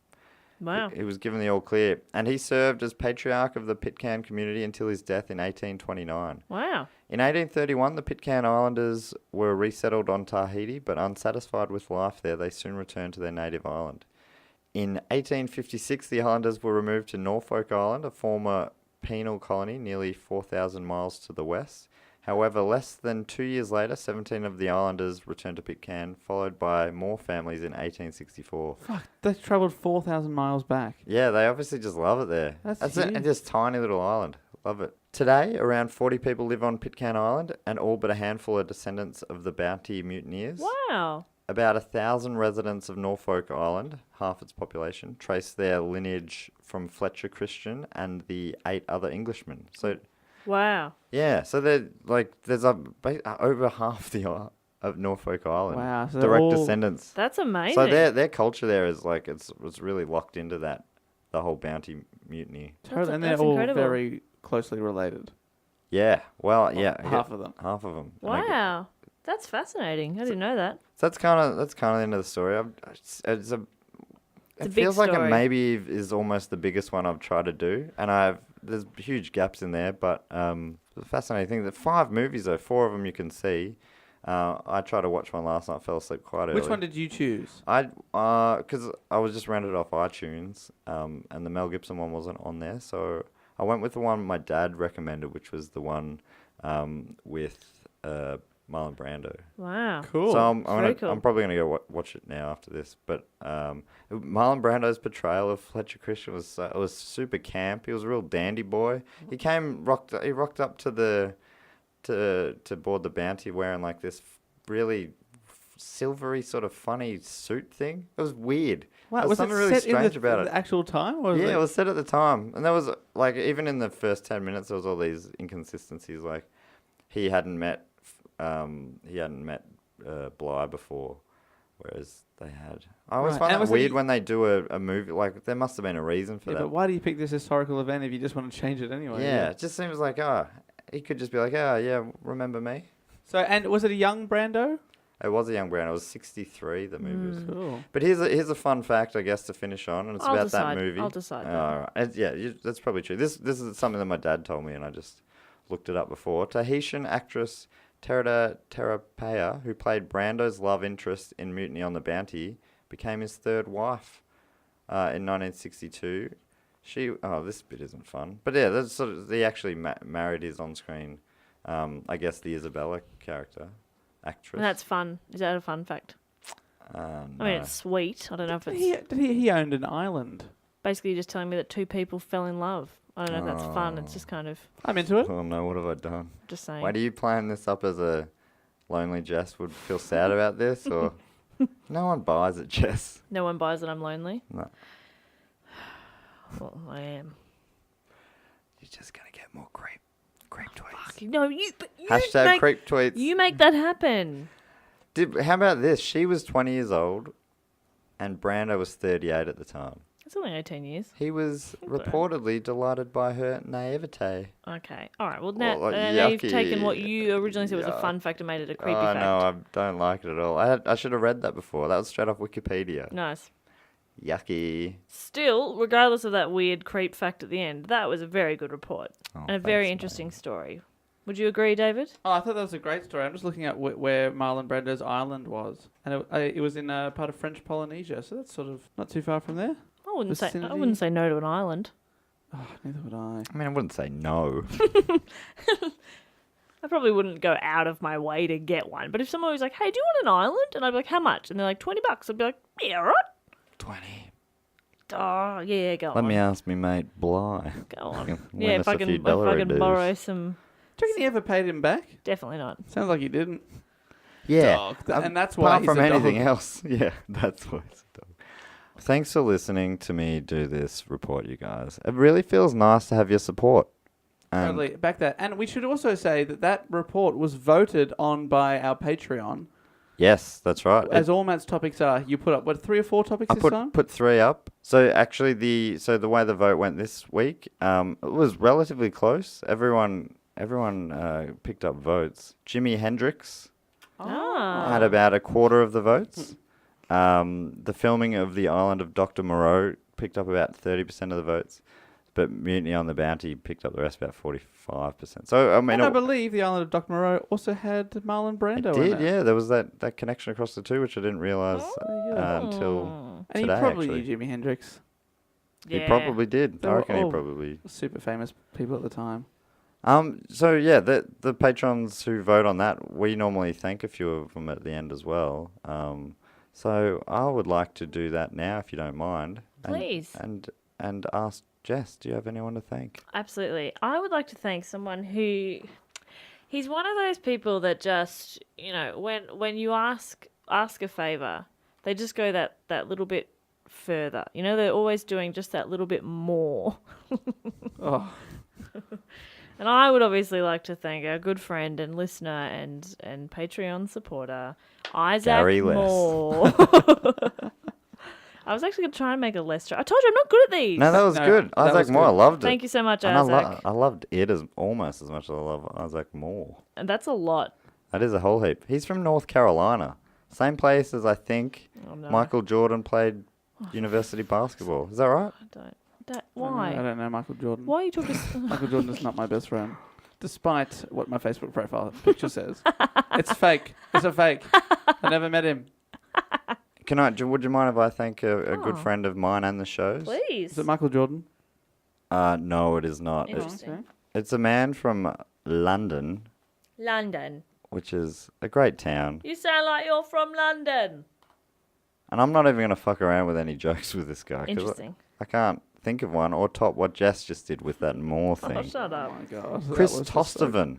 Wow. he was given the all clear, and he served as patriarch of the Pitcairn community until his death in 1829. Wow. In 1831, the Pitcairn Islanders were resettled on Tahiti, but unsatisfied with life there, they soon returned to their native island. In 1856, the islanders were removed to Norfolk Island, a former penal colony nearly 4,000 miles to the west. However, less than 2 years later, 17 of the islanders returned to Pitcairn, followed by more families in 1864. Fuck, they travelled 4,000 miles back. Yeah, they obviously just love it there. That's it. huge. And just tiny little island. Love it. Today, around 40 people live on Pitcairn Island, and all but a handful are descendants of the Bounty mutineers. Wow. About 1,000 residents of Norfolk Island, half its population, trace their lineage from Fletcher Christian and the 8 other Englishmen. So, Wow. yeah, so there's over half the of Norfolk Island. Wow, so they're direct all- descendants. That's amazing. So their culture there is like it's really locked into that, the whole Bounty mutiny. Totally, and they're that's all incredible. very closely related. Yeah, well, yeah, Half of them. half of them. Wow. That's fascinating. I didn't know that. So that's kind of the end of the story. It big feels like it story. maybe is almost the biggest one I've tried to do, and there's huge gaps in there. But the fascinating thing, the 5 movies though, 4 of them you can see. I tried to watch one last night, fell asleep quite early. Which one did you choose? Because I was just rented off iTunes, and the Mel Gibson one wasn't on there, so I went with the one my dad recommended, which was the one with Marlon Brando. Wow. Cool. So I'm Very cool. probably gonna go watch it now after this. But Marlon Brando's portrayal of Fletcher Christian was super camp. He was a real dandy boy. He rocked up to board the Bounty wearing like this really silvery sort of funny suit thing. It was weird. Wow, There was was something it really set strange in about the it. actual time? Or was Yeah, it was set at the time, and there was like even in the first 10 minutes there was all these inconsistencies. Like he hadn't met Bly before, whereas they had. I always Right, find and that was it weird y- when they do a movie. Like there must have been a reason for Yeah, that. but why do you pick this historical event if you just want to change it anyway? Yeah, it just seems like he could just be like, yeah, remember me? So, and was it a young Brando? It was a young Brown. It was 63. The movie was. Cool. But here's a fun fact, I guess, to finish on, and it's I'll about decide. that movie. I'll decide that. All right. That's probably true. This is something that my dad told me, and I just looked it up before. Tahitian actress Terapea, who played Brando's love interest in Mutiny on the Bounty, became his third wife in 1962. This bit isn't fun, but yeah, that's sort of, they actually married his on-screen, I guess the Isabella character, actress. And that's fun. Is that a fun fact? No. I mean, it's sweet. I don't know if it's... He owned an island. Basically, you're just telling me that two people fell in love. I don't know if that's fun. It's just kind of... I'm into it. Oh no, what have I done? Just saying. Why do you plan this up as a lonely Jess would feel sad about this? Or no one buys it, Jess. No one buys that I'm lonely? No. Well, I am. You're just going to get more creep tweets. Fuck, no, you Hashtag creep tweets. You make that happen. How about this? She was 20 years old and Brando was 38 at the time. It's only 18 years. He was reportedly delighted by her naivete. Okay. All right. Well, now you've yucky. taken what you originally said was a fun fact and made it a creepy fact. No, I don't like it at all. I should have read that before. That was straight off Wikipedia. Nice. Yucky. Still, regardless of that weird creep fact at the end, that was a very good report and a very thanks, interesting story. Would you agree, David? Oh, I thought that was a great story. I'm just looking at where Marlon Brando's island was, and it was in a part of French Polynesia, so that's sort of not too far from there. I wouldn't Vicinity. say no to an island. Oh, neither would I. I mean, I wouldn't say no. I probably wouldn't go out of my way to get one. But if someone was like, "Hey, do you want an island?" and I'd be like, "How much?" and they're like, $20, I'd be like, "Yeah, all right." 20. Oh, yeah, go on. Let me ask me mate Bly. Go on. Win Yeah, us if I a few can Dollaroos. borrow some... Do you reckon he ever paid him back? Definitely not. Sounds like he didn't. Yeah. Dog. And that's why Apart he's from a dog. anything else. Yeah, that's why he's a dog. Thanks for listening to me do this report, you guys. It really feels nice to have your support. Totally. Back that. And we should also say that report was voted on by our Patreon. Yes, that's right. As all Matt's topics are. You put up, 3 or 4 topics this time? I put 3 up. So actually, the way the vote went this week, it was relatively close. Everyone picked up votes. Jimi Hendrix had about a quarter of the votes. The filming of The Island of Dr. Moreau picked up about 30% of the votes. But Mutiny on the Bounty picked up the rest, about 45%. So, I mean... And I believe The Island of Dr. Moreau also had Marlon Brando in it. Yeah. There was that connection across the two, which I didn't realise until And today, he probably actually. knew Jimi Hendrix. He probably did. They I were reckon he all probably... super famous people at the time. So, yeah, the patrons who vote on that, we normally thank a few of them at the end as well. So I would like to do that now, if you don't mind. Please. And ask Jess, do you have anyone to thank? Absolutely. I would like to thank someone who... He's one of those people that just, when you ask a favour, they just go that little bit further. They're always doing just that little bit more. Oh. And I would obviously like to thank our good friend and listener and Patreon supporter, Isaac Gary Less. Moore. I was actually going to try and make a less... I told you I'm not good at these. No, that was good. that Isaac was Moore, good. I loved it. Thank you so much, And Isaac. I loved it almost as much as I love Isaac Moore. And that's a lot. That is a whole heap. He's from North Carolina. Same place as I think Michael Jordan played university basketball. Is that right? I don't. Why? I don't know Michael Jordan. Why are you talking... Michael Jordan is not my best friend. Despite what my Facebook profile picture says. It's fake. It's a fake. I never met him. Would you mind if I thank a good friend of mine and the show's? Please. Is it Michael Jordan? No, it is not. Interesting. It's a man from London, London. which is a great town. You sound like you're from London. And I'm not even going to fuck around with any jokes with this guy. 'Cause Interesting. I can't think of one or top what Jess just did with that Moore thing. Oh, shut Oh up. my god. Chris that was just so- Tostovan.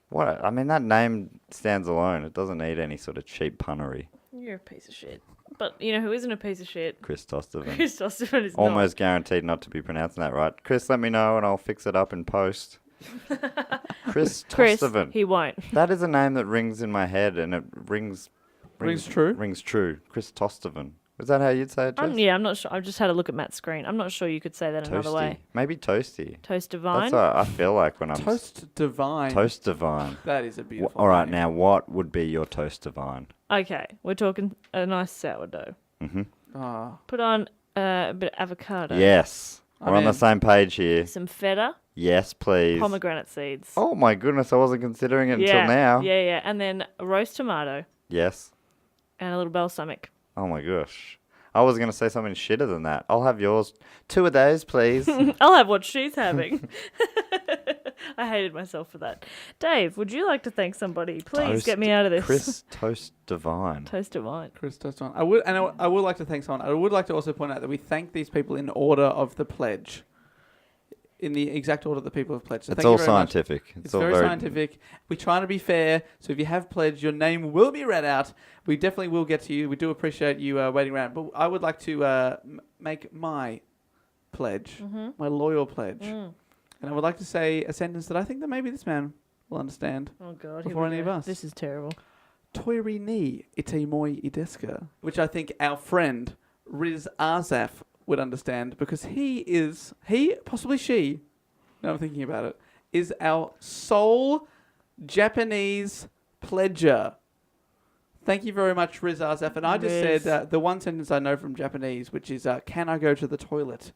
What? I mean, that name stands alone. It doesn't need any sort of cheap punnery. You're a piece of shit. But you know who isn't a piece of shit? Chris Tostovan. Chris Tostovan is Almost guaranteed not to be pronouncing that right. Chris, let me know and I'll fix it up in post. Chris Chris, Tostovan. he won't. That is a name that rings in my head and it rings true? Rings true. Chris Tostovan. Is that how you'd say it, Jess? Yeah, I'm not sure. I've just had a look at Matt's screen. I'm not sure you could say that another Toasty. way. Maybe Toasty. Toast divine. That's what I feel like when I'm... Toast Divine. Toast Divine. That is a beautiful All right, name. now what would be your Toast Divine? Okay, we're talking a nice sourdough. Mm-hmm. Oh. Put on a bit of avocado. Yes. We're on the mean- same page here. Some feta. Yes, please. Pomegranate seeds. Oh my goodness, I wasn't considering it until now. Yeah. And then a roast tomato Yes. and a little balsamic. Oh my gosh. I was going to say something shitter than that. I'll have yours. 2 of those, please. I'll have what she's having. I hated myself for that. Dave, would you like to thank somebody? Please get me out of this. Chris Toast Divine. Toast divine. Chris Toston. I would like to thank someone. I would like to also point out that we thank these people in order of the pledge. In the exact order that people have pledged. So It's thank you all very much. scientific. It's very scientific. We try to be fair. So if you have pledged, your name will be read out. We definitely will get to you. We do appreciate you waiting around. But I would like to make my pledge, my loyal pledge. And I would like to say a sentence that I think that maybe this man will understand. Oh, God. Before any of us. This is terrible. Toiri ni ite moi ideska. Which I think our friend Riz Arzaf would understand because possibly she, now I'm thinking about it, is our sole Japanese pledger. Thank you very much, Riz Arzaf. And I just said the one sentence I know from Japanese, which is, can I go to the toilet?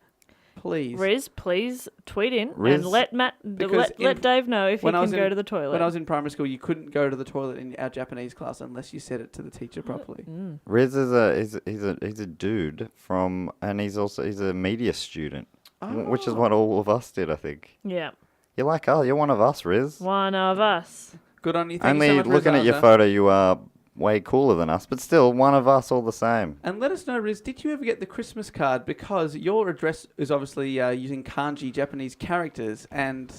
Please. Riz, please tweet in Riz, and let Dave know if he can go to the toilet. When I was in primary school, you couldn't go to the toilet in our Japanese class unless you said it to the teacher properly. Riz is he's a dude and he's a media student, which is what all of us did, I think. Yeah. You're like, you're one of us, Riz. One of us. Good on you. Thank you Only so much, looking Riz at your Arzaf. photo, you are way cooler than us, but still one of us all the same. And let us know, Riz, did you ever get the Christmas card? Because your address is obviously using kanji Japanese characters, and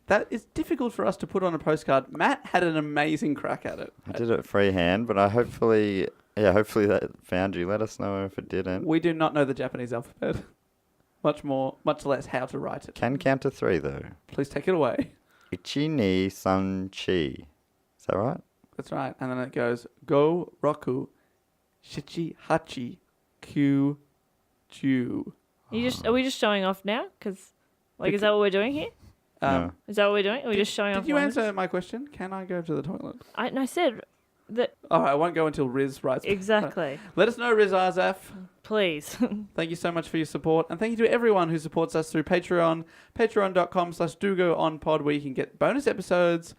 that is difficult for us to put on a postcard. Matt had an amazing crack at it. I did it freehand, but hopefully that found you. Let us know if it didn't. We do not know the Japanese alphabet. Much less how to write it. Can count to 3 though. Please take it away. Ichi ni san chi. Is that right? That's right. And then it goes, Go Roku Shichi Hachi Q Ju. Are we just showing off now? Because, is that what we're doing here? No. Is that what we're doing? Are we just showing off? Did you answer my question? Can I go to the toilet? I said that. Oh, I won't go until Riz writes. Exactly. Let us know, Riz Arzaf. Please. Thank you so much for your support. And thank you to everyone who supports us through Patreon, patreon.com/dogoonpod, where you can get bonus episodes,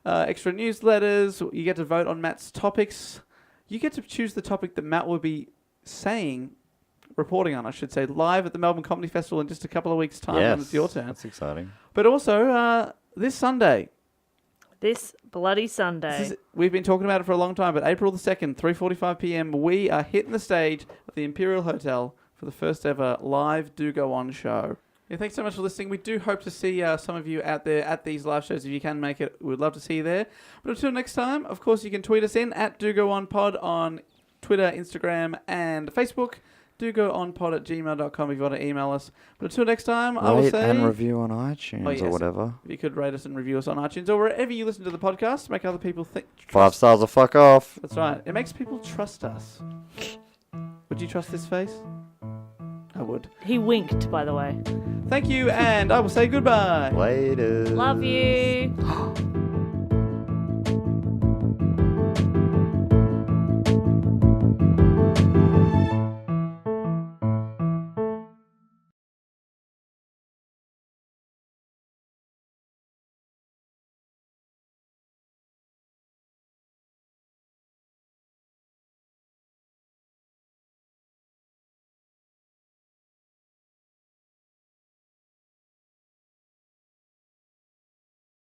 extra newsletters. You get to vote on Matt's topics. You get to choose the topic that Matt will be reporting on, I should say, live at the Melbourne Comedy Festival in just a couple of weeks' time. Yes, when it's your turn. That's exciting. But also, this Sunday. This bloody Sunday. We've been talking about it for a long time, but April the 2nd, 3:45 p.m, we are hitting the stage at the Imperial Hotel for the first ever live Do Go On show. Yeah, thanks so much for listening. We do hope to see some of you out there at these live shows. If you can make it, we'd love to see you there. But until next time, of course, you can tweet us in at Do Go On Pod on Twitter, Instagram, and Facebook. dogoonpod@gmail.com if you want to email us. But until next time, I will Rate say... and review on iTunes or whatever. If you could rate us and review us on iTunes or wherever you listen to the podcast, make other people think... 5 stars or fuck off. That's right. It makes people trust us. Would you trust this face? I would. He winked, by the way. Thank you, and I will say goodbye. Later. Love you.